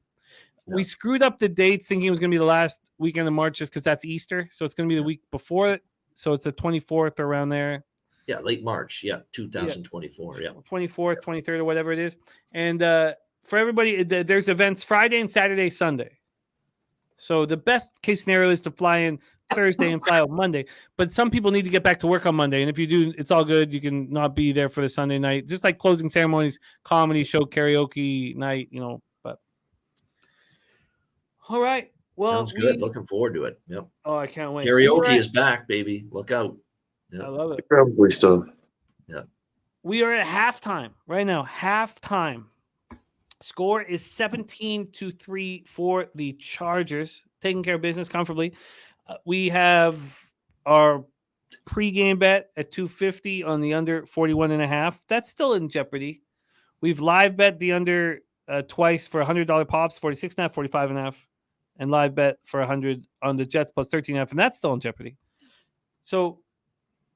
Yeah. We screwed up the dates thinking it was going to be the last weekend of March just because that's Easter. So it's going to be the week before it. So it's the 24th around there. Yeah, late March. Yeah, 2024. Yeah. 24th, 23rd, or whatever it is. And for everybody, there's events Friday and Saturday, Sunday. So the best case scenario is to fly in Thursday and fly out Monday. But some people need to get back to work on Monday. And if you do, it's all good. You can not be there for the Sunday night. Just like closing ceremonies, comedy show, karaoke night, But all right. Well, sounds good. Looking forward to it. Yep. Oh, I can't wait. Karaoke is back, baby. Look out. Yep. I love it. Probably still. Yeah. We are at halftime right now. Halftime. Score is 17-3 for the Chargers, taking care of business comfortably. We have our pregame bet at 250 on the under 41.5. That's still in jeopardy. We've live bet the under twice for $100 pops, 46.5, 45.5, and live bet for 100 on the Jets plus 13.5, and that's still in jeopardy. So,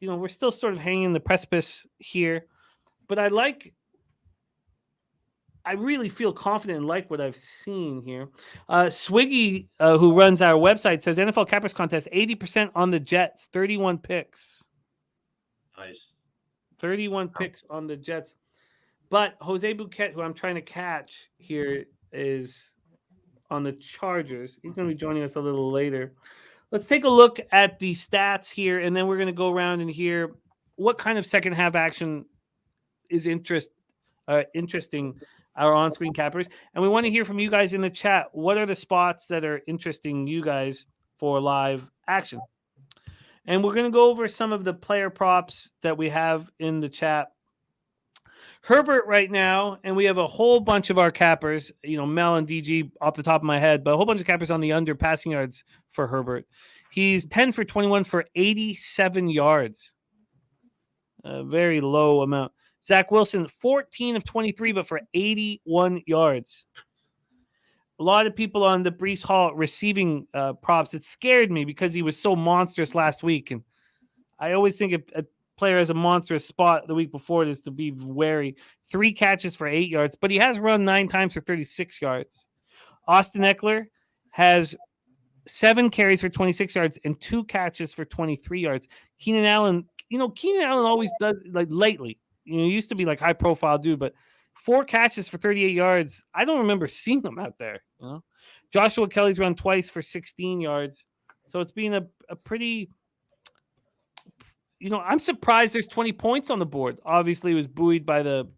we're still sort of hanging in the precipice here, but I really feel confident and like what I've seen here. Swiggy, who runs our website, says NFL Cappers Contest, 80% on the Jets, 31 picks. Nice. 31 picks on the Jets. But Jose Bouquet, who I'm trying to catch here, is on the Chargers. He's going to be joining us a little later. Let's take a look at the stats here, and then we're going to go around and hear what kind of second half action is interesting our on-screen cappers. And we want to hear from you guys in the chat. What are the spots that are interesting you guys for live action? And we're going to go over some of the player props that we have in the chat. Herbert right now, and we have a whole bunch of our cappers, Mel and DG off the top of my head, but a whole bunch of cappers on the under passing yards for Herbert. He's 10 for 21 for 87 yards. A very low amount. Zach Wilson, 14 of 23, but for 81 yards. A lot of people on the Breece Hall receiving props. It scared me because he was so monstrous last week. And I always think if a player has a monstrous spot the week before it is to be wary. 3 catches for 8 yards, but he has run 9 times for 36 yards. Austin Eckler has 7 carries for 26 yards and 2 catches for 23 yards. Keenan Allen, Keenan Allen always does, like lately. He used to be like high profile dude, but 4 catches for 38 yards. I don't remember seeing him out there. Joshua Kelly's run twice for 16 yards. So it's been a pretty, I'm surprised there's 20 points on the board. Obviously, it was buoyed by the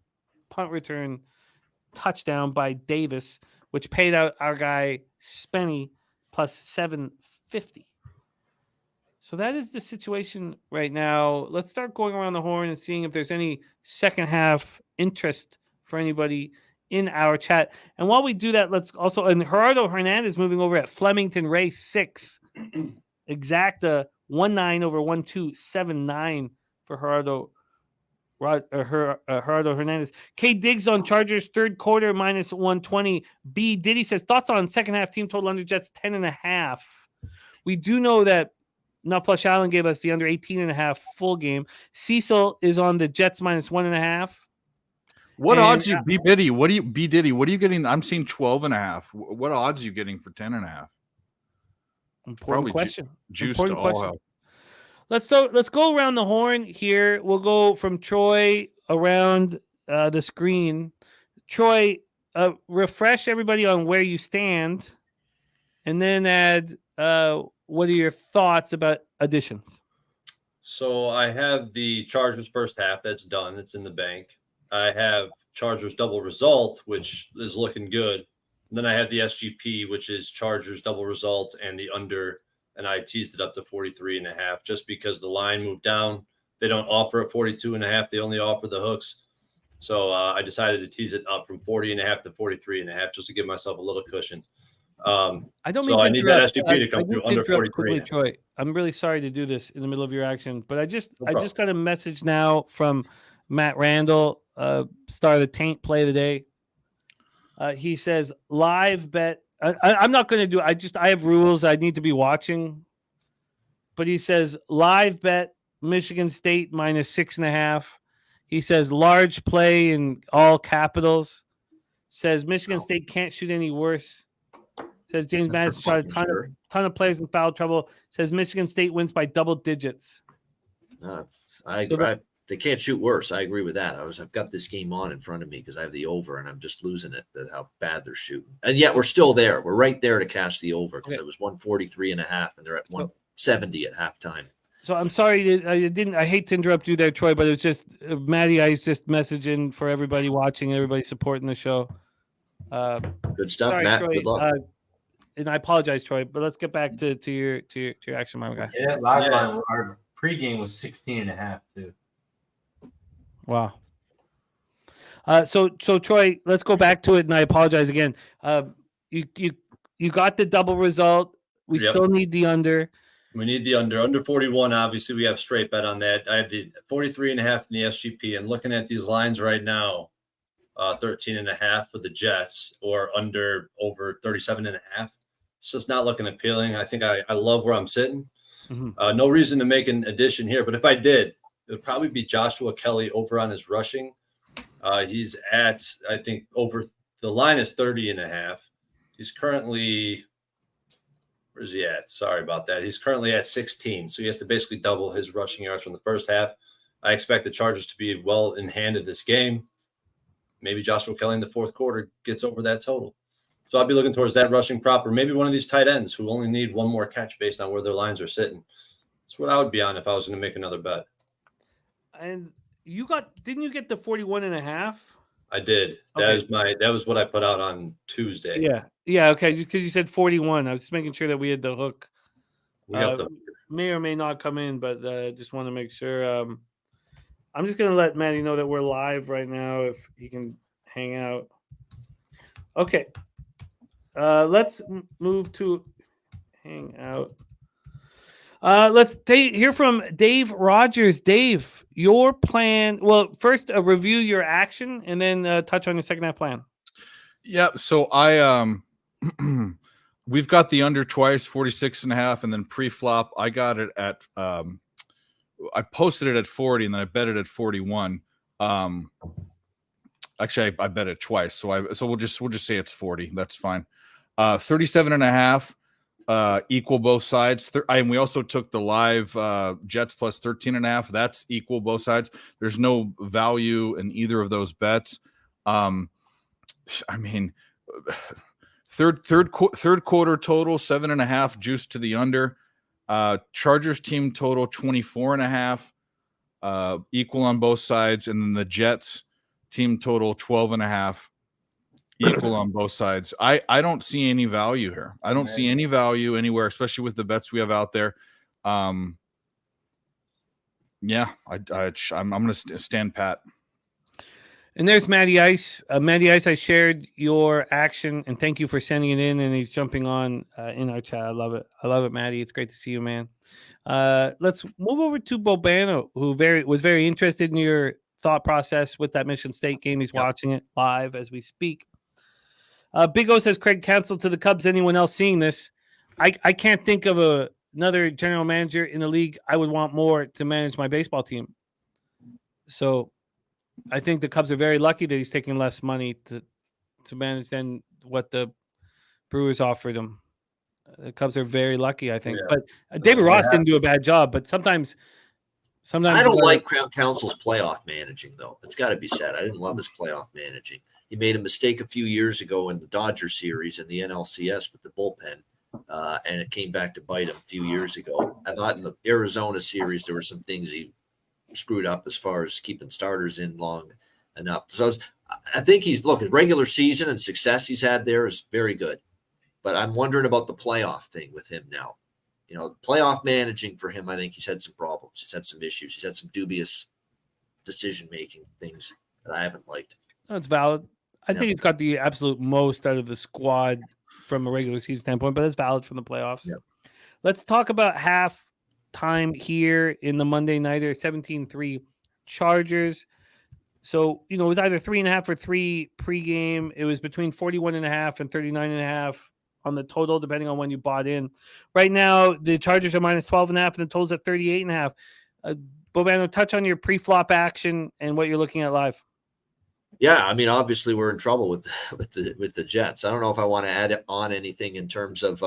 punt return touchdown by Davis, which paid out our guy Spenny plus 750. So that is the situation right now. Let's start going around the horn and seeing if there's any second half interest for anybody in our chat. And while we do that, let's also, and Gerardo Hernandez moving over at Flemington Race 6. Exacta 1-9 over 1-2-7-9 for Gerardo Hernandez. K Diggs on Chargers third quarter minus 120. B Diddy says thoughts on second half team total under Jets 10.5. We do know that Nutflush Allen gave us the under 18.5 full game. Cecil is on the Jets minus 1.5. What And, odds you B Diddy? What do you getting? I'm seeing 12.5. What odds are you getting for 10.5? Important question. Juice Important to all question. hell. Let's go around the horn here. We'll go from Troy around the screen. Troy, refresh everybody on where you stand, and then add what are your thoughts about additions? So I have the Chargers first half. That's done. It's in the bank. I have Chargers double result, which is looking good. And then I have the SGP, which is Chargers double result and the under. And I teased it up to 43.5 just because the line moved down. They don't offer a 42.5. They only offer the hooks. So I decided to tease it up from 40.5 to 43.5 just to give myself a little cushion. I don't mean so to I need that interrupt. SGP to come through under 43. Troy, I'm really sorry to do this in the middle of your action, but I just got a message now from Matt Randall, star of the Taint play of the day. He says live bet. I'm not going to do. I have rules. I need to be watching. But he says live bet Michigan State -6.5. He says large play in all capitals. Says Michigan State can't shoot any worse. Says James Madison shot a ton of players in foul trouble. Says Michigan State wins by double digits. They can't shoot worse. I agree with that. I've got this game on in front of me because I have the over, and I'm just losing it at how bad they're shooting. And yet we're still there. We're right there to cash the over because it was 143.5, and they're at 170 at halftime. So I'm sorry, I hate to interrupt you there, Troy, but it's just Matty Ice just messaging for everybody watching, everybody supporting the show. Good stuff, sorry, Matt. Troy, good luck. And I apologize, Troy, but let's get back to your action, my guy. Yeah, live line, our pregame was 16.5 too. Wow. So Troy, let's go back to it, and I apologize again. You got the double result. We still need the under. We need the under 41. Obviously, we have straight bet on that. I have the 43.5 in the SGP, and looking at these lines right now, 13.5 for the Jets or over 37.5. It's just not looking appealing. I think I love where I'm sitting. Mm-hmm. No reason to make an addition here, but if I did, it would probably be Joshua Kelly over on his rushing. He's at, I think, over the line is 30.5. He's currently, where's he at? Sorry about that. He's currently at 16. So he has to basically double his rushing yards from the first half. I expect the Chargers to be well in hand of this game. Maybe Joshua Kelly in the fourth quarter gets over that total. So I'll be looking towards that rushing prop, or maybe one of these tight ends who only need one more catch based on where their lines are sitting. That's what I would be on if I was going to make another bet. And didn't you get the 41.5? I did. That was what I put out on Tuesday. Yeah. Okay. Because you said 41. I was just making sure that we had the hook. We got the may or may not come in, but just want to make sure. I'm just gonna let Matty know that we're live right now. If he can hang out. Okay. Let's move to hang out. Let's hear from Dave Rogers. Dave, your plan. Well, first review your action, and then touch on your second half plan. Yeah. So I we've got the under twice, 46.5, and then pre-flop. I got it at I posted it at 40, and then I bet it at 41. Actually, I bet it twice. So we'll just say it's 40. That's fine. 37.5. Equal both sides. And we also took the live Jets plus 13.5. That's equal both sides. There's no value in either of those bets. I mean, third quarter total 7.5 juice to the under. Chargers team total 24.5. Equal on both sides, and then the Jets team total 12.5. Equal on both sides. I don't see any value here. I don't see any value anywhere, especially with the bets we have out there. Yeah, I'm going to stand pat. And there's Matty Ice. Matty Ice, I shared your action, and thank you for sending it in. And he's jumping on in our chat. I love it. I love it, Matty. It's great to see you, man. Let's move over to Bobano, who was very interested in your thought process with that Michigan State game. He's watching it live as we speak. Big O says, Craig, cancel to the Cubs. Anyone else seeing this? I can't think of another general manager in the league I would want more to manage my baseball team. So I think the Cubs are very lucky that he's taking less money to manage than what the Brewers offered him. The Cubs are very lucky, I think. Yeah. But David Ross didn't do a bad job. But sometimes I don't like Crown Council's playoff managing, though. It's got to be said. I didn't love his playoff managing. He made a mistake a few years ago in the Dodger series and the NLCS with the bullpen, and it came back to bite him a few years ago. I thought in the Arizona series there were some things he screwed up as far as keeping starters in long enough. So I think his regular season and success he's had there is very good. But I'm wondering about the playoff thing with him now. You know, playoff managing for him, I think he's had some problems. He's had some issues. He's had some dubious decision-making things that I haven't liked. That's valid. I think he's got the absolute most out of the squad from a regular season standpoint, but that's valid from the playoffs. Yep. Let's talk about half time here in the Monday Nighter, 17-3 Chargers. So, it was either 3.5 or 3 pregame. It was between 41.5 and 39.5 on the total, depending on when you bought in. Right now, the Chargers are minus 12.5 and the total's at 38.5. Bobano, touch on your pre-flop action and what you're looking at live. Yeah, I mean, obviously we're in trouble with the Jets. I don't know if I want to add on anything in terms of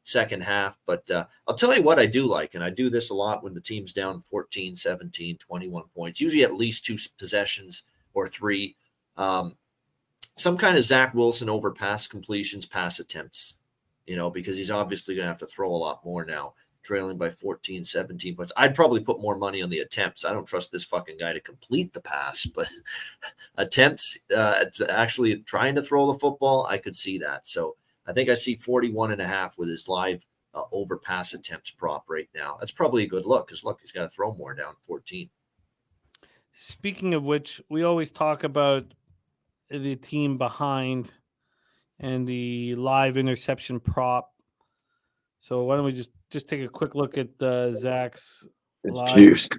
second half, but I'll tell you what I do like, and I do this a lot when the team's down 14, 17, 21 points, usually at least 2 possessions or 3. Some kind of Zach Wilson over pass completions, pass attempts, because he's obviously going to have to throw a lot more now, trailing by 14, 17 points. I'd probably put more money on the attempts. I don't trust this fucking guy to complete the pass, but attempts, actually trying to throw the football, I could see that. So I think I see 41.5 with his live over pass attempts prop right now. That's probably a good look because, he's got to throw more down 14. Speaking of which, we always talk about the team behind and the live interception prop. So why don't we just take a quick look at Zach's live juiced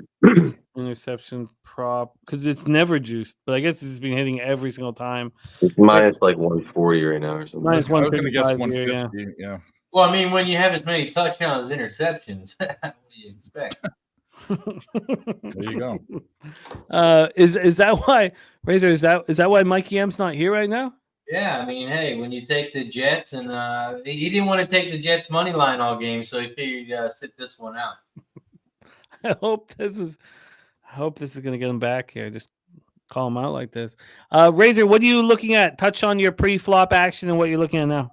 interception prop, because it's never juiced, but I guess it's been hitting every single time. It's minus like 140 right now or something. Minus I was going to guess 135 150. Yeah. Well, I mean, when you have as many touchdowns, interceptions, what do you expect? There you go. Is that why, Razor? Is that why Mikey M's not here right now? Yeah, I mean, hey, when you take the Jets, and he didn't want to take the Jets money line all game, so he figured sit this one out. I hope this is going to get him back here. Just call him out like this. Razor, what are you looking at? Touch on your pre-flop action and what you're looking at now.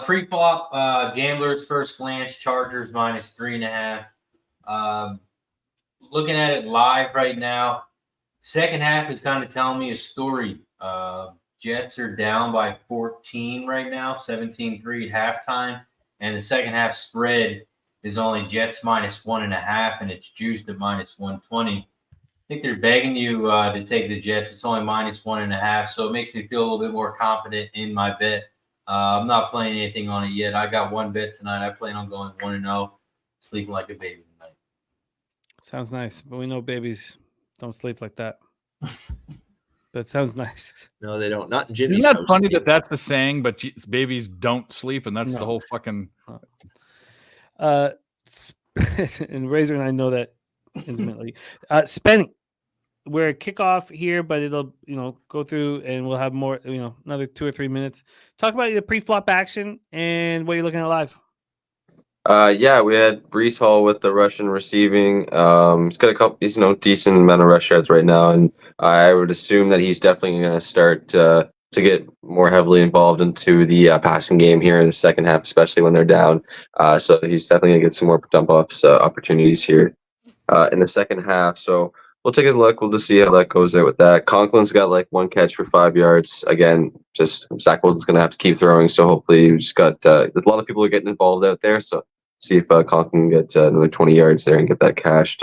Pre-flop, Gamblers First Glance, Chargers minus 3.5. Looking at it live right now, second half is kind of telling me a story. Jets are down by 14 right now, 17-3 at halftime, and the second half spread is only Jets minus 1.5, and it's juiced at minus 120. I think they're begging you to take the Jets. It's only minus 1.5, so it makes me feel a little bit more confident in my bet. I'm not playing anything on it yet. I got one bet tonight. I plan on going 1-0, sleeping like a baby tonight. Sounds nice, but we know babies don't sleep like that. That sounds nice. No, they don't. Not in Jimmy's Isn't that house. funny that that's the saying, but babies don't sleep, and that's the whole fucking. And Razor and I know that intimately. Spenny, we're at kickoff here, but it'll go through, and we'll have more. Another 2 or 3 minutes. Talk about the pre-flop action and what you're looking at live. Yeah, we had Breece Hall with the Russian receiving. He's got a couple, decent amount of rush yards right now, and I would assume that he's definitely going to start to get more heavily involved into the passing game here in the second half, especially when they're down. So he's definitely going to get some more dump-offs opportunities here in the second half. So we'll take a look. We'll just see how that goes out with that. Conklin's got like 1 catch for 5 yards. Again, just Zach Wilson's going to have to keep throwing. So hopefully we just got a lot of people are getting involved out there. So see if Conklin can get another 20 yards there and get that cashed.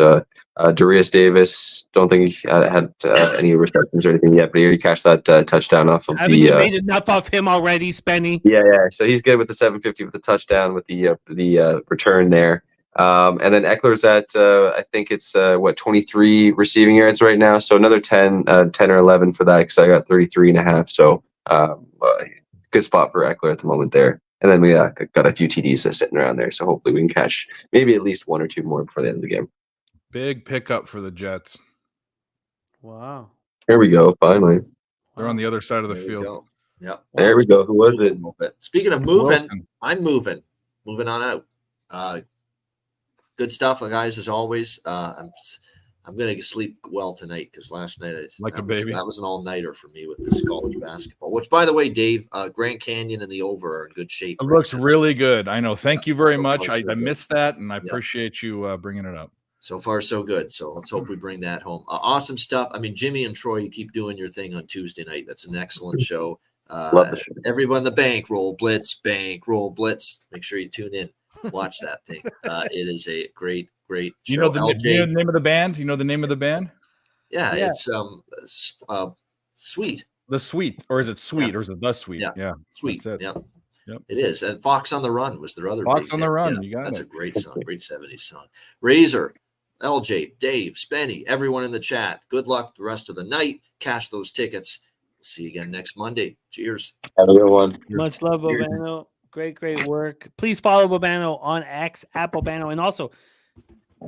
Darius Davis, don't think he had any receptions or anything yet, but he already cashed that touchdown off of You made enough of him already, Spenny. Yeah. So he's good with the 750 with the touchdown with the return there. And then Eckler's at I think it's 23 receiving yards right now. So another 10 or 11 for that because I got 33.5. So good spot for Eckler at the moment there. And then we got a few TDs sitting around there. So hopefully we can catch maybe at least 1 or 2 more before the end of the game. Big pickup for the Jets. Wow. Here we go. Finally. They're on the other side of the There we field. go. Yep. There we go. Who was it? Speaking of moving, Wilson. I'm moving on out. Good stuff, guys. As always, I'm gonna sleep well tonight because last night that was an all-nighter for me with this college basketball. Which, by the way, Dave, Grand Canyon and the over are in good shape. It looks really good. I know. Thank you very much. I good. missed that, and I appreciate you bringing it up. So far, so good. So let's hope we bring that home. Awesome stuff. I mean, Jimmy and Troy, you keep doing your thing on Tuesday night. That's an excellent show. Love the show. Everyone, the bankroll blitz. Make sure you tune in. Watch that thing. It is a great show. You know the name of the band? You know the name of the band? Yeah. It's Sweet. The Sweet, or is it Sweet, or is it The Sweet? Yeah. Sweet. That's it. Yep. Yep. It is. And Fox on the Run was their other Fox big on the hit. Run. You got That's it. a great song. Great 70s song. Razor, LJ, Dave, Spenny, everyone in the chat. Good luck the rest of the night. Cash those tickets. See you again next Monday. Cheers. Have a good one. Much love, Bobano. Great work. Please follow Bobano on X, @Bobano, and also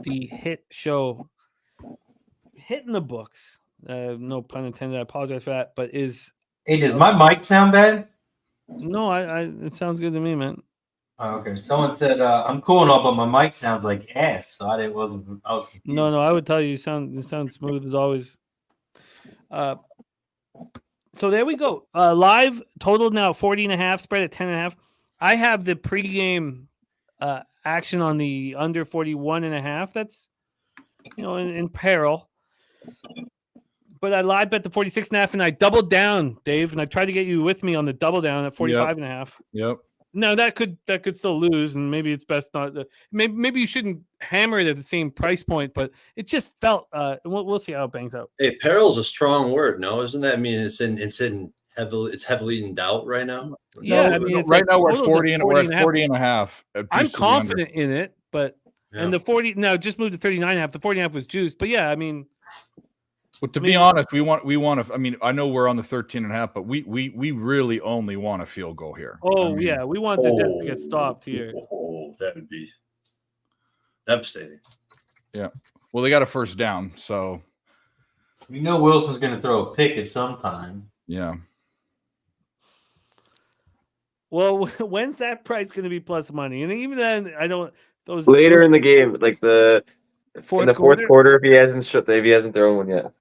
the hit show, Hitting the Books. No pun intended. I apologize for that. But Hey, does my mic sound bad? no, it sounds good to me, man. Oh, okay. Someone said I'm cool and all, but my mic sounds like ass. So I was confused. No, I would tell you, you sound smooth as always. So there we go. Live total now 40.5, spread at 10.5. I have the pregame action on the under 41.5. That's in peril. But I live bet the 46.5, and I doubled down, Dave, and I tried to get you with me on the double down at 45.5. Yep. No, that could still lose, and maybe it's best not. Maybe you shouldn't hammer it at the same price point, but it just felt. We'll see how it bangs out. Hey, peril's a strong word, no? Isn't that? I mean, it's heavily in doubt right now. Yeah, No, I mean, it's right like now we're at totals 40 and we're at 40 and a half. I'm confident in it, but Yeah. and the 40 now just moved to 39.5. The 40.5 was juiced, but yeah, I mean. But to be honest, we want to. I mean, I know we're on the 13.5, but we really only want a field goal here. Yeah, we want the Jets to get stopped here. Oh, that would be devastating. Yeah. Well, they got a first down, so You know Wilson's going to throw a pick at some time. yeah. Well, when's that price going to be plus money? And even then, I don't. Those Later in the game, like in the fourth quarter, if he hasn't thrown one yet.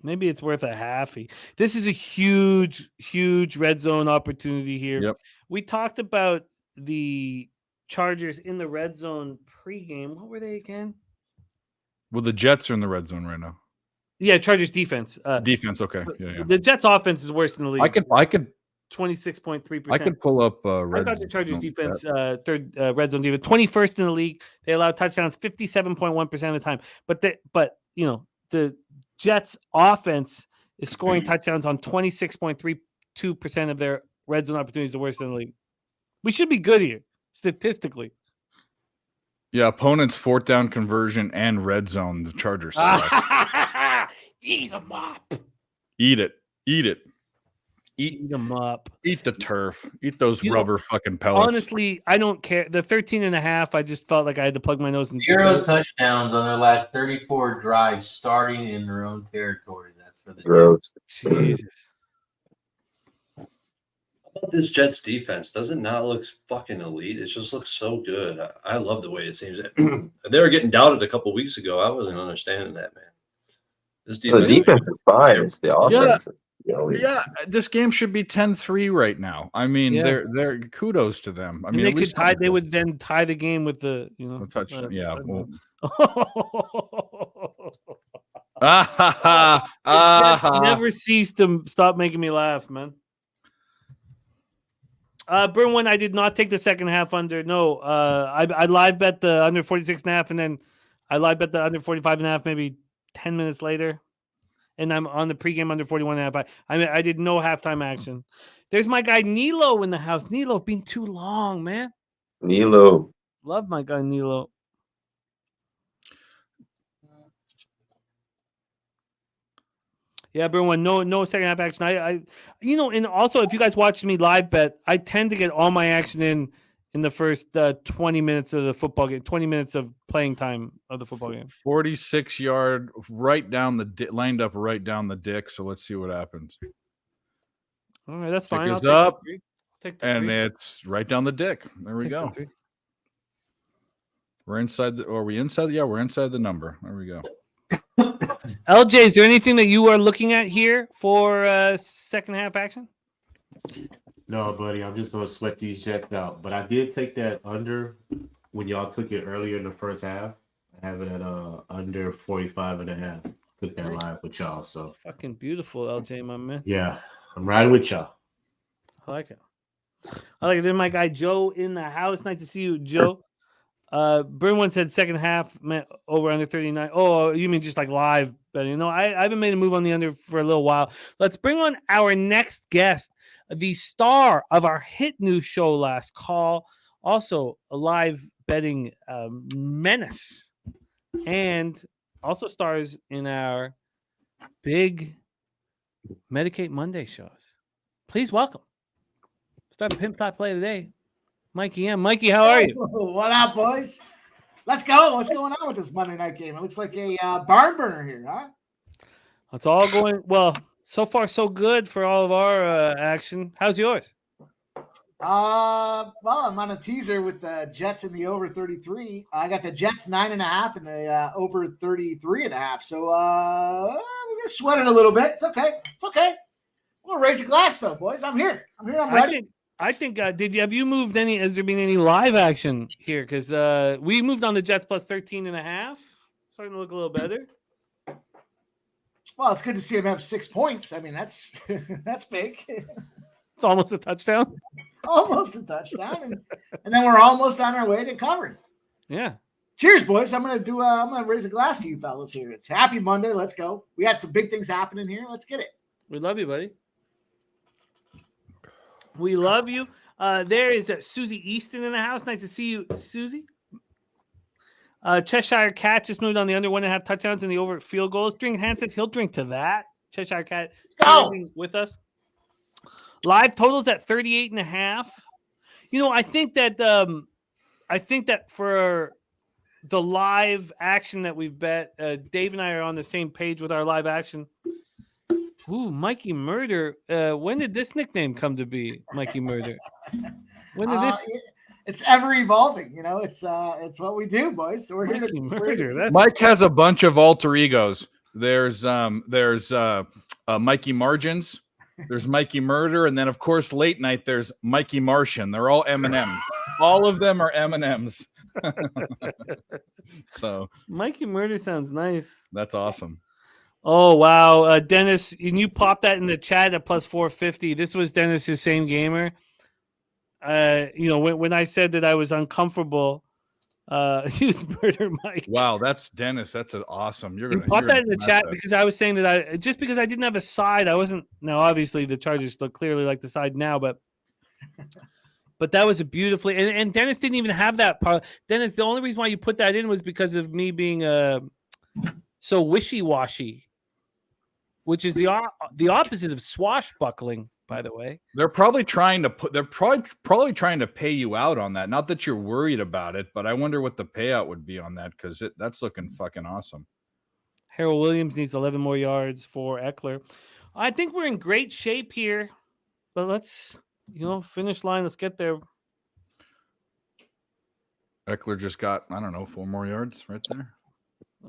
Maybe it's worth a halfie. This is a huge red zone opportunity here. Yep. We talked about the Chargers in the red zone pregame. What were they again? Well, the Jets are in the red zone right now. Yeah, Chargers defense. Defense, okay. Yeah. The Jets offense is worse than the league. I could 26.3%. I could pull up I red got the Chargers zone defense, stat. third red zone defense, 21st in the league. They allow touchdowns 57.1% of the time. But the Jets offense is scoring touchdowns on 26.32% of their red zone opportunities, the worst in the league. We should be good here statistically. Yeah, opponents' fourth down conversion and red zone. The Chargers suck. Eat them up. Eat it. Eat them up. Eat the turf. Eat those rubber fucking pellets. Honestly, I don't care. The 13.5, I just felt like I had to plug my nose in. 0 touchdowns on their last 34 drives starting in their own territory. That's for the Gross. Jesus. How about this Jets defense? Does it not look fucking elite? It just looks so good. I love the way it seems. They were getting doubted a couple weeks ago. I wasn't understanding that, man. This The defense is fine. It's the offense. Yeah, this game should be 10-3 right now. I mean, Yeah. they're kudos to them. I And mean, they at could least tie. They would then tie the game with the touchdown. Yeah. Well. Never cease to stop making me laugh, man. Burnwin, I did not take the second half under. No, I live bet the under 46.5, and then I live bet the under 45.5 maybe 10 minutes later. And I'm on the pregame under 41.5. I did no halftime action. There's my guy Nilo in the house. Nilo being too long, man. Nilo. Love my guy Nilo. Yeah, everyone, no second half action. I and also if you guys watch me live bet, I tend to get all my action in in the first 20 minutes of the football game, 20 minutes of playing time of the football game. 46-yard, right down the lined up right down the dick. So let's see what happens. All right, that's fine. Pick I'll is take up, the 3. Take the and 3. it's right down the dick. There we Take the go. 3. We're inside. Are we inside? Yeah, we're inside the number. There we go. LJ, is there anything that you are looking at here for second half action? No, buddy, I'm just gonna sweat these Jets out. But I did take that under when y'all took it earlier in the first half. I have it at under 45.5. Took that live with y'all. So Fucking beautiful, LJ, my man. yeah, I'm riding with y'all. I like it. I like it. Then my guy Joe in the house. Nice to see you, Joe. Burn one said second half meant over under 39. Oh, you mean just like live? But I haven't made a move on the under for a little while. Let's bring on our next guest, the star of our hit news show Last Call, also a live betting menace, and also stars in our big Medicate Monday shows. Please welcome. Start the Pimp Stop Play today. Mikey M. Mikey, how are you? What up, boys? Let's go. What's going on with this Monday night game? It looks like a barn burner here, huh? It's all going well. So far, so good for all of our action. How's yours? Well, I'm on a teaser with the Jets in the over 33. I got the Jets 9.5 and the over 33.5. So we're gonna sweat it a little bit. It's okay. It's okay. I'm gonna raise a glass though, boys. I'm here. I'm ready. I think have you moved any? Has there been any live action here? Because we moved on the Jets plus 13.5. Starting to look a little better. Well, it's good to see him have 6 points. I mean, that's that's big. It's almost a touchdown. Almost a touchdown, and then we're almost on our way to covering. Yeah. Cheers, boys. I'm gonna raise a glass to you fellas here. It's happy Monday. Let's go. We had some big things happening here. Let's get it. We love you, buddy. We love you. There is Susie Easton in the house. Nice to see you, Susie. Cheshire Cat just moved on the under 1.5 touchdowns and the over field goals. Drink Hand says he'll drink to that. Cheshire Cat with us. Live totals at 38.5. I think that for the live action that we've bet, Dave and I are on the same page with our live action. Ooh, Mikey Murder. When did this nickname come to be, Mikey Murder? When did this? It's ever evolving. It's what we do, boys. So we're here Mikey Murder. Mike has a bunch of alter egos. There's Mikey Margins. There's Mikey Murder, and then of course late night there's Mikey Martian. They're all M&Ms. All of them are M&Ms. So Mikey Murder sounds nice. That's awesome. Oh wow, Dennis, and you popped that in the chat at plus 450. This was Dennis's same gamer. When I said that I was uncomfortable, use Murder Mike. Wow, that's Dennis. That's awesome. You're gonna pop that in the chat because I was saying that because I didn't have a side, I wasn't. Now obviously the Chargers look clearly like the side now, but that was a beautifully and Dennis didn't even have that part. Dennis, the only reason why you put that in was because of me being so wishy-washy. Which is the opposite of swashbuckling, by the way. They're probably trying to pay you out on that. Not that you're worried about it, but I wonder what the payout would be on that because that's looking fucking awesome. Harold Williams needs 11 more yards for Eckler. I think we're in great shape here, but let's finish line. Let's get there. Eckler just got 4 more yards right there.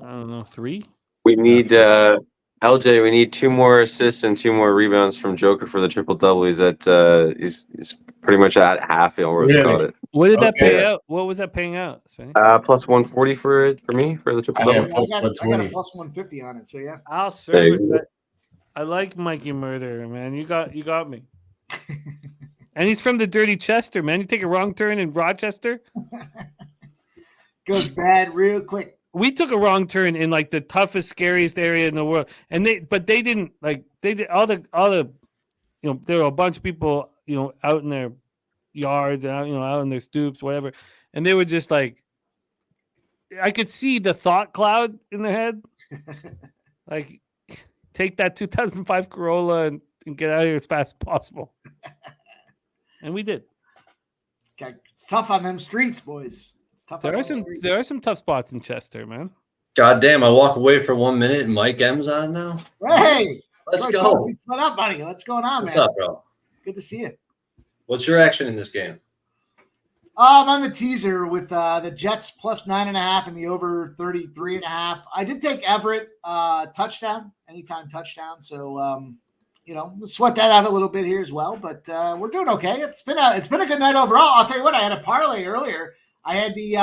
I don't know, 3. We need LJ. We need 2 more assists and 2 more rebounds from Joker for the triple double. He's at he's pretty much at half. Got it. What did that pay out? What was that paying out? Plus 140 for me for the triple double. I got a plus 150 on it. So yeah, I'll serve it. I like Mikey Murder, man. You got me. And he's from the Dirty Chester, man. You take a wrong turn in Rochester, goes bad real quick. We took a wrong turn in like the toughest, scariest area in the world, and they did all the there were a bunch of people out in their yards and out in their stoops, whatever, and they were just like, I could see the thought cloud in their head, like take that 2005 Corolla and get out of here as fast as possible, and we did. It's tough on them streets, boys. It's tough. There are some tough spots in Chester, man. God damn, I walk away for 1 minute and Mike M's on now. Hey, let's go. What up, buddy? What's going on, What's man? up, bro? Good to see you. What's your action in this game? I'm on the teaser with the Jets plus 9.5 and the over 33.5. I did take Everett touchdown, anytime touchdown. So we'll sweat that out a little bit here as well. But we're doing okay. It's been a good night overall. I'll tell you what. I had a parlay earlier. I had the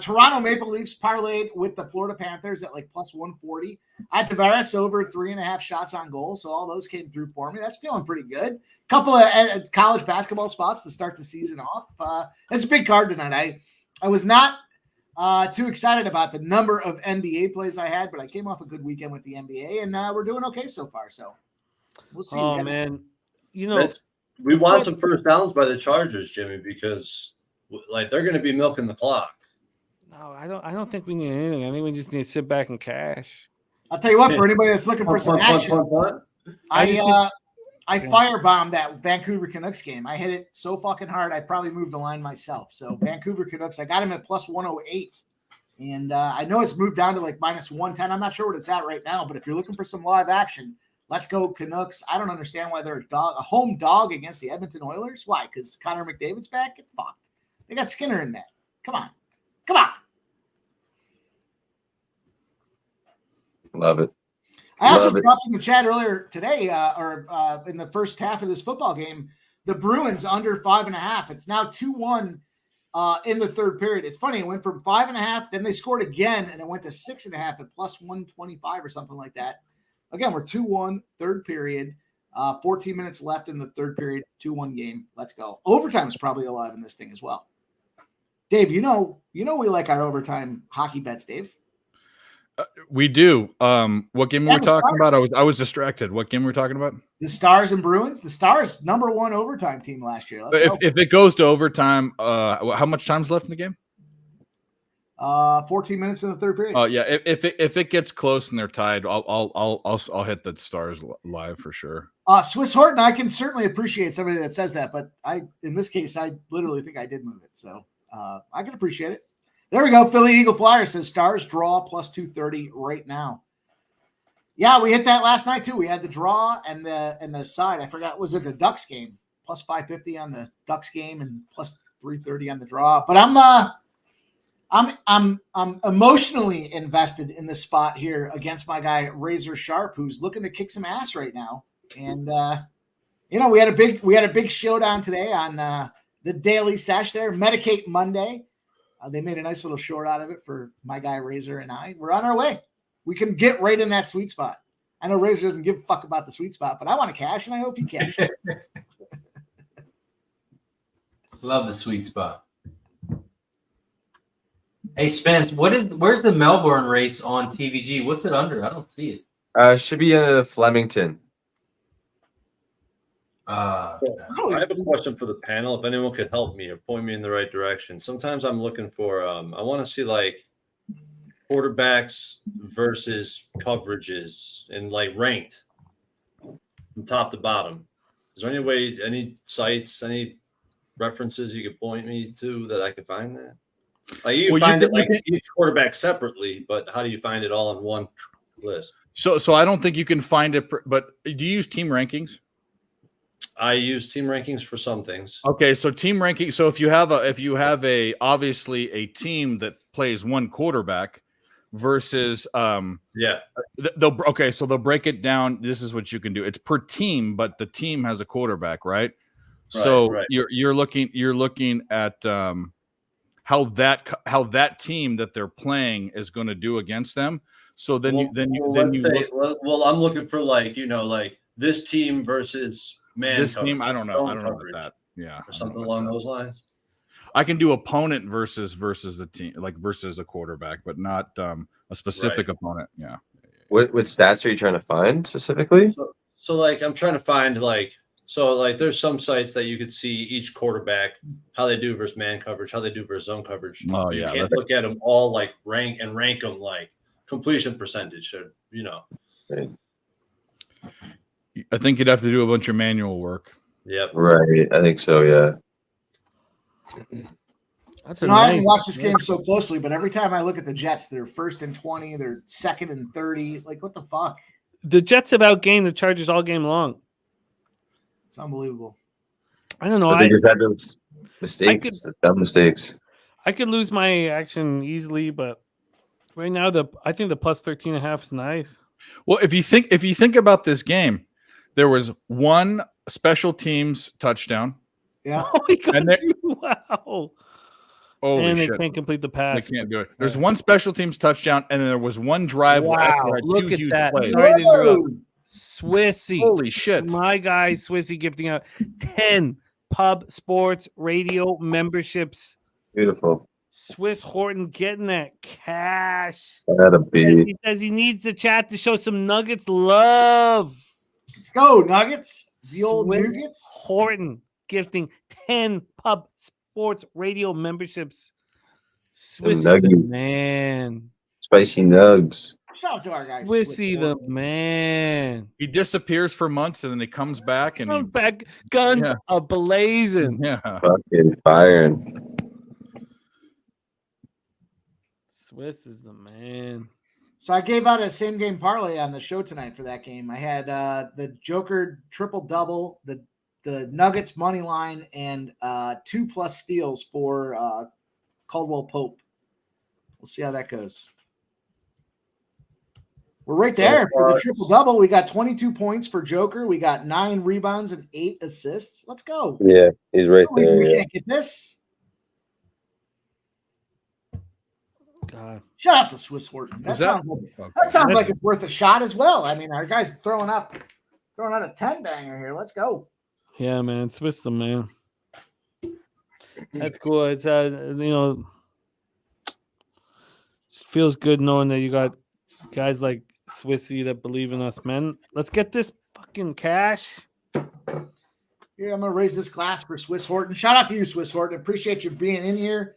Toronto Maple Leafs parlayed with the Florida Panthers at like plus 140. I had Tavares over 3.5 shots on goal. So all those came through for me. That's feeling pretty good. Couple of college basketball spots to start the season off. It's a big card tonight. I was not too excited about the number of NBA plays I had, but I came off a good weekend with the NBA, and we're doing okay so far. So we'll see. Oh, man. We want some first downs by the Chargers, Jimmy, because like they're going to be milking the clock. No, I don't think we need anything. I think we just need to sit back and cash. I'll tell you what, for anybody that's looking for some action, I firebombed that Vancouver Canucks game. I hit it so fucking hard, I probably moved the line myself. So Vancouver Canucks, I got him at plus 108. And I know it's moved down to like minus 110. I'm not sure what it's at right now, but if you're looking for some live action, let's go Canucks. I don't understand why they're a home dog against the Edmonton Oilers. Why? Because Connor McDavid's back? Get fucked. They got Skinner in that. Come on. Love it. I also dropped in the chat earlier today, in the first half of this football game, the Bruins under 5.5. It's now 2-1 in the third period. It's funny. It went from 5.5, then they scored again, and it went to 6.5 at plus 125 or something like that. Again, we're 2-1, third period, 14 minutes left in the third period, 2-1 game. Let's go. Overtime's probably alive in this thing as well. Dave, you know we like our overtime hockey bets, Dave. We do. What game were we talking about? I was distracted. What game were we talking about? The Stars and Bruins. The Stars, #1 overtime team last year. If it goes to overtime, how much time's left in the game? 14 minutes in the third period. Oh yeah. If it gets close and they're tied, I'll hit the Stars live for sure. Swiss Horton, I can certainly appreciate somebody that says that, but in this case, I literally think I did move it, so I can appreciate it. There we go. Philly Eagle Flyer says Stars draw plus 230 right now. Yeah, we hit that last night too. We had the draw and the side. I forgot, was it the Ducks game? Plus 550 on the Ducks game and plus 330 on the draw. But I'm emotionally invested in this spot here against my guy Razor Sharp, who's looking to kick some ass right now. And we had a big showdown today on the Daily Sesh there, Medicate Monday. They made a nice little short out of it for my guy Razor and I. We're on our way. We can get right in that sweet spot. I know Razor doesn't give a fuck about the sweet spot, but I want to cash, and I hope he cashes. Love the sweet spot. Hey, Spence, where's the Melbourne race on TVG? What's it under? I don't see it. Should be in Flemington. I have a question for the panel. If anyone could help me or point me in the right direction. Sometimes I'm looking for, I want to see like quarterbacks versus coverages and like ranked from top to bottom. Is there any sites, any references you could point me to that I could find that? Like you find each quarterback separately, but how do you find it all in one list? So I don't think you can find it, but do you use team rankings? I use team rankings for some things. Okay, so team ranking. So if you have obviously a team that plays one quarterback versus so they'll break it down. This is what you can do. It's per team, but the team has a quarterback, right? So you're looking at how that team that they're playing is going to do against them. So then I'm looking for like this team versus this team. I don't know about that. Yeah, or something along those lines. I can do opponent versus a team, like versus a quarterback, but not a specific opponent. Yeah. What stats are you trying to find specifically? So like I'm trying to find there's some sites that you could see each quarterback, how they do versus man coverage, how they do versus zone coverage. Oh, you yeah. can't look at them all like rank them like completion percentage or. I think you'd have to do a bunch of manual work. Yep. Right. I think so. Yeah. That's You know, I haven't watched this game so closely, but every time I look at the Jets, they're 1st and 20, they're 2nd and 30. Like, what the fuck? The Jets have outgained the Chargers all game long. It's unbelievable. I don't know. But they just had those mistakes, dumb mistakes. I could lose my action easily, but right now I think the plus 13.5 is nice. Well, if you think about this game, there was one special teams touchdown. Yeah. Oh my God. Wow. Holy and shit. They can't complete the pass. They can't do it. There's one special teams touchdown, and then there was one drive. Wow. Where had Look two at huge that. plays. Sorry to interrupt. Swissy. Holy shit. My guy, Swissy, gifting out 10 PubSportsRadio memberships. Beautiful. Swiss Horton getting that cash. That'll be. He says he needs the chat to show some Nuggets love. Let's go, Nuggets. The old Swiss Nuggets. Horton gifting 10 PubSportsRadio memberships. Swissy the Nugget. man. Spicy nugs. Shout out to our guy. Swissy the man. He disappears for months, and then he comes back, and Comes back, guns a blazing. Yeah. Fucking firing. Swiss is the man. So I gave out a same game parlay on the show tonight for that game. I had the Joker triple double, the Nuggets money line, and 2+ steals for Caldwell Pope. We'll see how that goes. We're right there for the triple double. We got 22 points for Joker. We got 9 rebounds and 8 assists. Let's go. Yeah, he's right there. We Yeah. can't get this. God. Shout out to Swiss Horton. That sounds like it's worth a shot as well. I mean, our guy's throwing out a 10 banger here. Let's go. Yeah, man. Swiss the man. That's cool. It's it feels good knowing that you got guys like Swissy that believe in us, man. Let's get this fucking cash. Here, I'm gonna raise this glass for Swiss Horton. Shout out to you, Swiss Horton. Appreciate you being in here,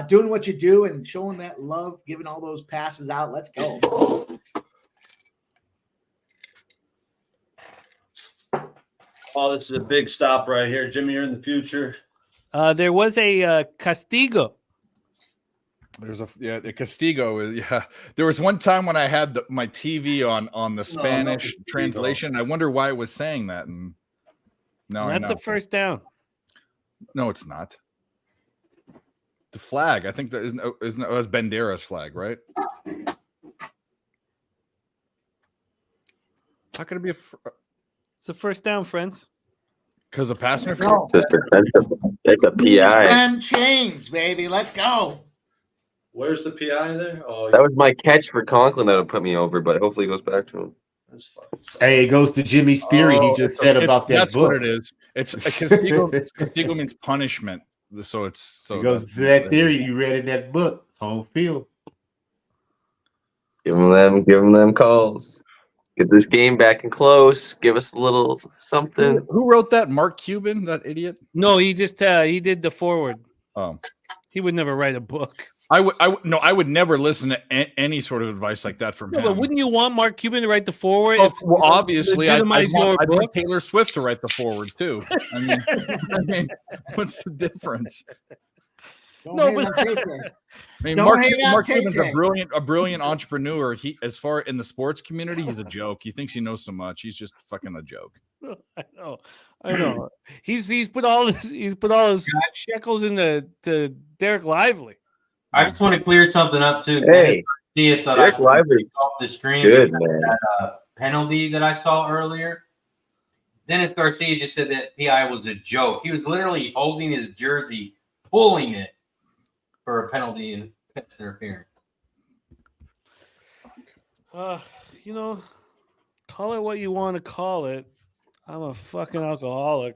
doing what you do and showing that love, giving all those passes out. Let's go. Oh, this is a big stop right here. Jimmy, you're in the future. There was a Castigo. There's the Castigo. Yeah, there was one time when I had my TV on the Spanish translation. I wonder why it was saying that. And no, That's a first down. No, it's not. The flag. I think that isn't that's Bandera's flag, right? How could it be It's a first down, friends. Because of passing? It's a PI. And chains, baby. Let's go. Where's the PI there? Oh, That was my catch for Conklin that would put me over, but hopefully it goes back to him. That's fucking sad. Hey, it goes to Jimmy's theory he just said about that That's book. what it is. It's Castigo means punishment. So it goes to that theory you read in that book. Home field. Give them them calls. Get this game back and close. Give us a little something. Who wrote that? Mark Cuban, that idiot? No, he just he did the forward. Oh, he would never write a book. I would never listen to any sort of advice like that from him. But wouldn't you want Mark Cuban to write the forward? Well, obviously, I'd legitimize your want book? Taylor Swift to write the forward too. I mean, what's the difference? Don't hate on KK. Mark Cuban's a brilliant entrepreneur. He, as far in the sports community, he's a joke. He thinks he knows so much. He's just fucking a joke. I know. He's put all his shekels into Derek Lively. I just want to clear something up too. Hey, see thought Derek I Lively's off the stream. good, man. That penalty that I saw earlier. Dennis Garcia just said that PI was a joke. He was literally holding his jersey, pulling it for a penalty and pass interference. Call it what you want to call it. I'm a fucking alcoholic.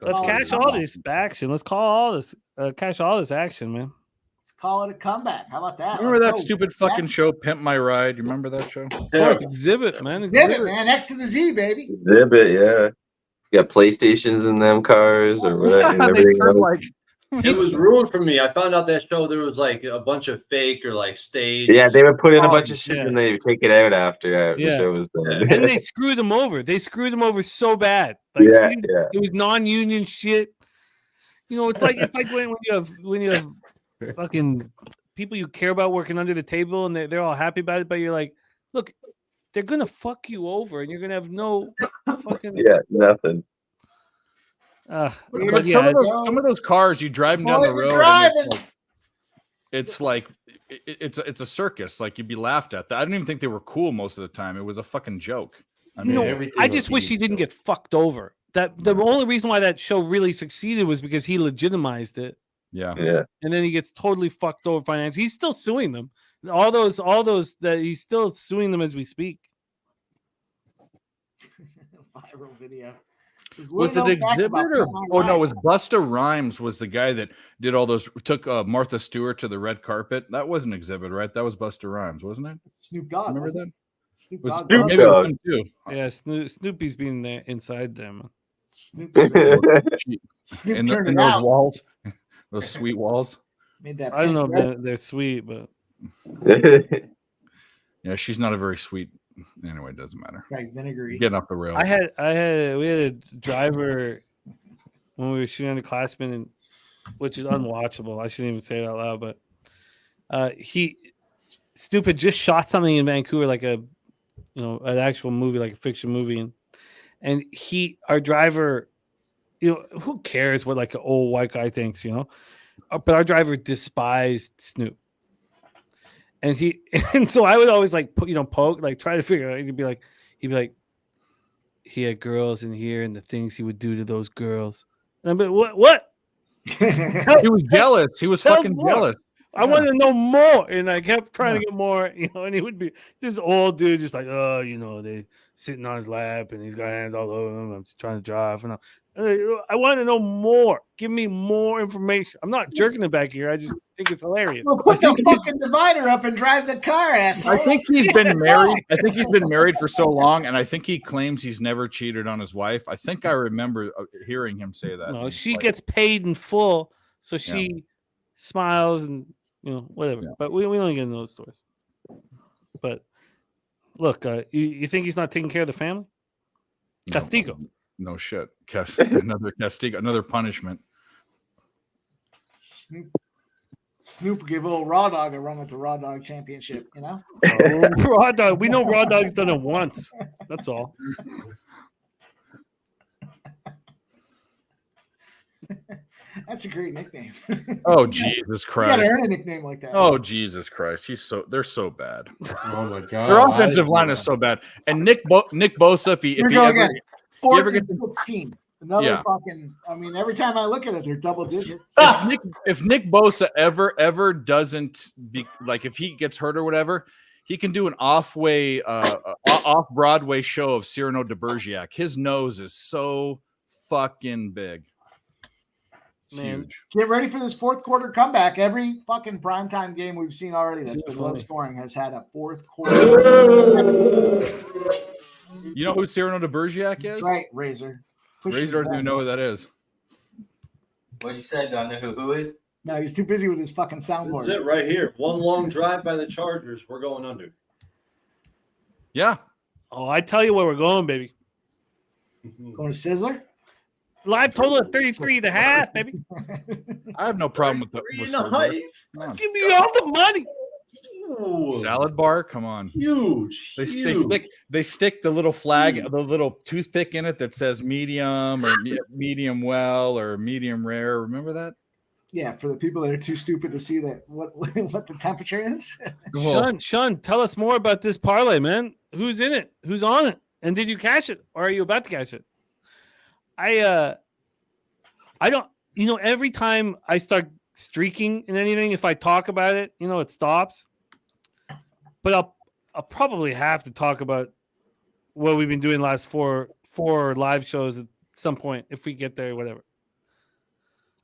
Let's cash all this action. Let's call all this, cash all this action, man. Let's call it a comeback. How about that? Remember that stupid fucking show, Pimp My Ride? You remember that show? Of course, Exhibit, man. Exhibit, man. Next to the Z, baby. Exhibit, yeah. You got PlayStations in them cars or whatever. Yeah, they turn like It was ruined for me. I found out that show there was like a bunch of fake or like stage. Yeah, they would put in a Oh, bunch of shit yeah. and they would take it out after the Yeah. show was done. And they screwed him over. They screwed him over so bad. Like Yeah. it was non-union shit. You know, it's like when you have fucking people you care about working under the table and they're all happy about it, but you're like, look, they're gonna fuck you over and you're gonna have no fucking Yeah, nothing. But some of those cars you drive them down the road. And it's like it's a circus. Like you'd be laughed at. I don't even think they were cool most of the time. It was a fucking joke. I mean, I just wish he didn't get fucked over. That the only reason why that show really succeeded was because he legitimized it. Yeah. And then he gets totally fucked over financially. He's still suing them. All those that he's still suing them as we speak. Viral video. Was it Exhibit or no? It was Busta Rhymes was the guy that did all those. Took Martha Stewart to the red carpet. That wasn't Exhibit, right? That was Busta Rhymes, wasn't it? Snoop Dogg. Remember that? Snoop Was Dogg. Snoop Dogg too. Yeah, Snoopy's been there inside there, man. Snoop in turned it those out. walls, those sweet walls. Made that I don't know pink if they're sweet, but yeah, she's not a very sweet. Anyway, it doesn't matter. Right, vinegary. Getting off the rails. we had a driver when we were shooting on the Classman, and which is unwatchable. I shouldn't even say it out loud, but Snoop had just shot something in Vancouver, like an actual movie, like a fiction movie, and our driver, who cares what like an old white guy thinks, but our driver despised Snoop. And so I would always like poke, like try to figure out. He'd be like, he had girls in here and the things he would do to those girls. And I'm like, what? He was jealous. He was fucking jealous. I wanted to know more, and I kept trying to get more, and he would be this old dude, just like, they sitting on his lap, and he's got hands all over him. I'm just trying to drive, and I want to know more. Give me more information. I'm not jerking it back here. I just think it's hilarious. Well, put the fucking divider up and drive the car, asshole. I think he's been married. I think he's been married for so long, and I think he claims he's never cheated on his wife. I think I remember hearing him say that. No, she gets paid in full, so she smiles and whatever. Yeah. But we don't get into those stories. But look, you think he's not taking care of the family? Castigo. No shit. Another castigo, another punishment. Snoop give old Raw Dog a run at the Raw Dog Championship, Raw Dog. We know Raw Dog's done it once. That's all. That's a great nickname. Oh Jesus Christ! You gotta earn a nickname like that. Oh Jesus Christ! They're so bad. Oh my God! Their offensive line is so bad. And Nick Bosa, if he ever gets 16, another fucking. I mean, every time I look at it, they're double digits. If Nick Bosa ever doesn't if he gets hurt or whatever, he can do an off Broadway show of Cyrano de Bergerac. His nose is so fucking big. Man, huge. Get ready for this fourth quarter comeback. Every fucking primetime game we've seen already that's been low scoring has had a fourth quarter. You know who Cyrano de Bergerac is? Right, Razor. Razor doesn't even know who that is. What'd you say? Don't know who is? No, he's too busy with his fucking soundboard. That's it right here. One long drive by the Chargers. We're going under. Yeah. Oh, I tell you where we're going, baby. Going to Sizzler? Live total of 33.5, baby. I have no problem with the Give me all the money. Ooh. Salad bar, come on. Huge. They stick the little flag, the little toothpick in it that says medium or medium well or medium rare. Remember that? Yeah, for the people that are too stupid to see that what the temperature is. Sean, tell us more about this parlay, man. Who's in it? Who's on it? And did you cash it, or are you about to cash it? I don't. Every time I start streaking in anything, if I talk about it, it stops. But I'll probably have to talk about what we've been doing the last four live shows at some point if we get there, whatever.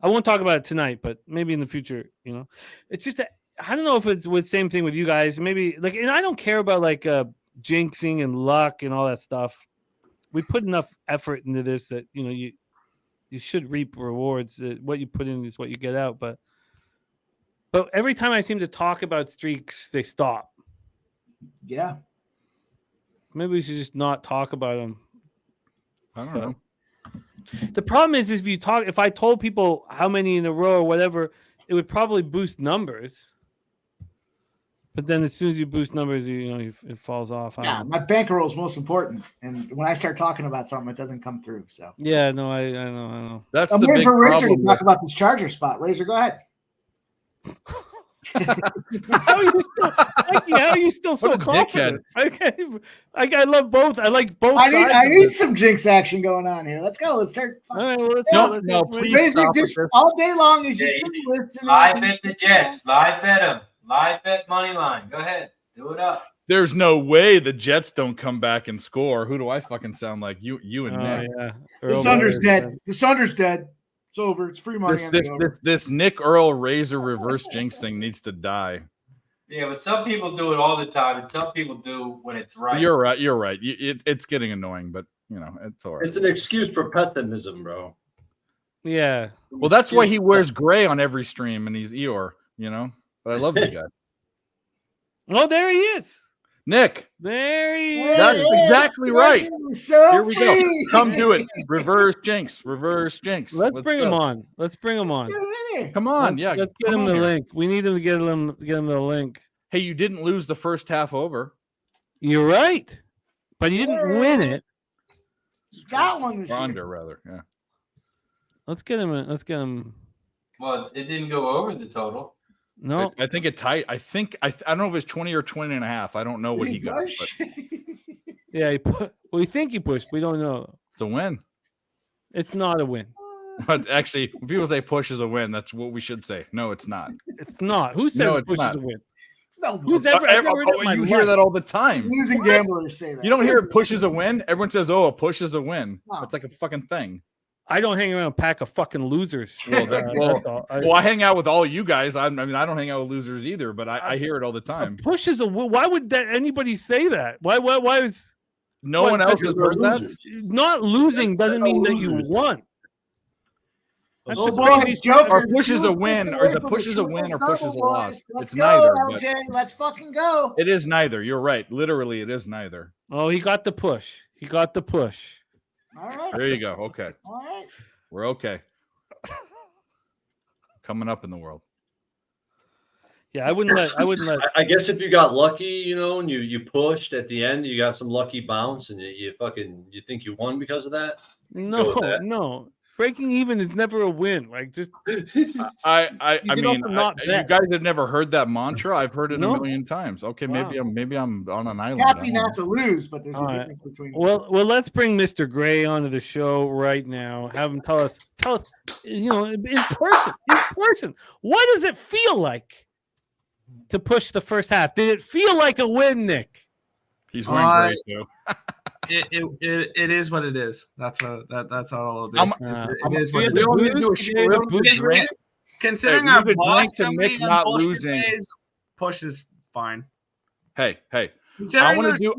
I won't talk about it tonight, but maybe in the future. It's just I don't know if it's the same thing with you guys. Maybe and I don't care about jinxing and luck and all that stuff. We put enough effort into this that you you should reap rewards. What you put in is what you get out. But every time I seem to talk about streaks, they stop. Yeah. Maybe we should just not talk about them. I don't know. The problem is if I told people how many in a row or whatever, it would probably boost numbers. But then as soon as you boost numbers, it falls off. Yeah, my bankroll is most important. And when I start talking about something, it doesn't come through. So yeah, no, I know. That's I'm the waiting big for Razor problem. to talk about this Charger spot. Razor, go ahead. How are you still so confident? I love both. I like both. I need some jinx action going on here. Let's go. Let's start. All right, well, No, please Razor, stop just with this. all day long is just listening. Live bet the Jets. Live bet them. Live bet money line. Go ahead. Do it up. There's no way the Jets don't come back and score. Who do I fucking sound like? You and Nick. Yeah. The Sunder's dead. The Sunder's dead. It's over. It's free money. This Nick Earl Razor reverse jinx thing needs to die. Yeah, but some people do it all the time, and some people do when it's right. You're right. It's getting annoying, but it's all right. It's an excuse for pessimism, bro. Yeah. Well, that's why he wears gray on every stream, and he's Eeyore. But I love the guy. Oh, there he is. Nick. There he is. That's exactly right. So Here we go. Come do it. Reverse jinx. Reverse jinx. Let's bring him on. Come on. Let's get him the link. We need him to get him the link. Hey, you didn't lose the first half over. You're right. But you didn't win it. He's got one this Under, year. rather. Yeah. Let's get him. Well, it didn't go over the total. No. I think it tight. I don't know if it's 20 or 20 and a half. I don't know what he got. But Yeah, we think he pushed. We don't know. it's a win. It's not a win. But actually, when people say push is a win, that's what we should say. No, it's not. It's not. Who says it's push not. is a win? No, Who's ever? I've never heard it in my You hear life. that all the time. losing gamblers say that. You don't hear it push is a win. Everyone says, "Oh, a push is a win." Wow. It's like a fucking thing. I don't hang around a pack of fucking losers. Well, I hang out with all you guys. I mean, I don't hang out with losers either, but I hear it all the time. Push is a win. Why would anybody say that? Why is No one else has heard that. not losing doesn't mean that you won. That's Oh the boy, crazy- Joker, Or push is a you win, flipped or is away a push from is a the win, or triple push is a double, loss. boys. Let's It's go, neither. but LJ. Let's fucking go. It is neither. You're right. Literally, it is neither. Oh, he got the push. All right. There you go. Okay, All right. we're okay. Coming up in the world. Yeah, I wouldn't let. I guess if you got lucky, and you pushed at the end, you got some lucky bounce, and you think you won because of that. No. Breaking even is never a win. Like just I You get mean, off to not you bet. guys have never heard that mantra. I've heard it No. a million times. Okay, Wow. maybe I'm on an island. I Happy don't know. not to lose, but there's All a right. difference between. well, let's bring Mr. Gray onto the show right now. Have him tell us, in person. What does it feel like to push the first half? Did it feel like a win, Nick? He's wearing gray too. It is what it is. That's how it'll be. It is what it We is. don't need to do a show. Considering Hey, I've leave it lost to so Nick many not bullshit losing. days, push is fine. Hey. I Considering want there's to do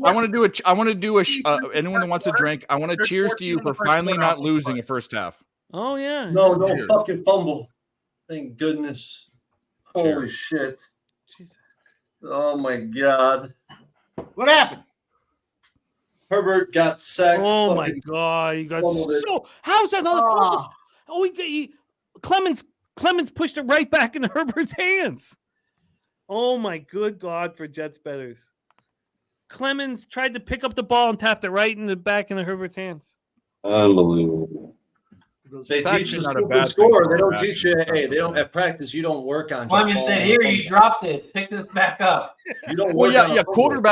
anyone that wants a drink. I want to There's cheers to 14 you in the for first finally quarter, not I'll losing push. a first half. Oh yeah. No Cheers. fucking fumble. Thank goodness. Holy Cheers. shit. Jesus. Oh my god. What happened? Herbert got sacked. Oh my fucking God, he got fumbled it. so. How's that not a fumble? Ah, Oh, Clemens pushed it right back into Herbert's hands. Oh my good God for Jets bettors. Clemens tried to pick up the ball and tapped it right in the back into Herbert's hands. Unbelievable. They It's teach actually the not a stupid bad score. thing They for don't a teach you. basketball Hey, they don't player. at practice. You don't work on. Clemens just said, falling. "Here, you dropped it. Pick this back up." You don't Well, work yeah. on a fumble.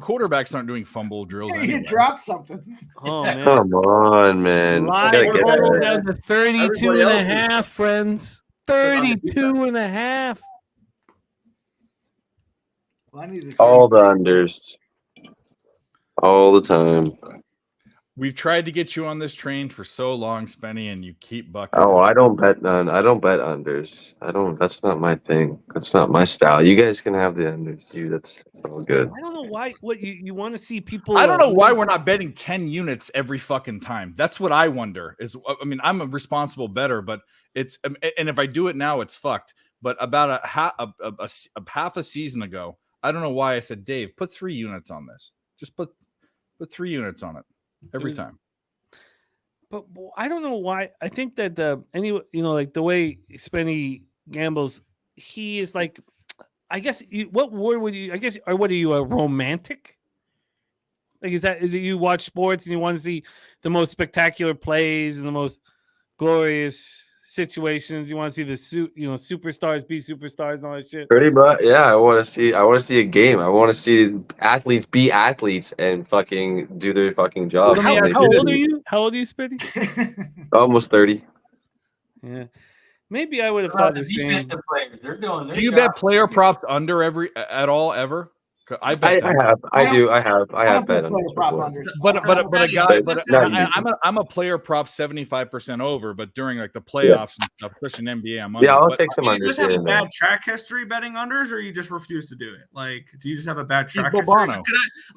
Quarterbacks aren't doing fumble drills you anyway. dropped something. Oh man. Come on, man. Live Gotta get total that. down to 32 Everybody and a else is- half, friends. 32 and a half. Well, I need to All the unders. All the time. We've tried to get you on this train for so long, Spenny, and you keep bucking. Oh, I don't bet none. I don't bet unders. I don't. That's not my thing. That's not my style. You guys can have the unders. That's all good. I don't know why. What you want to see people? I don't know why we're not betting 10 units every fucking time. That's what I wonder. I mean, I'm a responsible bettor, but it's and if I do it now, it's fucked. But about a half a season ago, I don't know why I said, Dave, put 3 units on this. Just put 3 units on it every time. But I don't know why. I think that like the way Spenny gambles, he is like, I guess. What word would you? I guess, or what are you, a romantic? Like, is it you watch sports and you want to see the most spectacular plays and the most glorious situations? You want to see the superstars be superstars and all that shit. Pretty much, yeah. I want to see a game. I want to see athletes be athletes and fucking do their fucking job. How old are you? How old are you, Spitty? Almost 30. Yeah. Maybe I would have thought the same. Players, they're doing. Do you bet player props under at all ever? I bet. I have bet under. But a guy, I'm a player prop 75% over, but during like the playoffs and stuff, especially in NBA, I'm under. Yeah, I'll take some unders. You just have a bad track history betting unders, or you just refuse to do it? Like, do you just have a bad track history? Bobano.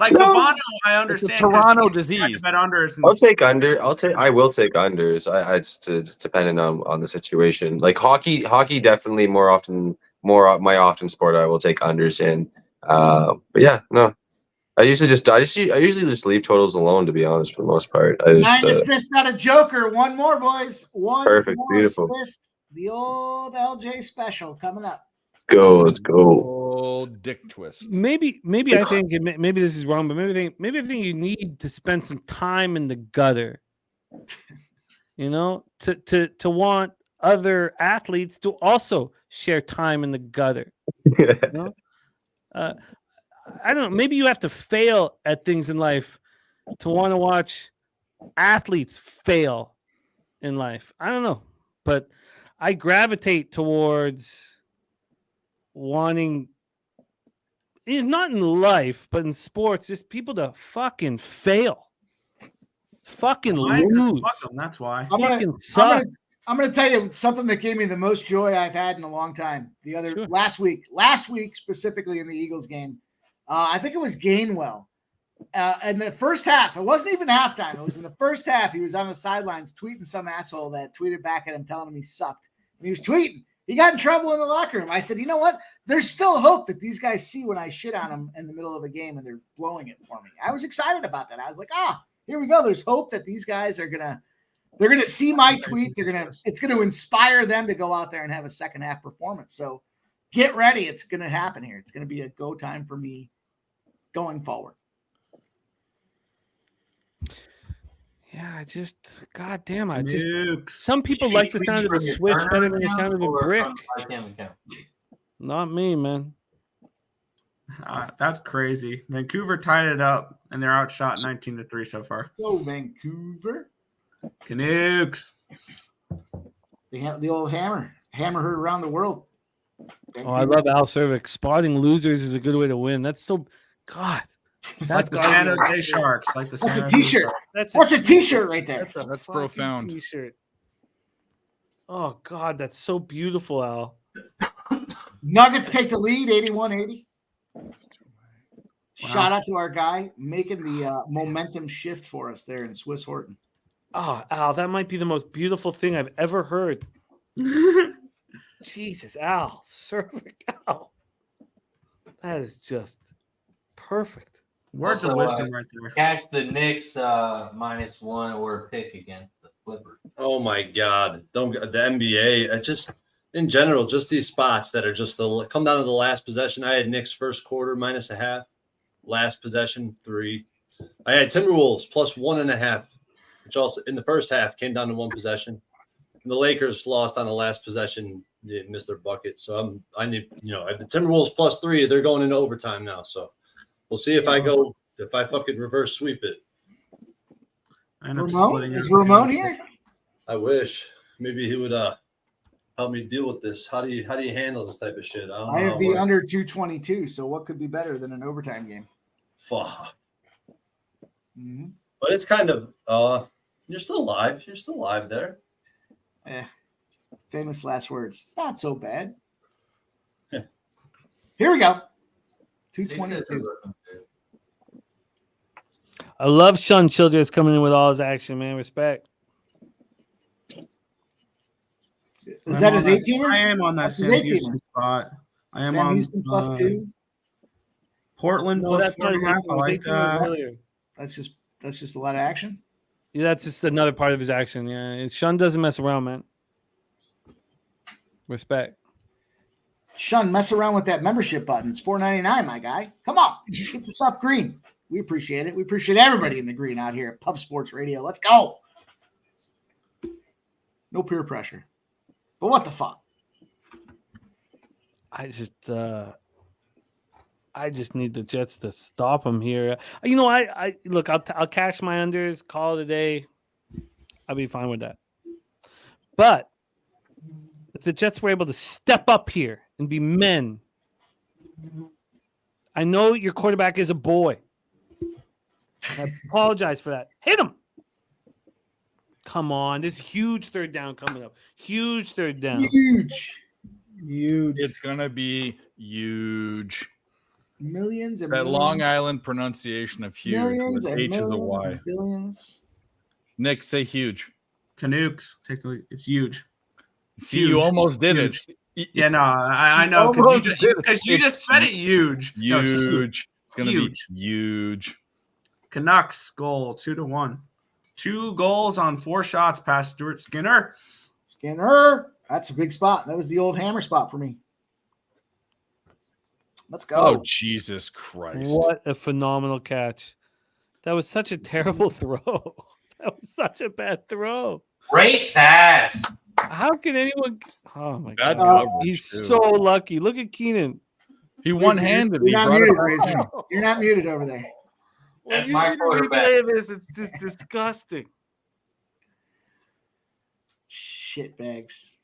Bobano, I understand. It's a Toronto disease. Bet unders. I'll take under. I will take unders. It's depending on the situation. Like hockey definitely more my often sport. I will take unders in. But yeah, no. I usually just leave totals alone, to be honest, for the most part. 9 assists out of Joker. One more, boys. Perfect, more beautiful. Assist. The old LJ special coming up. Let's go. Old dick twist. Maybe I think maybe this is wrong, but maybe I think you need to spend some time in the gutter. To want other athletes to also share time in the gutter. I don't know. Maybe you have to fail at things in life to want to watch athletes fail in life. I don't know, but I gravitate towards wanting, not in life, but in sports, just people to fucking fail, fucking lose. That's why. I'm going to tell you something that gave me the most joy I've had in a long time. Last week specifically in the Eagles game, I think it was Gainwell. In the first half, it wasn't even halftime. It was in the first half. He was on the sidelines tweeting some asshole that tweeted back at him, telling him he sucked. And he was tweeting. He got in trouble in the locker room. I said, you know what? There's still hope that these guys see when I shit on them in the middle of a game and they're blowing it for me. I was excited about that. I was like, here we go. There's hope that these guys are they're going to see my tweet. It's going to inspire them to go out there and have a second half performance. So get ready. It's going to happen here. It's going to be a go time for me going forward. Yeah, some people like the sound of a switch better than the sound of a brick. Not me, man. That's crazy. Vancouver tied it up, and they're outshot 19-3 so far. Go Vancouver. Canucks. The old hammer heard around the world. Oh, I love Al Cervic. Spotting losers is a good way to win. That's so God. That's the San Jose Sharks. That's a t-shirt. That's a t-shirt right there. That's profound. T-shirt. Oh God, that's so beautiful, Al. Nuggets take the lead, 81-80. Wow. Shout out to our guy making the momentum shift for us there in Swiss Horton. Oh, Al, that might be the most beautiful thing I've ever heard. Jesus, Al, Cervic, Al. That is just perfect. Words of wisdom right there. Catch the Knicks -1 or pick against the Clippers. Oh my God! Don't the NBA. Just in general, just these spots that are just come down to the last possession. I had Knicks first quarter -0.5, last possession 3. I had Timberwolves +1.5, which also in the first half came down to 1 possession. And the Lakers lost on the last possession, missed their bucket. So I have the Timberwolves +3. They're going into overtime now. So we'll see if I fucking reverse sweep it. Is Ramon here? I wish maybe he would help me deal with this. How do you handle this type of shit? I have the under 222. So what could be better than an overtime game? Fuck. Mm-hmm. But it's kind of you're still alive. You're still alive there. Famous last words. It's not so bad. Here we go. 222. I love Sean Childress coming in with all his action, man. Respect. Is that his 18er? I am on that That's his Sam 18er. Houston spot. I am Sam on Houston plus 2. Portland No, plus that's not 4.5. I like that. earlier. That's just a lot of action. Yeah, that's just another part of his action. Yeah, Sean doesn't mess around, man. Respect. Sean, mess around with that membership button. It's $4.99, my guy. Come on, get yourself green. We appreciate it. We appreciate everybody in the green out here at Pub Sports Radio. Let's go. No peer pressure. But what the fuck? I just need the Jets to stop him here. You know, I look. I'll cash my unders. Call it a day. I'll be fine with that. But if the Jets were able to step up here and be men, I know your quarterback is a boy. I apologize for that. Hit him. Come on, this huge third down coming up. Huge third down. Huge. It's gonna be huge. Millions and That millions. Long Island pronunciation of huge. Millions With and H is a millions Y. and billions. Nick, say huge. Canucks. It's huge. See, you almost did Huge. it. Yeah, no, I know Almost because did you it. just said it huge. No, it's Huge. It's gonna Huge. be huge. Canucks goal 2-1. 2 goals on 4 shots past Stuart Skinner. Skinner. That's a big spot. That was the old hammer spot for me. Let's go. Oh, Jesus Christ. What a phenomenal catch. That was such a terrible throw. That was such a bad throw. Great pass. How can anyone? Oh my Bad god, coverage, he's too. so lucky. Look at Keenan. He one-handed. You're He not brought it muted, up. Razor. You're not muted over there. When That's you my read the quarterback. replay of this, it's just disgusting. Shit bags.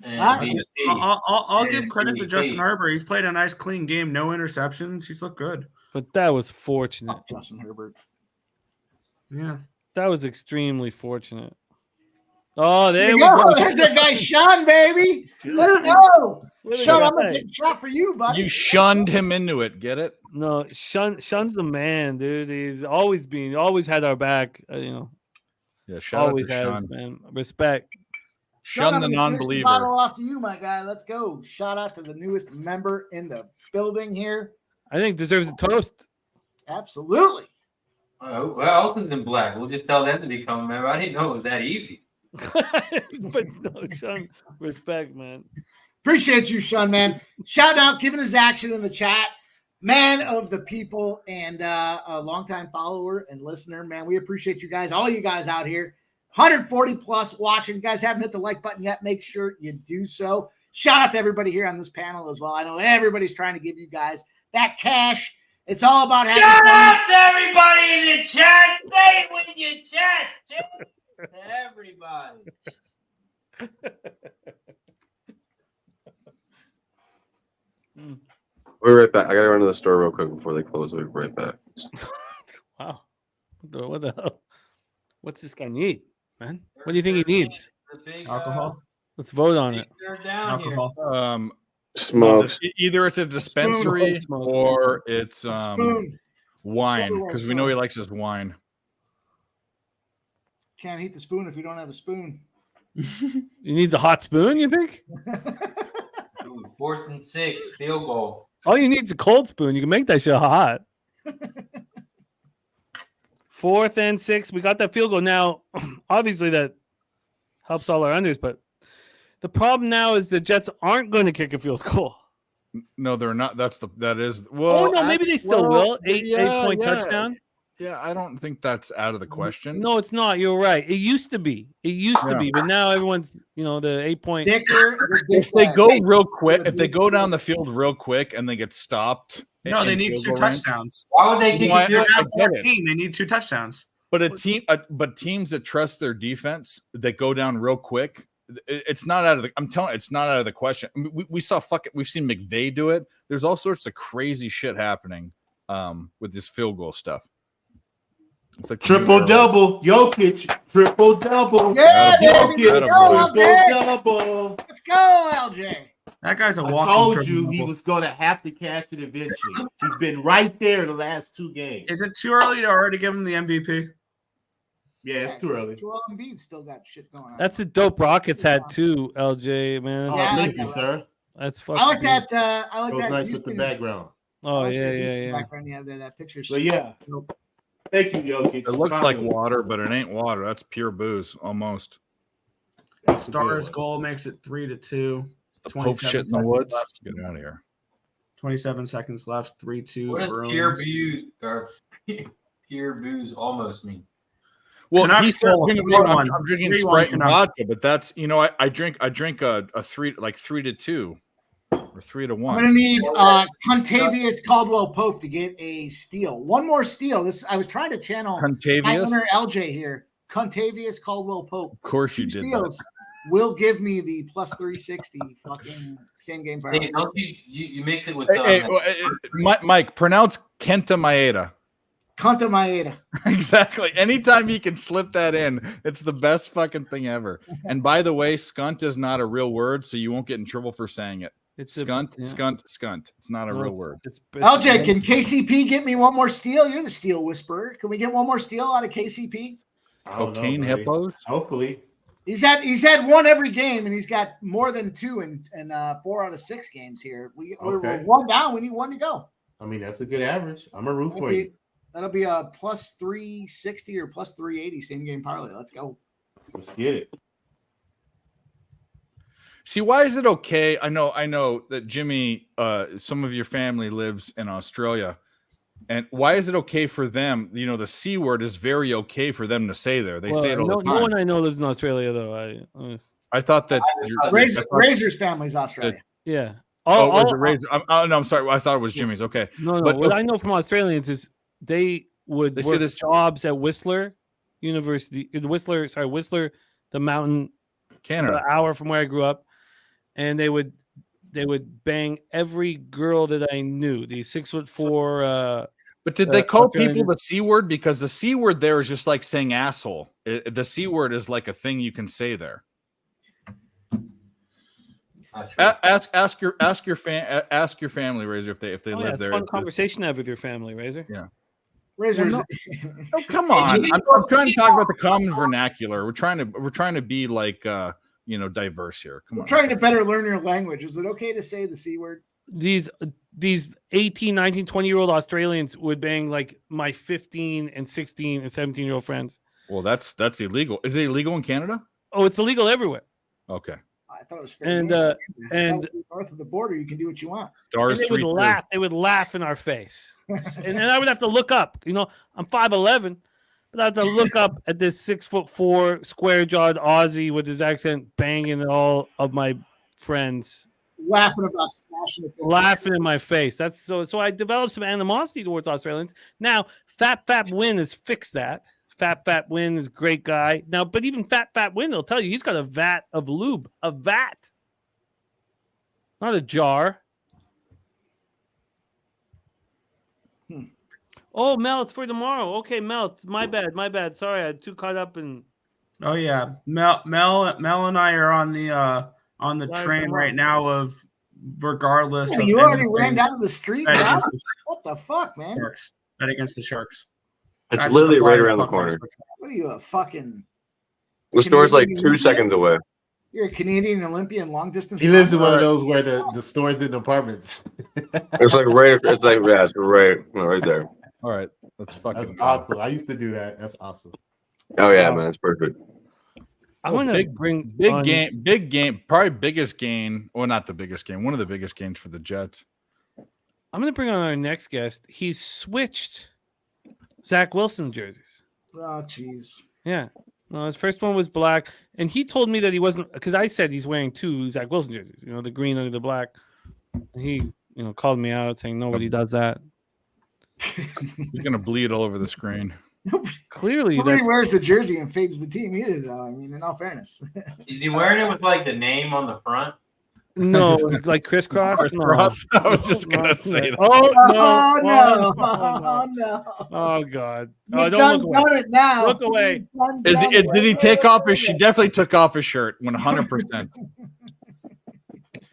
And Huh? VP. I'll give And credit to MVP. Justin Herbert. He's played a nice, clean game. No interceptions. He's looked good. But that was fortunate. Oh, Justin Herbert. Yeah. That was extremely fortunate. Oh, there There we you go. go. There's that guy, Sean, baby. Let's go. Look at Sean, that I'm going guy. to take a shot for you, buddy. You shunned him into it. Get it? No, Shun's the man, dude. He's always had our back. Yeah, shout Always out to has, Sean. man. Respect. Sean, Shun I'm the gonna finish non-believer. bottle off to you, my guy. Let's go. Shout out to the newest member in the building here. I think deserves a toast. Absolutely. Oh, who else is in black? We'll just tell them to become a member. I didn't know it was that easy. But no, Sean, respect, man. Appreciate you, Sean, man. Shout out, giving his action in the chat. Man of the people and a longtime follower and listener, man. We appreciate you guys, all you guys out here. 140 plus watching. You guys haven't hit the like button yet. Make sure you do so. Shout out to everybody here on this panel as well. I know everybody's trying to give you guys that cash. It's all about having Shout fun. out to everybody in the chat. Say it with your chat, too. To everybody. We'll be right back. I gotta run to the store real quick before they close. We'll be right back. Wow. What the hell? What's this guy need, man? What do you think he needs? The big, Alcohol. Let's vote on it. they're down here. Alcohol. Smokes. Either it's a dispensary Smoke. or it's Spoon. wine, Silverware because we know he spoon. likes his wine. Can't heat the spoon if you don't have a spoon. He needs a hot spoon, you think? Ooh, 4th and 6, field goal. All you need is a cold spoon. You can make that shit hot. 4th and 6. We got that field goal. Now, obviously that helps all our unders, but the problem now is the Jets aren't going to kick a field goal. No, they're not. That is. Oh, Well, no, maybe they still will. Eight point yeah. touchdown. Yeah, I don't think that's out of the question. No, it's not. You're right. It used to be. But now everyone's, the 8 point. If they go real quick, if they go down the field real quick and they get stopped. No, they in need field 2 goal range- touchdowns. Why would they kick No, a field I goal? get it. 14. They need 2 touchdowns. But teams that trust their defense that go down real quick, it's not out of the. I'm telling you, it's not out of the question. I mean, we saw we've seen McVay do it. There's all sorts of crazy shit happening with this field goal stuff. It's like triple double, Jokic, triple double. Yeah, baby. Jokic, Let's go, LJ. double. Let's go, LJ. That guy's a I walking told triple you he double. was going to have to cash it eventually. He's been right there the last 2 games. Is it too early to already give him the MVP? Yeah, it's too early. Joel Embiid still got shit going on. That's a dope Rockets hat too, LJ, man. Oh, Yeah, I thank like you, that. sir. That's fucking I like good. that. I like Goes that. nice with the Houston- background. Oh, I like yeah, that yeah, Houston yeah. Background you have there, that picture. So yeah, thank you, Jokic. It looks like water, but it ain't water. That's pure booze, almost. Stars goal makes it 3-2. The Pope shit in the woods. Left. Get out of here. 27 seconds left. 3-2. What does Bruins. pure booze almost mean? Well, Canucks he's still drinking, 3-1. I'm drinking 3-1 Sprite and Canucks. vodka, but that's I drink a 3-2 or 3-1. I'm gonna need Contavious Caldwell Pope to get a steal. One more steal. I was trying to channel Contavious? Hunter LJ here. Contavious Caldwell Pope. Of course you 2 did steals will give me the plus 360 fucking same game power. Hey, don't you mix it with Mike, pronounce Kenta Maeda. Kenta Maeda. Exactly. Anytime you can slip that in, it's the best fucking thing ever. And by the way, skunt is not a real word, so you won't get in trouble for saying it. It's skunt. It's not a real it's- word. LJ, can KCP get me one more steal? You're the steal whisperer. Can we get one more steal out of KCP? I don't know, Cocaine buddy. hippos? Hopefully. He's had one every game, and he's got more than 2 in 4 out of 6 games here. We're Okay. 1 down. We need 1 to go. I mean, that's a good average. I'm a root for you. That'll be a plus 360 or plus 380 same game parlay. Let's go. Let's get it. See, why is it okay? I know that Jimmy, some of your family lives in Australia. And why is it okay for them? The C word is very okay for them to say there. They say it all the time. No one I know lives in Australia, though. I thought that Razor's family's Australia. Yeah. Was it Razor? No, I'm sorry. I thought it was Jimmy's. Okay. No. But What I know from Australians is they would They say work this- jobs at Whistler University. Whistler, the mountain, Canada, an hour from where I grew up, and they would bang every girl that I knew. These 6'4". But did they call Australian- people the C word? Because the C word there is just like saying asshole. The C word is like a thing you can say there. Ask your family, Razor, if they Oh, live it's there. a fun conversation to have with your family, Razor. Yeah. Razor's. Oh, come on! I'm trying to talk about the common vernacular. We're trying to be like diverse here. Come on. I'm trying to better learn your language. Is it okay to say the C word? These 18, 19, 20-year-old Australians would bang like my 15 and 16 and 17-year-old friends. Well, that's illegal. Is it illegal in Canada? Oh, it's illegal everywhere. Okay. I thought it was fair. And game. North of the border, you can do what you want. And they would laugh. They would laugh in our face, and then I would have to look up. I'm 5'11", but I have to look up at this 6'4" square-jawed Aussie with his accent banging all of my friends, laughing about smashing it. laughing in my face. That's so. So I developed some animosity towards Australians. Now, Fat Win has fixed that. Fat Win is a great guy now, but even Fat Win, they'll tell you he's got a vat of lube, a vat, not a jar. Oh, Mel, it's for tomorrow. Okay, Mel, it's my bad. Sorry, I had too caught up in. Oh yeah, Mel and I are on the train right now of regardless. Yeah, of you already anything, ran down to the street. bet Now? against the What the fuck, man? Sharks. Bet against the Sharks. It's That's literally the right Flyers around the puck corner. line. What are you, a fucking? The store's like Canadian 2 seconds away. You're a Canadian Olympian long distance. He lives in one of runner? those where the store's in apartments. It's like right. It's like it's right there. All right, that's fucking. That's awesome. I used to do that. That's awesome. Oh yeah, man, it's perfect. I want to big bring big game, probably biggest gain. Well, not the biggest gain. One of the biggest gains for the Jets. I'm going to bring on our next guest. He's switched Zach Wilson jerseys. Oh, jeez. Yeah. No, his first one was black, and he told me that he wasn't, because I said he's wearing 2 Zach Wilson jerseys. The green under the black. He, called me out saying nobody does that. He's gonna bleed all over the screen. Clearly, Nobody wears the jersey and fades the team either, though. I mean, in all fairness. Is he wearing it with like the name on the front? No, like crisscross. Crisscross? No. I was just gonna say that. Oh Oh no! Oh, Oh no! oh God! You Oh, done don't look away. done it now. Look away. You done done Did he it. take off his? She definitely took off his shirt, 100%.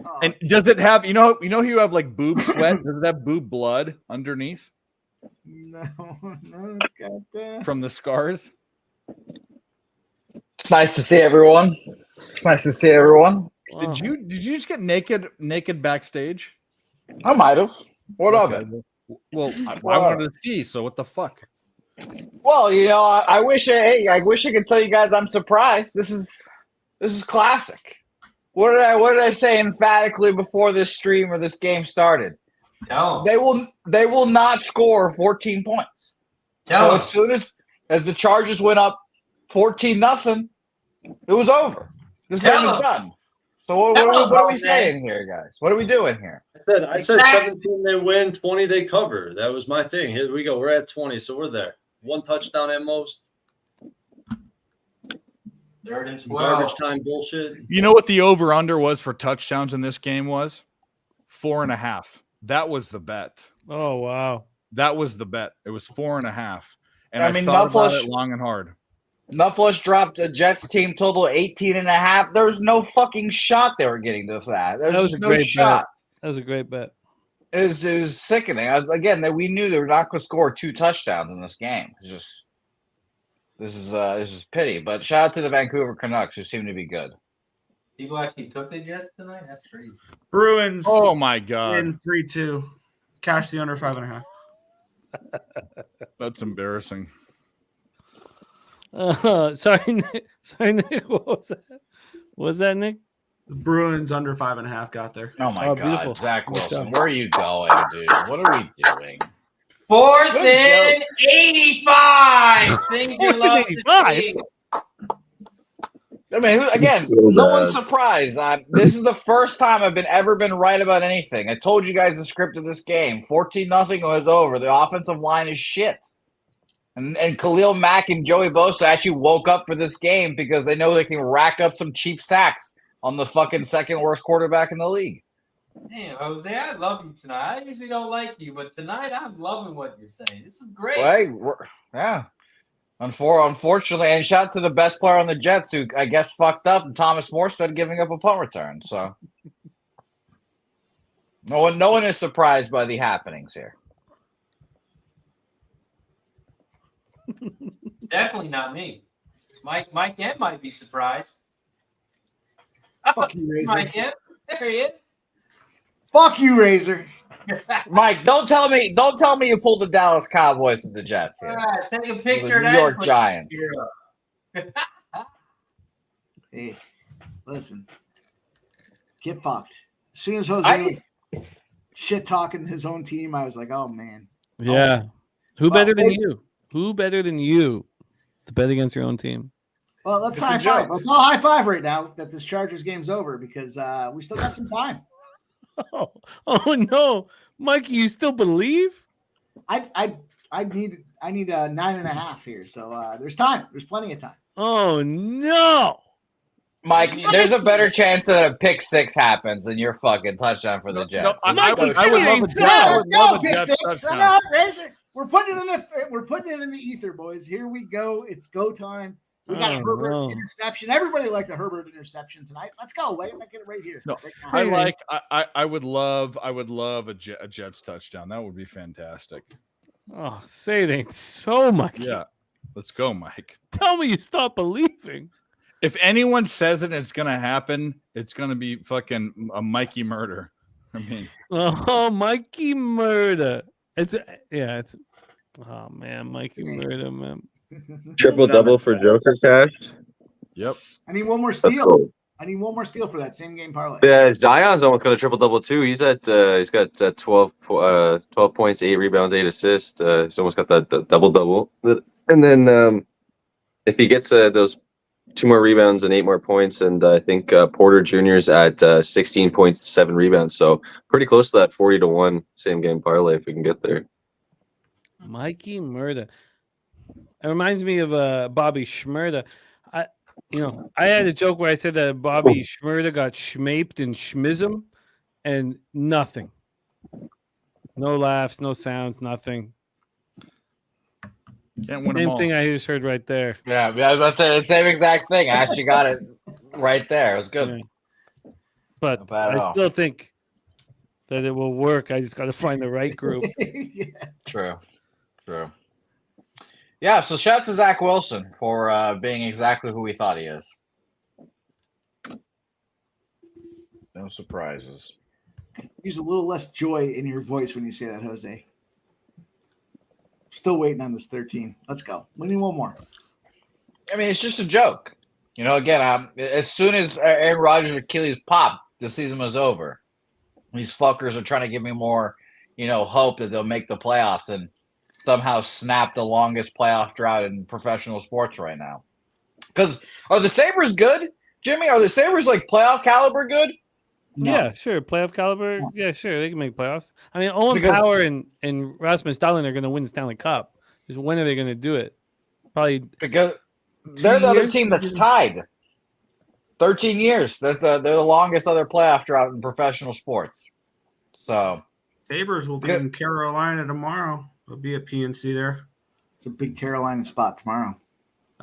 Oh, And does it have? You know, you have like boob sweat. Does it have boob blood underneath no, it's got from the scars? It's nice to see everyone. It's nice to see everyone. Oh. Did you just get naked backstage? I might have. What of it? Well, I wanted to see. So what the fuck? Well, I wish I could tell you guys I'm surprised. This is classic. What did I say emphatically before this stream or this game started? Tell 'em. They will not score 14 points. Tell 'em. As soon as the Chargers went up 14-0, it was over. This Tell game 'em. is done. So what are we saying here, guys? What are we doing here? I said 17 they win, 20 they cover. That was my thing. Here we go. We're at 20, so we're there. One touchdown at most. Third and 12. Garbage time bullshit. You know what the over/under was for touchdowns in this game was? 4.5. That was the bet. Oh wow! That was the bet. It was 4.5. And I mean, thought about Nufflush- it long and hard. Nufflush dropped a Jets team total 18.5. There's no fucking shot they were getting to that. There's That was just a no great shot. That was a great bet. It was sickening. Again, that we knew they were not going to score 2 touchdowns in this game. It's just this is pity. But shout out to the Vancouver Canucks, who seem to be good. People actually took the Jets tonight? That's crazy. Bruins. Oh my god, in 3-2. Cash the under 5.5. that's embarrassing. Sorry, Nick. Sorry, Nick. What was that? What was that, Nick? The Bruins under 5.5 got there. Oh my Oh, god, beautiful. Zach Good Wilson, job. where are you going, dude? What are we doing? Fourth Good and 85. Things you Fourth and love to 85? see. I mean, again, no one's surprised. This is the first time I've ever been right about anything. I told you guys the script of this game. 14-0 was over. The offensive line is shit. And Khalil Mack and Joey Bosa actually woke up for this game because they know they can rack up some cheap sacks on the fucking second worst quarterback in the league. Damn, Jose, I love you tonight. I usually don't like you, but tonight I'm loving what you're saying. This is great. Right? Yeah. Unfortunately, and shout out to the best player on the Jets who I guess fucked up, and Thomas Morstead giving up a punt return. So no one is surprised by the happenings here. Definitely not me. Mike M might be surprised. Fuck you, Razor. Mike M. There he is. Fuck you, Razor. Mike, don't tell me you pulled the Dallas Cowboys with the Jets here. All right, take a The picture of New that. York and put Giants. it up. Hey, listen. Get fucked. As soon as Jose was shit talking his own team, I was like, oh man. Yeah. Who Well, better than it's- you? Who better than you to bet against your own team? Well, let's It's a high five. joke. Let's all high five right now that this Chargers game's over because we still got some time. Oh no, Mikey, you still believe? I need a 9.5 here, so there's time. There's plenty of time. Oh no. Mike, there's a better chance that a pick six happens than your fucking touchdown for the Jets. I would Mikey, love a let's Jets. I would go, love a pick Jets six. touchdown. I know, Razor. We're putting it in the ether, boys. Here we go. It's go time. We got a Oh, Herbert no. interception. Everybody liked the Herbert interception tonight. Let's go. Wait, I'm making it right here. No, Right now. I would love a Jets touchdown. That would be fantastic. Oh, say it ain't so, Mikey. Yeah, let's go, Mike. Tell me you stop believing. If anyone says it, it's gonna happen. It's gonna be fucking a Mikey murder. I mean, Oh, Mikey murder. It's oh man, Mikey murder, man. Triple double for Joker cash. yep. I need one more Let's steal. go. I need one more steal for that same game parlay. Yeah, Zion's almost got a triple double too. He's got 12 points, 8 rebounds, 8 assists. He's almost got that double double. And then if he gets those 2 more rebounds and 8 more points, and I think Porter Jr.'s at 16.7 rebounds, so pretty close to that 40-1 same game parlay if we can get there. Mikey murder. It reminds me of Bobby Schmurda. You know, I had a joke where I said that Bobby Schmurda got schmaped in schmism, and nothing. No laughs, no sounds, nothing. Can't win them Same all. thing I just heard right there. Yeah, I was about to say the same exact thing. I actually got it right there. It was good. Yeah. But Not bad at I all. still think that it will work. I just got to find the right group. True. Yeah, so shout out to Zach Wilson for being exactly who we thought he is. No surprises. Use a little less joy in your voice when you say that, Jose. Still waiting on this 13. Let's go. We need one more. I mean, it's just a joke. You know, again, as soon as Aaron Rodgers' Achilles popped, the season was over. These fuckers are trying to give me more, hope that they'll make the playoffs and somehow snap the longest playoff drought in professional sports right now. Because are the Sabres good, Jimmy? Are the Sabres like playoff caliber good? No. Yeah, sure. Playoff caliber. Yeah, sure. They can make playoffs. I mean, Owen Power and Rasmus Dahlin are going to win the Stanley Cup. Just when are they going to do it? Probably because they're the other team that's tied. 13 years. They're the longest other playoff drought in professional sports. So Sabres will be in Carolina tomorrow. There'll be a PNC there. It's a big Carolina spot tomorrow.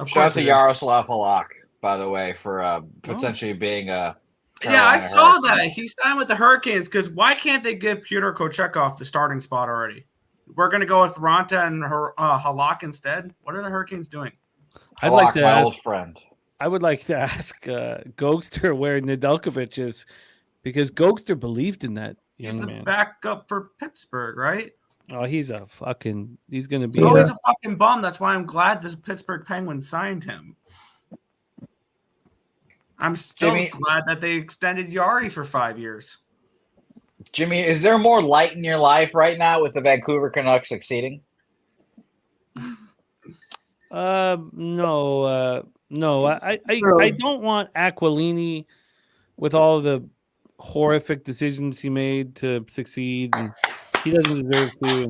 Shout out to Yaroslav Halak, by the way, for potentially being a Carolina I saw that. He signed with the Hurricanes because why can't they give Pyotr Kochekov the starting spot already? We're going to go with Ranta and Halak instead. What are the Hurricanes doing? I'd like to my ask, old friend. I would like to ask Gokster where Nedeljkovic is, because Gokster believed in that young man. He's the backup for Pittsburgh, right? Oh, he's going to be. He's a fucking bum. That's why I'm glad this Pittsburgh Penguins signed him. I'm still glad that they extended Yari for 5 years. Jimmy, is there more light in your life right now with the Vancouver Canucks succeeding? No. I don't want Aquilini with all the horrific decisions he made to succeed, and he doesn't deserve to.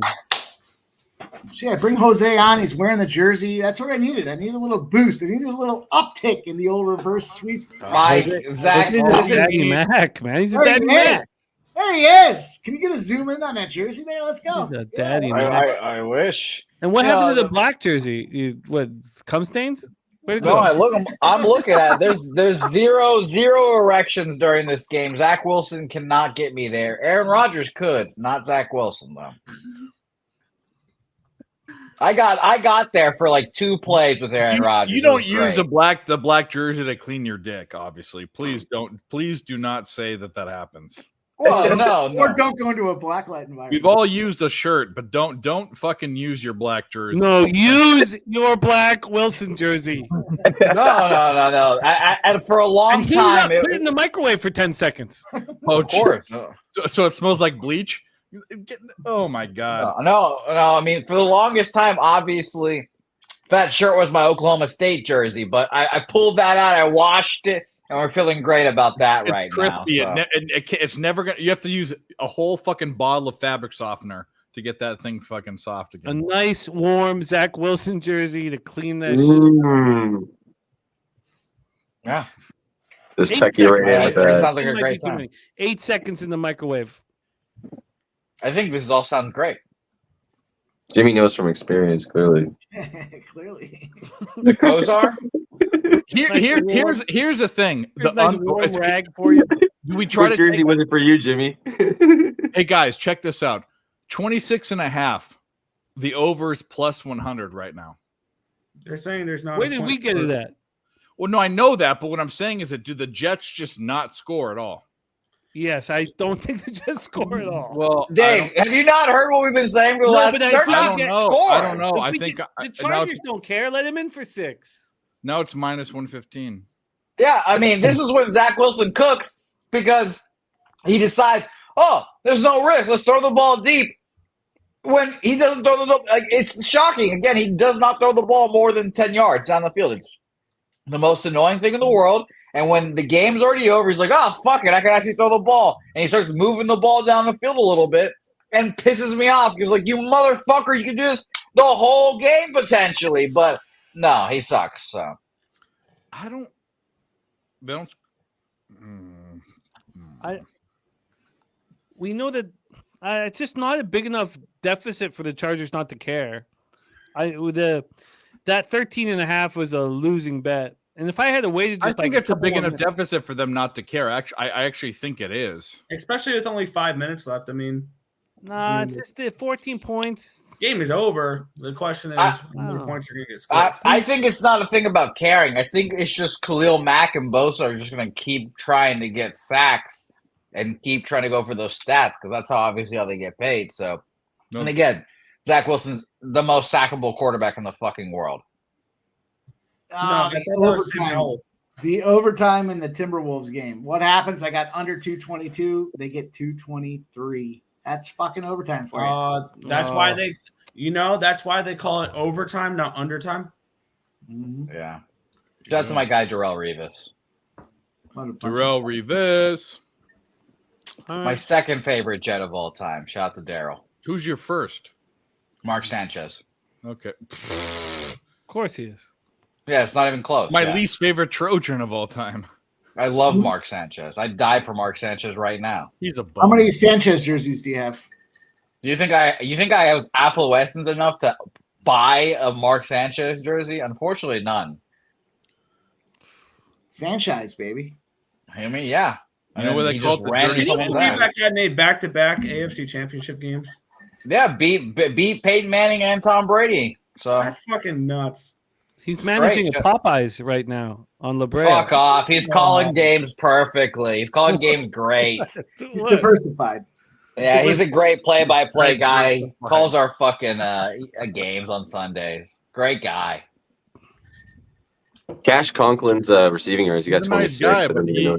See, I bring Jose on. He's wearing the jersey. That's what I needed. I needed a little boost. I needed a little uptick in the old reverse sweep. Mike, Zach, Daddy Mac, man. He's a Daddy Mac. There he is. Can you get a zoom in on that jersey there? Let's go. He's a Daddy Mac. I wish. And what happened to the black jersey? What, cum stains? I'm looking at it. There's zero erections during this game. Zach Wilson cannot get me there. Aaron Rodgers could, not Zach Wilson though. I got there for like 2 plays with Aaron Rodgers. You don't use the black jersey to clean your dick, obviously. Please do not say that happens. Well, no. Or don't go into a blacklight environment. We've all used a shirt, but don't fucking use your black jersey. No, use your black Wilson jersey. No. And for a long time, put it in the microwave for 10 seconds. Oh, of course. So it smells like bleach. Oh my god. No. I mean, for the longest time, obviously, that shirt was my Oklahoma State jersey, but I pulled that out. I washed it. And we're feeling great about that right crispy. now. So. It's never gonna. You have to use a whole fucking bottle of fabric softener to get that thing fucking soft again. A nice, warm Zach Wilson jersey to clean that. Yeah. Just check you right in with sounds like a great time. 8 seconds in the microwave. I think this all sounds great. Jimmy knows from experience, clearly. Clearly. The Kozar? Here's the thing. Warm rag for you. We try what to jersey was it for you, Jimmy? Hey guys, check this out. 26.5. The overs plus 100 right now. They're saying there's not. Where did we get to that? Well, no, I know that, but what I'm saying is that do the Jets just not score at all? Yes, I don't think the Jets score at all. Well, Dave, have you not heard what we've been saying for the last? I don't know. I think the Chargers don't care. Let him in for 6. Now it's minus 115. Yeah, I mean, this is when Zach Wilson cooks because he decides, there's no risk. Let's throw the ball deep. When he doesn't throw the ball, it's shocking. Again, he does not throw the ball more than 10 yards down the field. It's the most annoying thing in the world. And when the game's already over, he's like, fuck it, I can actually throw the ball. And he starts moving the ball down the field a little bit and pisses me off. He's like, you motherfucker, you can do this the whole game potentially. But no, he sucks. So don't. We know that it's just not a big enough deficit for the Chargers not to care. That 13.5 was a losing bet. And if I had a way to just I think it's a big enough deficit for them not to care. Actually, I actually think it is. Especially with only 5 minutes left. I mean, it's just 14 points. Game is over. The question is how many points you're going to get scored. I think it's not a thing about caring. I think it's just Khalil Mack and Bosa are just going to keep trying to get sacks and keep trying to go for those stats because that's how obviously how they get paid. So, and again, Zach Wilson's the most sackable quarterback in the fucking world. The overtime in the Timberwolves game. What happens? I got under 222. They get 223. That's fucking overtime for you. That's why that's why they call it overtime, not undertime. Mm-hmm. Yeah. Shout out to my guy, Darrelle Revis. Darrelle Revis. My second favorite Jet of all time. Shout out to Daryl. Who's your first? Mark Sanchez. Okay. Of course he is. Yeah, it's not even close. My least favorite Trojan of all time. I love Mark Sanchez. I'd die for Mark Sanchez right now. He's a bum. How many Sanchez jerseys do you have? Do you think I was affluent enough to buy a Mark Sanchez jersey? Unfortunately, none. Sanchez, baby. I mean, yeah. You know what they call it? That guy made back-to-back AFC Championship games. Yeah, beat Peyton Manning and Tom Brady. So that's fucking nuts. He's managing a Popeyes right now on La Brea. Fuck off. He's calling games perfectly. He's calling games great. He's diversified. Yeah, he's a great play-by-play guy. He calls our fucking games on Sundays. Great guy. Cash Conklin's receiving yards. He got 26. Nice guy,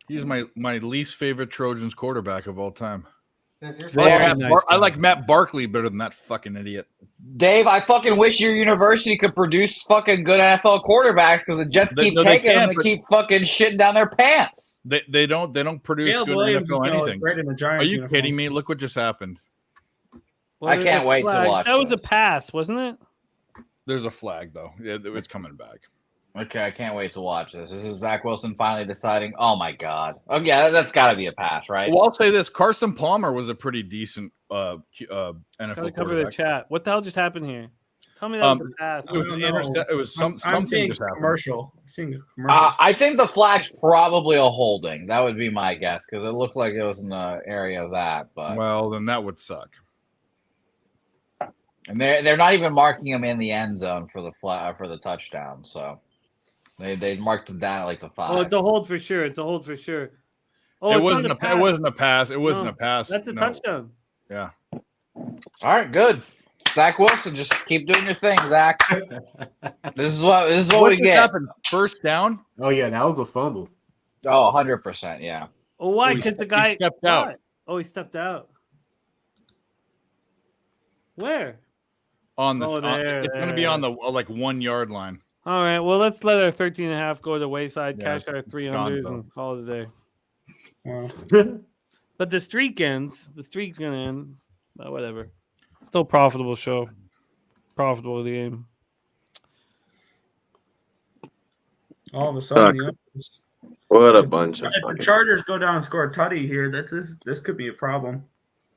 he's my least favorite Trojans quarterback of all time. I like Matt Barkley better than that fucking idiot. Dave, I fucking wish your university could produce fucking good NFL quarterbacks because the Jets keep taking them and keep fucking shitting down their pants. They don't produce Caleb good Williams NFL anything. Are you kidding me? Look what just happened. I can't wait to watch. That was a pass, wasn't it? There's a flag though. Yeah, it's coming back. Okay, I can't wait to watch this. This is Zach Wilson finally deciding, oh my God. Oh, yeah, that's got to be a pass, right? Well, I'll say this. Carson Palmer was a pretty decent NFL cover the chat. What the hell just happened here? Tell me that was a pass. It was something just happened. Commercial. I'm seeing a commercial. I think the flag's probably a holding. That would be my guess because it looked like it was in the area of that. But well, then that would suck. And they're not even marking him in the end zone for the touchdown. So. They marked it down at like the 5. Oh, it's a hold for sure. Oh, it wasn't a pass. It wasn't a pass. It wasn't a pass. That's a touchdown. Yeah. All right, good. Zach Wilson, just keep doing your thing, Zach. This is what we get. Happened? First down? Oh yeah, that was a fumble. Oh, 100%, yeah. Oh, why? Because the guy stepped out. Oh, he stepped out. Where? On the it's going to be on the 1 yard line. All right, well, let's let our 13.5 go to the wayside, cash our 300s, and call it a day. Wow. But the streak ends. The streak's going to end. But whatever. Still profitable show. Profitable game. All of a sudden, what a bunch of. If the Chargers go down and score a tutty here, this could be a problem.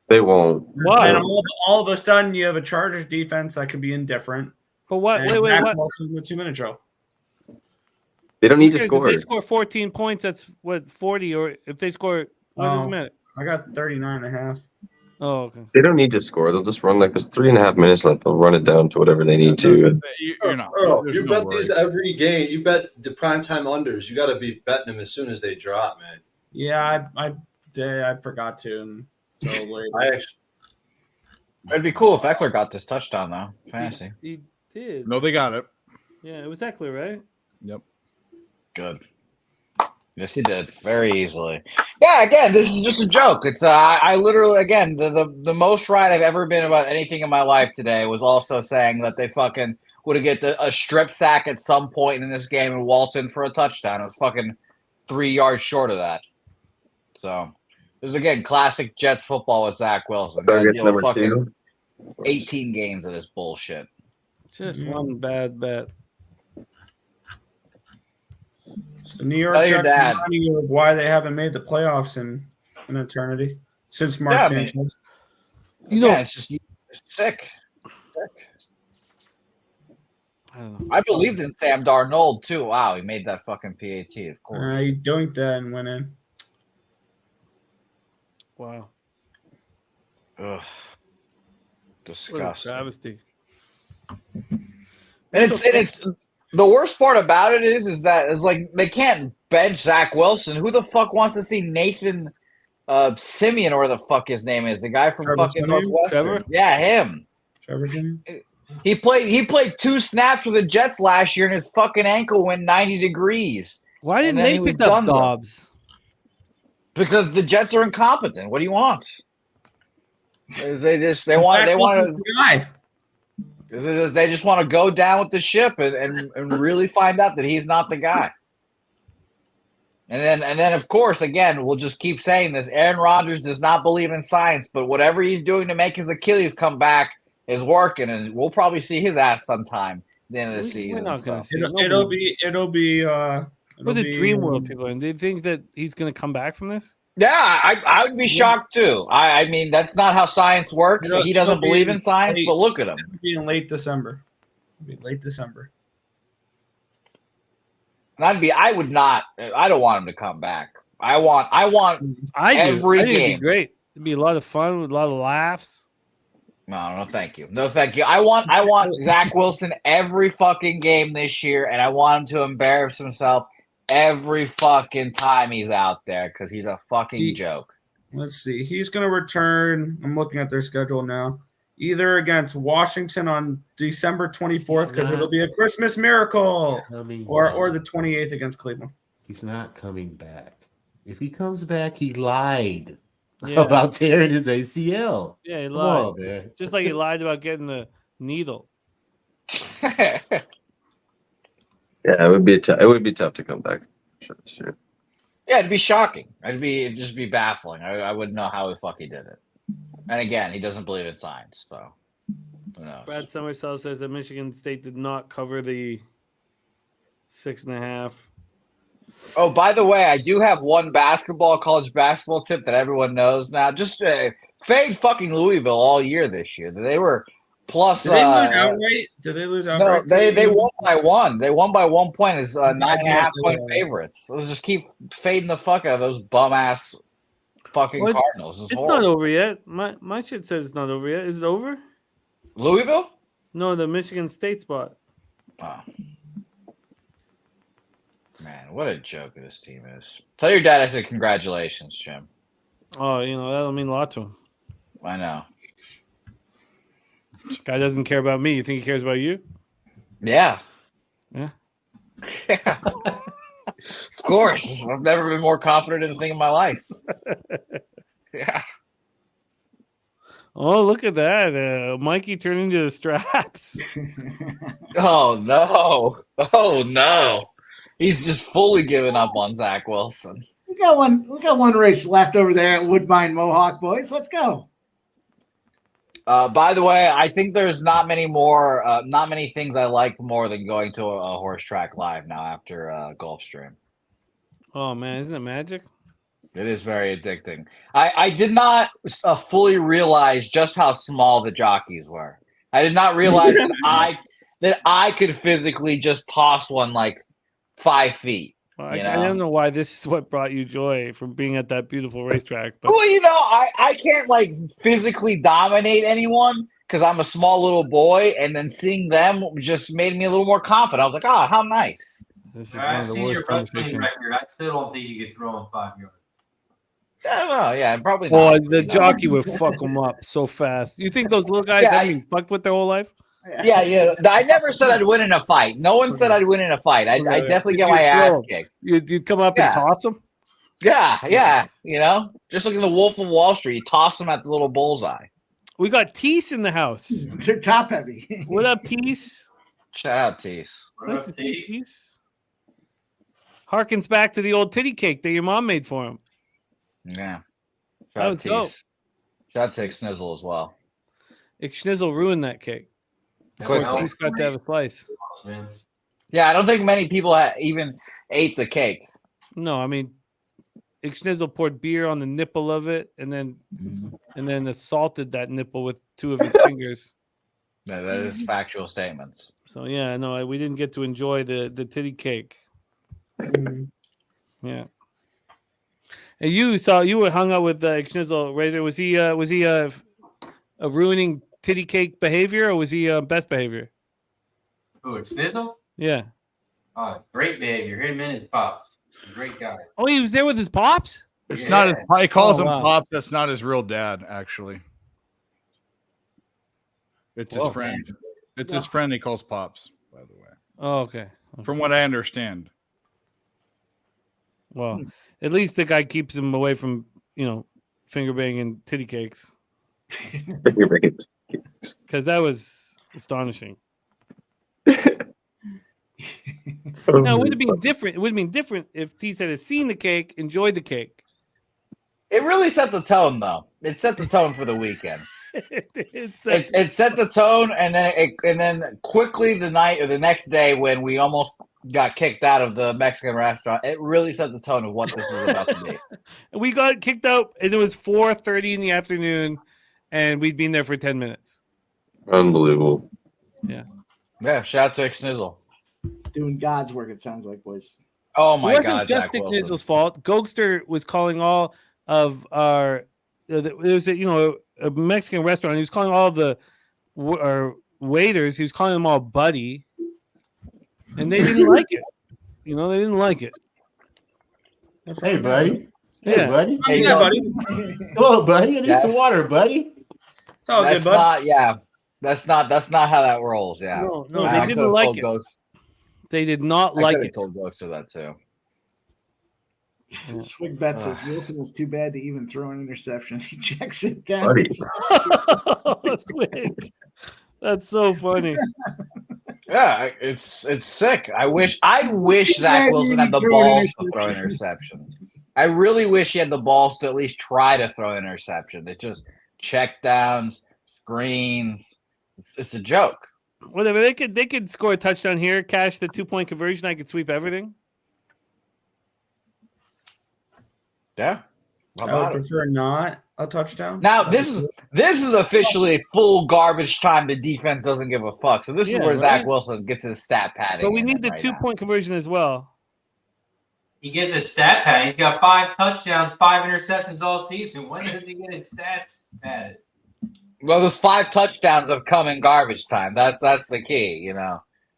They won't. Why? And all of a sudden, you have a Chargers defense that could be indifferent. But what? And Wait, what? what? In the 2-minute drill. They don't need to score. If they score 14 points, that's what, 40? Or if they score, what does it matter? I got 39.5. Oh, okay. They don't need to score. They'll just run there's 3.5 minutes left. They'll run it down to whatever they need to. You bet these every game. You bet the primetime unders. You got to be betting them as soon as they drop, man. Yeah, I forgot to. And so late. It'd be cool if Eckler got this touchdown, though. Fantasy. He did. No, they got it. Yeah, it was Eckler, right? Yep. Good. Yes, he did very easily. Yeah, again, this is just a joke. It's I literally, again, the most right I've ever been about anything in my life today was also saying that they fucking would have get a strip sack at some point in this game and waltz in for a touchdown. It was fucking 3 yards short of that. So it was, again, classic Jets football with Zach Wilson. Target's number 2. 18 games of this bullshit. Just one bad bet. So New York Tell your Jets dad. reminding you of why they haven't made the playoffs in an eternity since Mark Yeah, I mean, Sanchez. You know, it's just sick. I don't know. I believed in Sam Darnold too. Wow, he made that fucking PAT, of course. He dunked that and went in. Wow. Ugh. What a Disgusting. travesty. And it's the worst part about it is that it's like they can't bench Zach Wilson. Who the fuck wants to see Nathan Simeon or the fuck his name is? The guy from Trevor fucking Siemian? Northwestern. Trevor? Yeah, him. Trevor Siemian? He played 2 snaps for the Jets last year and his fucking ankle went 90 degrees. Why didn't And then they he was pick up donezo. Dobbs? Because the Jets are incompetent. What do you want? They Zach Wilson's the guy. They just want to go down with the ship and really find out that he's not the guy. And then of course, again, we'll just keep saying this. Aaron Rodgers does not believe in science, but whatever he's doing to make his Achilles come back is working, and we'll probably see his ass sometime at the end of the season. We're not going to see it. It'll be What the dream world people are in? Do you think that he's going to come back from this? Yeah, I would be shocked too. I mean, that's not how science works. He doesn't believe in science, but look at him. It'll be in late December. It'll be late December. I would not. I don't want him to come back. I want every I think game. it'd be great. It'd be a lot of fun with a lot of laughs. No, thank you. No, thank you. I want Zach Wilson every fucking game this year, and I want him to embarrass himself every fucking time he's out there because he's a fucking joke. Let's see. He's going to return. I'm looking at their schedule now. Either against Washington on December 24th because it'll be a Christmas miracle, or the 28th against Cleveland. He's not coming back. If he comes back, he lied Yeah. about tearing his ACL. Yeah, he Come lied. on, man. Just like he lied about getting the needle. Yeah, it would be tough to come back. Sure, that's true. Yeah, it'd be shocking. It'd just be baffling. I wouldn't know how the fuck he did it. And again, he doesn't believe in science, so who knows? Brad Summersell says that Michigan State did not cover the 6.5. Oh, by the way, I do have one college basketball tip that everyone knows now. Just fade fucking Louisville all year this year. They were plus. Did they lose outright? Did they lose outright? No, they won by 1. They won by 1 point as 9.5 point favorites. Let's just keep fading the fuck out of those bum ass fucking Cardinals. It's not over yet. My shit says it's not over yet. Is it over? Louisville? No, the Michigan State spot. Oh. Man, what a joke this team is. Tell your dad I said congratulations, Jim. Oh, that'll mean a lot to him. I know. Guy doesn't care about me. You think he cares about you? Yeah. Yeah. Of course. I've never been more confident in a thing in my life. Yeah. Oh, look at that. Mikey turned into the straps. Oh, no. Oh, no. He's just fully given up on Zach Wilson. We got one race left over there at Woodbine Mohawk, boys. Let's go. By the way, I think there's not many things I like more than going to a horse track live now after Gulfstream. Oh, man. Isn't it magic? It is very addicting. I did not fully realize just how small the jockeys were. I did not realize that I could physically just toss one like 5 feet. Well, I don't know why this is what brought you joy from being at that beautiful racetrack. But Well, I can't like physically dominate anyone because I'm a small little boy, and then seeing them just made me a little more confident. I was like, oh, how nice. This is I've seen your wrestling record. I still don't think you could throw him 5 yards. I don't know. Yeah, probably Boy, not. the jockey would fuck them up so fast. You think those little guys haven't been fucked with their whole life? Yeah. I never said I'd win in a fight. No one said I'd win in a fight. I'd definitely get my ass kicked. You'd come up and toss them? Yeah. Just like in the Wolf of Wall Street, you toss them at the little bullseye. We got Teese in the house. They're top heavy. What up, Teese? Shout out, Teese. Nice to see you, Teese. Harkens back to the old titty cake that your mom made for him. Yeah. That Shout out, was dope. Teese. Shout out to Snizzle as well. Schnizzle ruined that cake. Quick. Teese got to have a slice. Yeah, I don't think many people even ate the cake. No, I mean, Schnizzle poured beer on the nipple of it, and then assaulted that nipple with 2 of his fingers. That is factual statements. So yeah, no, we didn't get to enjoy the titty cake. Yeah. And you were hung out with Schnizzle Razor. Was he a ruining titty cake behavior, or was he best behavior? Who, it's Snizzle? Yeah. Oh, great behavior. Him and his pops. Great guy. Oh, he was there with his pops? It's not his, he calls him wow. Pops. That's not his real dad, actually. It's his friend. It's his friend he calls Pops, by the way. Oh, okay. From what I understand. Well, at least the guy keeps him away from, finger banging titty cakes. Because that was astonishing. Now, it would have been different. It would have been different if Tease had seen the cake, enjoyed the cake. It really set the tone, though. It set the tone for the weekend. It set the tone, and then quickly the night or the next day when we almost got kicked out of the Mexican restaurant, it really set the tone of what this was about to be. We got kicked out, and it was 4:30 in the afternoon, and we'd been there for 10 minutes. Unbelievable. Yeah. Yeah, shout out to Schnizzle. Doing God's work, it sounds like, boys. Oh my it God, wasn't just Zach Wilson. Schnizzle's fault. Gokster was calling all of our. There was a Mexican restaurant. He was calling all of our waiters. He was calling them all buddy, and they didn't like it. They didn't like it. Hey, buddy. Yeah. Hey, buddy. Hey, buddy. Hello, buddy. I need some water, buddy. It's all That's good, bud. not. Yeah, that's not how that rolls. Yeah. No, I they could've didn't like told it. Ghost- They did not I like could've it. told Ghoster that too. Swig Bet says Wilson is too bad to even throw an interception. He checks it down. Buddy. Swig. That's so funny. Yeah, it's sick. I wish Zach Wilson had the balls to throw interceptions. I really wish he had the balls to at least try to throw an interception. It's just check downs, screens. It's a joke. Whatever. They could score a touchdown here, cash the 2-point conversion. I could sweep everything. Yeah. I would prefer not a touchdown. Now this is officially full garbage time. The defense doesn't give a fuck. So this is where Zach Wilson gets his stat padding. But we need the 2-point conversion as well. He gets a stat pad. He's got 5 touchdowns, 5 interceptions all season. When does he get his stats padded? Well, those 5 touchdowns have come in garbage time. That's the key,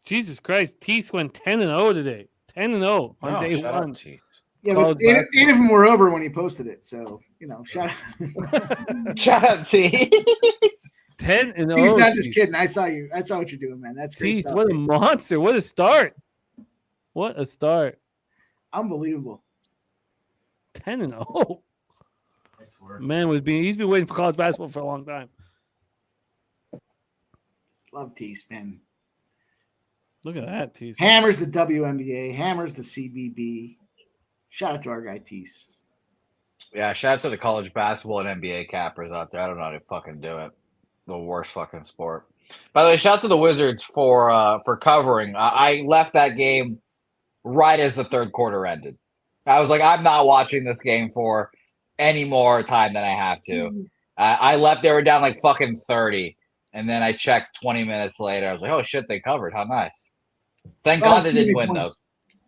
Jesus Christ. Tease went 10-0 today. 10-0 on day one. Yeah, but 8 of them were over when he posted it. So, shout out. Shout out T. 10-0. Tease, not just kidding. I saw you. I saw what you're doing, man. That's great Tease, stuff. what a monster. What a start. What a start. Unbelievable. 10-0. Man, he's been waiting for college basketball for a long time. Love Tease, man. Look at that, Tease. Hammers the WNBA, hammers the CBB. Shout out to our guy Tease. Yeah, shout out to the college basketball and NBA cappers out there. I don't know how to fucking do it. The worst fucking sport. By the way, shout out to the Wizards for covering. I left that game right as the third quarter ended. I was like, I'm not watching this game for any more time than I have to. I left. They were down like fucking 30. And then I checked 20 minutes later. I was like, oh, shit, they covered. How nice. Thank God they didn't win, though.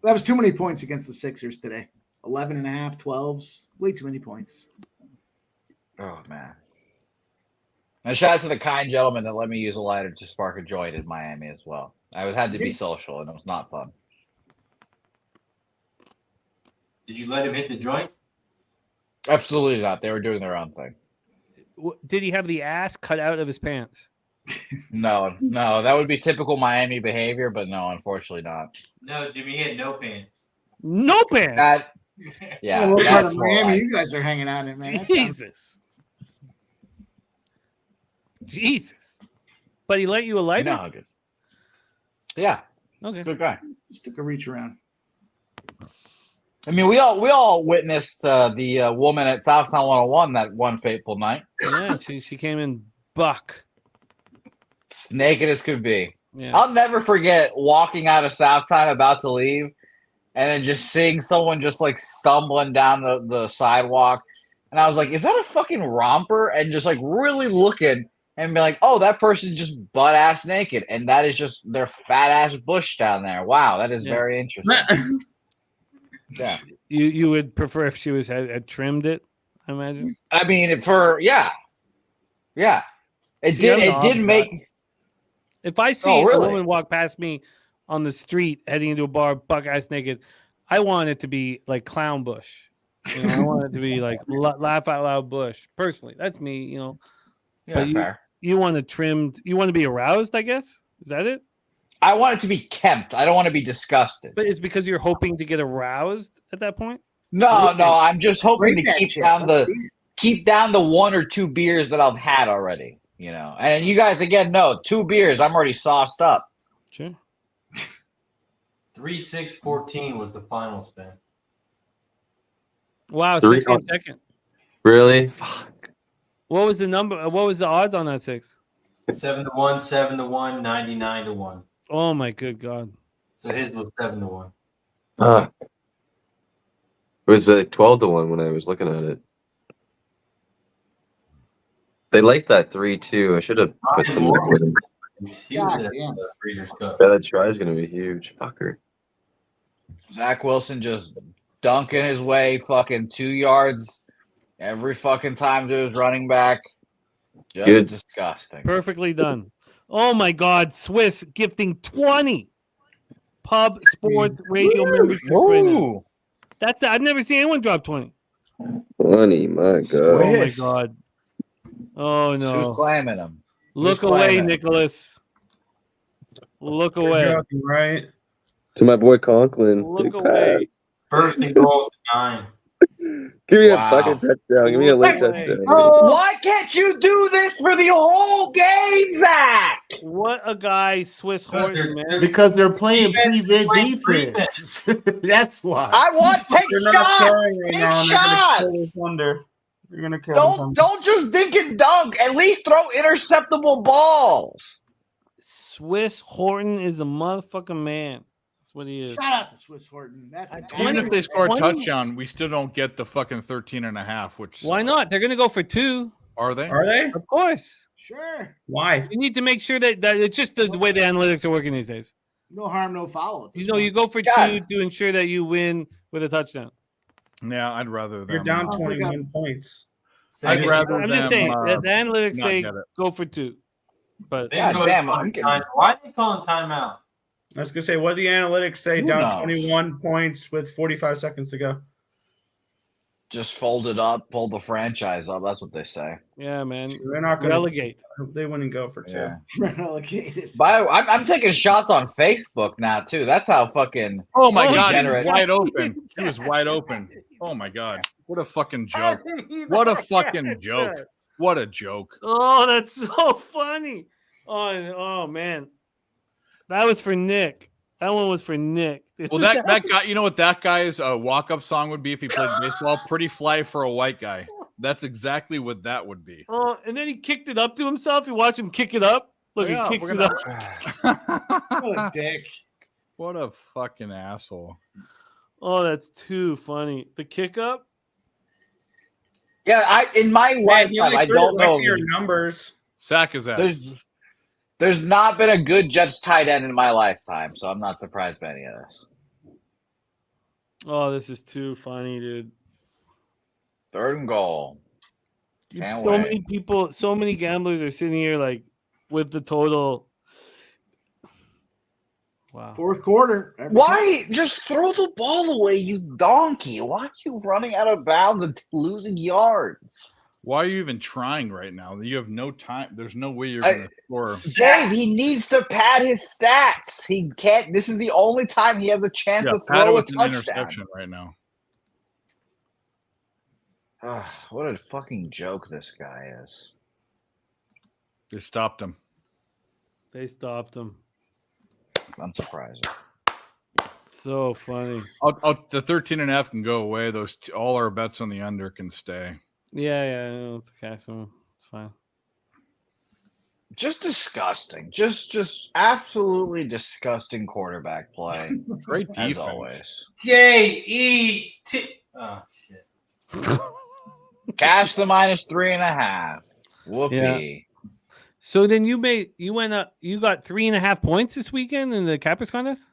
That was too many points against the Sixers today. 11.5, 12s. Way too many points. Oh, man. And shout out to the kind gentleman that let me use a lighter to spark a joint in Miami as well. I had to be social, and it was not fun. Did you let him hit the joint? Absolutely not. They were doing their own thing. Did he have the ass cut out of his pants? No, that would be typical Miami behavior, but no, unfortunately not. No, Jimmy had no pants. No pants? Yeah. What part of Miami you guys are hanging out in, man? Jesus. But he let you a lighter? You know how good. Yeah. Okay. Good guy. Just took a reach around. I mean, we all witnessed the woman at Southtown 101 that one fateful night. Yeah, she came in buck. Naked as could be. Yeah. I'll never forget walking out of Southtown about to leave and then just seeing someone just like stumbling down the sidewalk. And I was like, is that a fucking romper? And just like really looking and be like, oh, that person's just butt ass naked. And that is just their fat ass bush down there. Wow, that is very interesting. Yeah. You would prefer if she had trimmed it, I imagine? I mean, It See, did make. If I see a woman walk past me on the street heading into a bar, buck ass naked, I want it to be like clown bush. You know, I want it to be like laugh out loud bush. Personally, that's me. You know, Yeah, fair. You want it trimmed. You want to be aroused, I guess. Is that it? I want it to be kempt. I don't want to be disgusted. But it's because you're hoping to get aroused at that point. No, I'm just hoping to keep down the 1 or 2 beers that I've had already. You know, and you guys again know 2 beers, I'm already sauced up. Sure. 3-6-14 was the final spin. Wow, 6 came second. Really? Fuck. What was the number? What was the odds on that 6? 7-1, 7-1, 99-1. Oh my good God! So his was 7-1. It was 12-1 when I was looking at it. They like that 3-2. I should have put some liquid in. He was at the Breeders' Cup. Yeah, that try is going to be huge. Fucker. Zach Wilson just dunking his way fucking 2 yards every fucking time to his running back. Just disgusting. Perfectly done. Oh my God! Swiss gifting 20 PubSportsRadio membership right now. I've never seen anyone drop 20. 20, my God. Oh my God. Oh no! Who's claiming him? Look away, Nicholas. Look away. Joking, right? To my boy Conklin. Look Big away. pass. First and goal 9. Give me a fucking touchdown. Give me a late touchdown. Why can't you do this for the whole game, Zach? What a guy, Swiss Horton, man. Because they're playing prevent defense. That's why. I want take shots. You're gonna kill Don't just dink and dunk. At least throw interceptable balls. Swiss Horton is a motherfucking man. That's what he is. Shout out to Swiss Horton. That's Even if they score a touchdown, we still don't get the fucking 13.5. Which why not? They're gonna go for 2. Are they? Are they? Of course. Sure. Why? You need to make sure that it's just the way the analytics are working these days. No harm, no foul. You go for 2 to ensure that you win with a touchdown. Yeah, I'd rather them. You're down 21 points. I'd rather I'm them, just saying that the analytics not say get it. go for 2. But Why are they calling timeout? I was gonna say, what do the analytics say? Who Down knows? 21 points with 45 seconds to go. Just fold it up, pull the franchise up. That's what they say. Yeah, man. They're not gonna relegate. They wouldn't go for 2. Yeah. Relegated. But I'm taking shots on Facebook now too. That's how fucking. Oh my God, he degenerate. was wide open. He was wide open. Oh my God. What a fucking joke. What a fucking joke. What a joke. Oh, that's so funny. Oh man. That was for Nick. That one was for Nick. Well, that guy, you know what that guy's walk-up song would be if he played baseball? Pretty Fly for a White Guy. That's exactly what that would be. Oh, and then he kicked it up to himself. You watch him kick it up. Look, Yeah, he kicks we're it gonna- up. What a dick. What a fucking asshole. Oh, that's too funny. The kick up? Yeah, in my lifetime, I don't know. Your numbers. Sack his ass. There's not been a good Jets tight end in my lifetime, so I'm not surprised by any of this. Oh, this is too funny, dude. 3rd and goal. Can't So wait. many people, so many gamblers are sitting here like with the total. Wow. 4th quarter. Why just throw the ball away, you donkey? Why are you running out of bounds and losing yards? Why are you even trying right now? You have no time. There's no way you're going to score. Dave, he needs to pad his stats. He can't. This is the only time he has a chance to pat it throw a with an touchdown. interception right now. What a fucking joke this guy is. They stopped him. They stopped him. Unsurprising. So funny. The 13.5 can go away. Those all our bets on the under can stay. Yeah, I know. It's cash them. It's fine. Just disgusting. Just absolutely disgusting quarterback play. Great As defense. always. J-E-T. Oh, shit. Cash the -3.5. Whoopee. So then you got 3.5 points this weekend in the Cappers contest?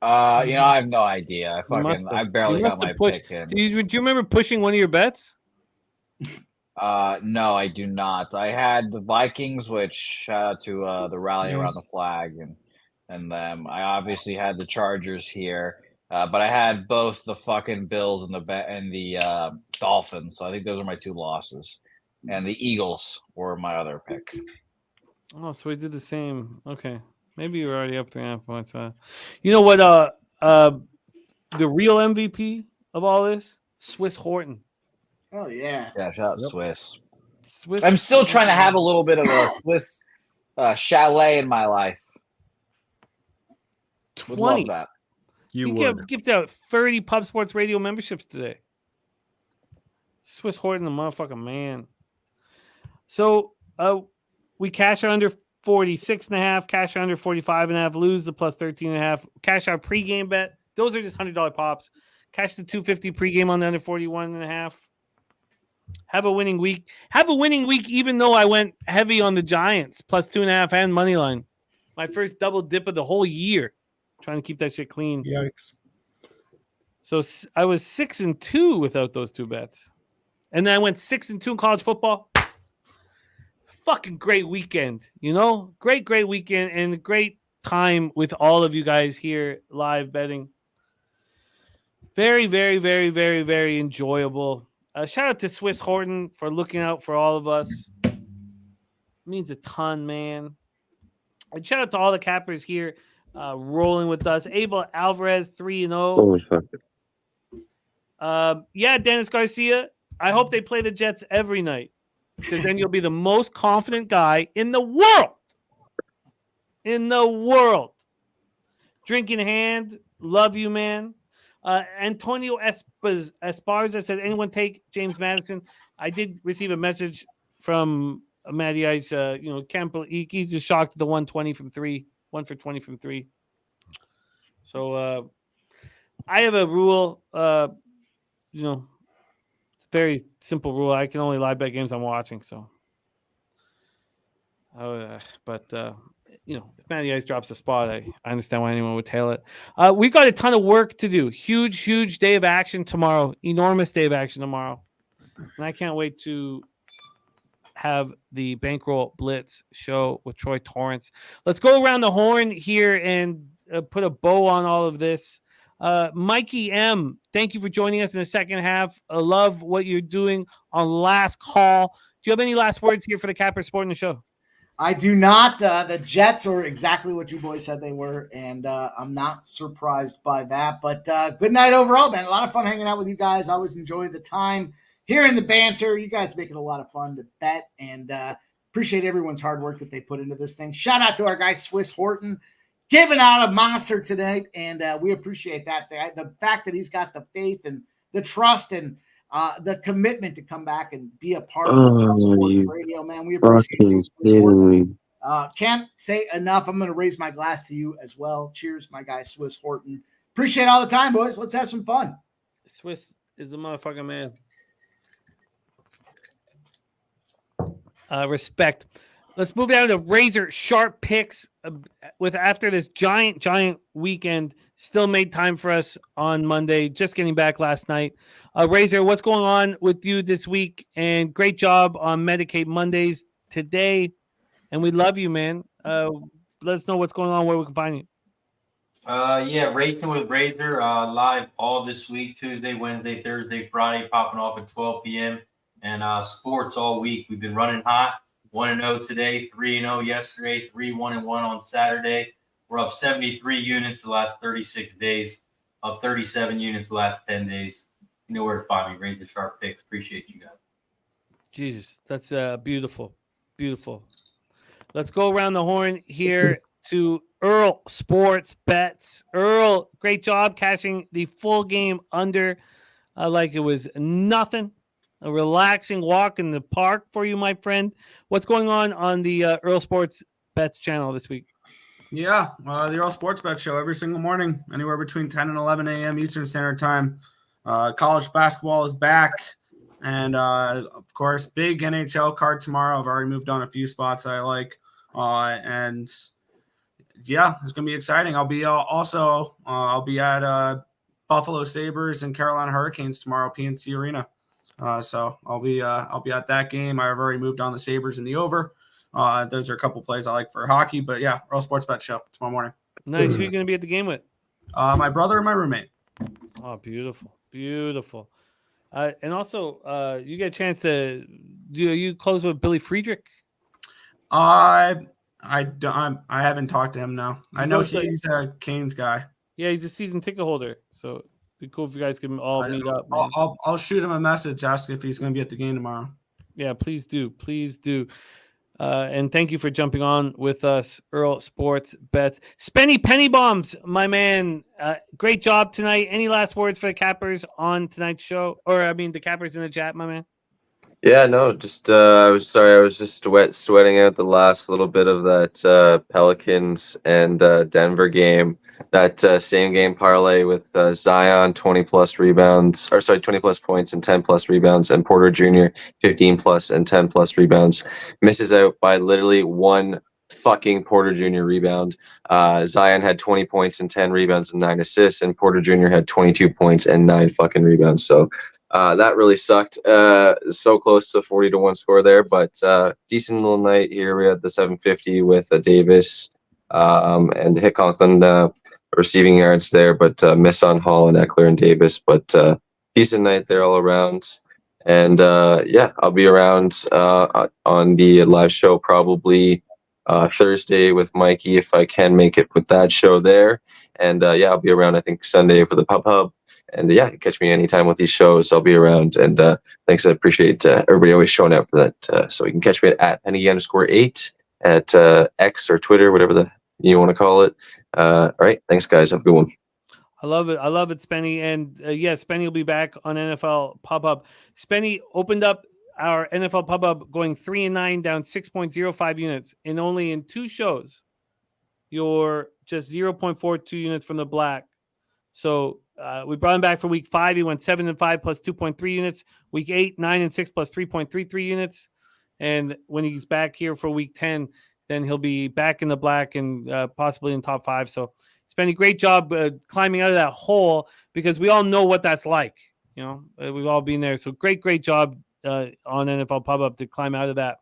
I have no idea. I barely You got must my have pushed. pick in. Do you remember pushing one of your bets? No, I do not. I had the Vikings, which shout out to the rally around the flag and them. I obviously had the Chargers here, but I had both the fucking Bills and the Dolphins. So I think those are my two losses, and the Eagles were my other pick. Oh, so we did the same. Okay, maybe you were already up 3.5 points. You know what? The real MVP of all this, Swiss Horton. Oh yeah. Yeah, shout out Swiss. Swiss. I'm still trying to have a little bit of a Swiss chalet in my life. Would love that. You gift out 30 PubSportsRadio memberships today. Swiss Horton, the motherfucking man. So we cash under 46.5, cash under 45.5, lose the plus 13.5, cash our pregame bet. Those are just $100 pops. Cash the 250 pregame on the under 41.5. Have a winning week. Have a winning week, even though I went heavy on the Giants, plus 2.5 and money line. My first double dip of the whole year. Trying to keep that shit clean. Yikes. So I was 6-2 without those two bets. And then I went 6-2 in college football. Fucking great weekend, Great weekend and a great time with all of you guys here live betting. Very, very, very, very, very enjoyable. Shout out to Swiss Horton for looking out for all of us. It means a ton, man. And shout out to all the cappers here rolling with us. Abel Alvarez, 3-0. Holy fuck. Yeah, Dennis Garcia. I hope they play the Jets every night, because then you'll be the most confident guy in the world. In the world. Drinking hand. Love you, man. Antonio Esparza said, anyone take James Madison? I did receive a message from Matty Ice. Campbell, he's just shocked at the 120 from 3. 1 for 20 from 3. So I have a rule. It's a very simple rule. I can only live bet games I'm watching. So, if Matty Ice drops a spot, I understand why anyone would tail it. We got a ton of work to do. Huge day of action tomorrow. Enormous day of action tomorrow. And I can't wait to have the Bankroll Blitz show with Troy Torrance. Let's go around the horn here and put a bow on all of this. Mikey M, thank you for joining us in the second half. I love what you're doing on Last Call. Do you have any last words here for the Capper Sport in the show? I do not. The Jets are exactly what you boys said they were, and I'm not surprised by that. But good night overall, man. A lot of fun hanging out with you guys. I always enjoy the time hearing the banter. You guys make it a lot of fun to bet, and appreciate everyone's hard work that they put into this thing. Shout out to our guy Swiss Horton, giving out a monster tonight, and we appreciate that. The fact that he's got the faith and the trust and the commitment to come back and be a part of Sports Radio, man. We appreciate you, Swiss Horton. Can't say enough. I'm going to raise my glass to you as well. Cheers, my guy Swiss Horton. Appreciate all the time, boys. Let's have some fun. Swiss is the motherfucking man. Respect. Let's move down to razor sharp picks with after this giant weekend. Still made time for us on Monday. Just getting back last night. Razor, what's going on with you this week? And great job on Medicate Mondays today. And we love you, man. Let us know what's going on, where we can find you. Racing with Razor live all this week, Tuesday, Wednesday, Thursday, Friday, popping off at 12 p.m. And sports all week. We've been running hot. 1-0 today, 3-0 yesterday, 3-1-1 on Saturday. We're up 73 units the last 36 days, up 37 units the last 10 days. You know where to find me. Razor Sharp Picks. Appreciate you guys. Jesus, that's beautiful. Beautiful. Let's go around the horn here to Earl Sports Bets. Earl, great job catching the full game under like it was nothing. a relaxing walk in the park for you, my friend. What's going on the Earl Sports Bets channel this week? Yeah, the Earl Sports Bet Show every single morning, anywhere between 10 and 11 a.m. Eastern Standard Time. College basketball is back. And, of course, big NHL card tomorrow. I've already moved on a few spots that I like. And, yeah, it's going to be exciting. I'll be I'll be at Buffalo Sabres and Carolina Hurricanes tomorrow, PNC Arena. So I'll be at that game. I've already moved on the Sabres in the over. Those are a couple plays I like for hockey, but yeah, Earl Sports Bet Show tomorrow morning. Nice. Who are you going to be at the game with? My brother and my roommate. Oh, beautiful, beautiful. And also, you get a chance to you close with Billy Friedrich? I haven't talked to him now. I know he's a Canes guy. Yeah, he's a season ticket holder. So it'd be cool if you guys can all meet up. Man. I'll shoot him a message, ask if he's going to be at the game tomorrow. Yeah, please do. Please do. And thank you for jumping on with us, Earl Sports Bets. Spenny Penny Bombs, my man. Great job tonight. Any last words for the Cappers on tonight's show? Or, I mean, the Cappers in the chat, my man? Yeah, no, just I was just sweating out the last little bit of that Pelicans and Denver game. That same game parlay with Zion 20 plus points and 10 plus rebounds, and Porter Jr. 15 plus and 10 plus rebounds. Misses out by literally one fucking Porter Jr. rebound. Zion had 20 points and 10 rebounds and 9 assists, and Porter Jr. had 22 points and 9 fucking rebounds. So that really sucked. So close to 40-1 score there, but decent little night here. We had the 750 with Davis and Hick Conklin receiving yards there, but miss on Hall and Eckler and Davis. But decent night there all around. And yeah, I'll be around on the live show probably Thursday with Mikey if I can make it with that show there. And yeah, I'll be around I think Sunday for the Pub Hub. And yeah, catch me anytime with these shows. I'll be around. And thanks. I appreciate everybody always showing up for that. So you can catch me at Penny_8 at X or Twitter, whatever you want to call it. All right. Thanks, guys. Have a good one. I love it. I love it, Spenny. And yeah, Spenny will be back on NFL Pub Hub. Spenny opened up our NFL Pub Hub going 3-9, down 6.05 units. And only in 2 shows, you're just 0.42 units from the black. So we brought him back for week 5. He went 7-5 plus 2.3 units. Week 8, 9-6 plus 3.33 units. And when he's back here for week 10, then he'll be back in the black and possibly in top 5. So Spenny, great job climbing out of that hole, because we all know what that's like. You know, we've all been there. So great job on NFL Pub Up to climb out of that.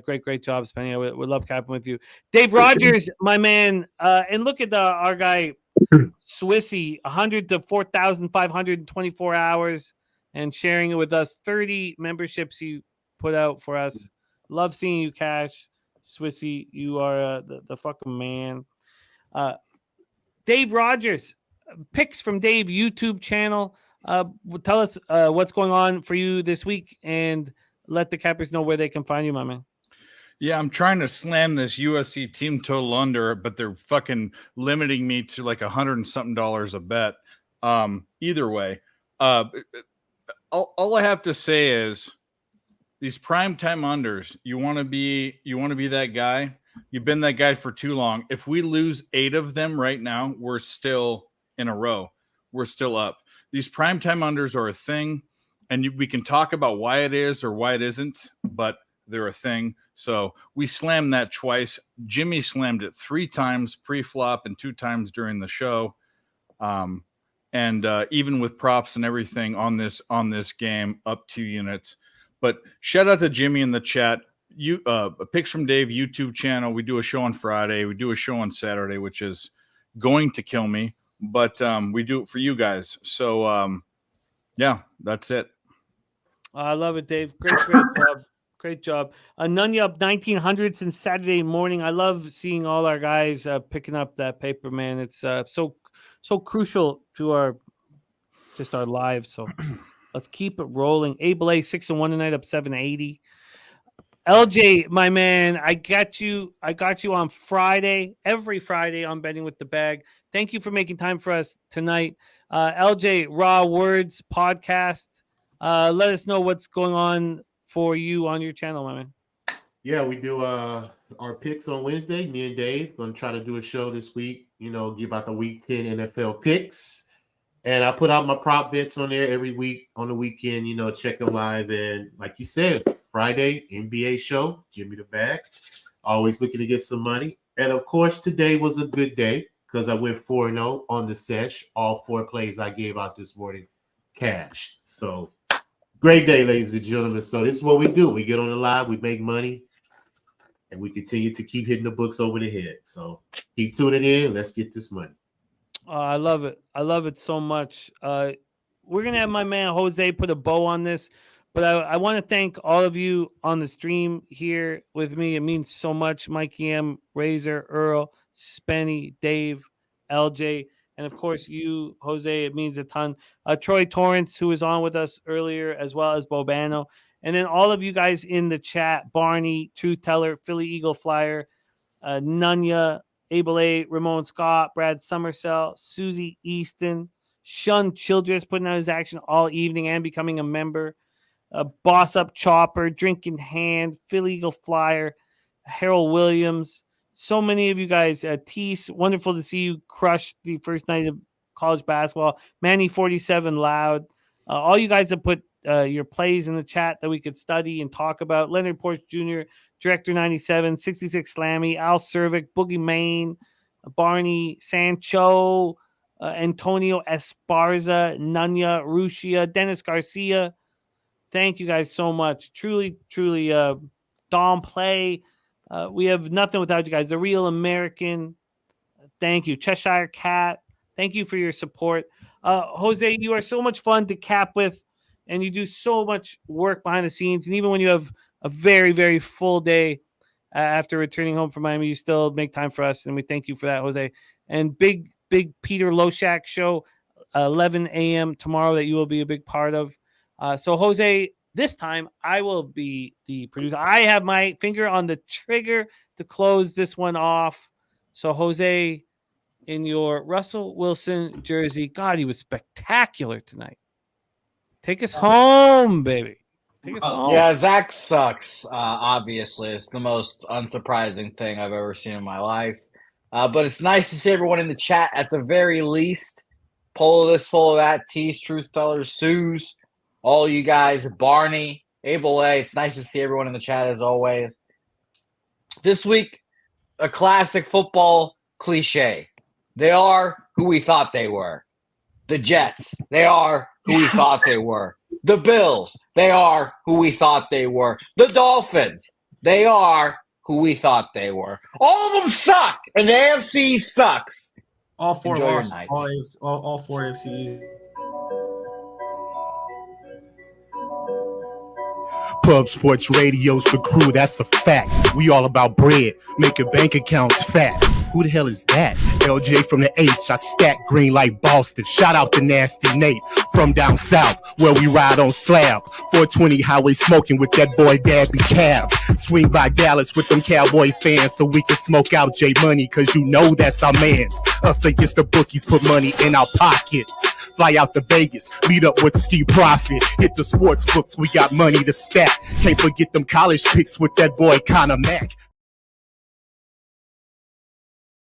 Great job, Spenny. I would love capping with you. Dave Rogers, my man. And look at our guy, Swissy, 100 to 4,524 hours and sharing it with us. 30 memberships he put out for us. Love seeing you, Cash. Swissy, you are the fucking man. Dave Rogers, picks from Dave YouTube channel. Tell us what's going on for you this week, and let the Cappers know where they can find you, my man. Yeah, I'm trying to slam this USC team total under, but they're fucking limiting me to like $100 and something a bet. Either way, all I have to say is these primetime unders. You want to be that guy. You've been that guy for too long. If we lose 8 of them right now, we're still in a row. We're still up. These primetime unders are a thing, and we can talk about why it is or why it isn't, but they're a thing. So we slammed that twice. Jimmy slammed it 3 times pre-flop and 2 times during the show. And even with props and everything on this game, up 2 units. But shout out to Jimmy in the chat. Picks from Dave YouTube channel. We do a show on Friday. We do a show on Saturday, which is going to kill me, but we do it for you guys. So yeah, that's it. I love it, Dave. Great job. Great job. Nunya up 1,900 since Saturday morning. I love seeing all our guys picking up that paper, man. It's so crucial to our lives. So let's keep it rolling. Abel A 6-1 tonight, up 780. LJ, my man, I got you on Friday, every Friday on Betting with the Bag. Thank you for making time for us tonight. LJ, RaWordzPodcast. Let us know what's going on for you on your channel, my man. Yeah, we do our picks on Wednesday. Me and Dave going to try to do a show this week. Give out the Week 10 NFL picks. And I put out my prop bets on there every week on the weekend, check them live. And like you said, Friday, NBA show, Jimmy the Bag, always looking to get some money. And of course, today was a good day because I went 4-0 on the sesh. All 4 plays I gave out this morning cashed. So great day, ladies and gentlemen. So this is what we do. We get on the live, we make money, and we continue to keep hitting the books over the head. So keep tuning in. Let's get this money. I love it. I love it so much. We're going to have my man Jose put a bow on this, but I want to thank all of you on the stream here with me. It means so much. Mikey M, Razor, Earl, Spenny, Dave, LJ, and of course you, Jose. It means a ton. Troy Torrance, who was on with us earlier, as well as Bobano. And then all of you guys in the chat, Barney, Truth Teller, Philly Eagle Flyer, Nunya, Abel A, Ramon Scott, Brad Summersell, Susie Easton, Shun Childress putting out his action all evening and becoming a member. Boss Up Chopper, Drinking Hand, Philly Eagle Flyer, Harold Williams. So many of you guys. Tease, wonderful to see you crush the first night of college basketball. Manny 47 Loud. All you guys have put your plays in the chat that we could study and talk about. Leonard Porch Jr., Director 97, 66 Slammy, Al Cervic, Boogie Main, Barney Sancho, Antonio Esparza, Nunya, Rushia, Dennis Garcia. Thank you guys so much. Truly, truly, Dom Play. We have nothing without you guys. The Real American. Thank you. Cheshire Cat. Thank you for your support. Jose, you are so much fun to cap with, and you do so much work behind the scenes. And even when you have a very, very full day after returning home from Miami, you still make time for us, and we thank you for that, Jose. And big Peter Loshak show, 11 a.m. tomorrow that you will be a big part of. So, Jose, this time I will be the producer. I have my finger on the trigger to close this one off. So, Jose, in your Russell Wilson jersey, God, he was spectacular tonight. Take us home, baby. Take us home. Yeah, Zach sucks. Obviously, it's the most unsurprising thing I've ever seen in my life. But it's nice to see everyone in the chat at the very least. Pull this, pull that. Tease, Truth Tellers, Suze, all you guys, Barney, Abel A. It's nice to see everyone in the chat as always. This week, a classic football cliche. They are who we thought they were. The Jets, they are who we thought they were. The Bills, they are who we thought they were. The Dolphins, they are who we thought they were. All of them suck, and the AFC sucks. All 4 Enjoy your lost. nights. All 4 AFC. PubSportsRadio's the crew, that's a fact. We all about bread, making bank accounts fat. Who the hell is that? LJ from the H, I stack green like Boston. Shout out to Nasty Nate from down south, where we ride on slab. 420 highway smoking with that boy Dabby Cab. Swing by Dallas with them Cowboy fans so we can smoke out J Money, cause you know that's our mans. Us against the bookies, put money in our pockets. Fly out to Vegas, meet up with Ski Profit. Hit the sports books, we got money to stack. Can't forget them college picks with that boy Conor Mack.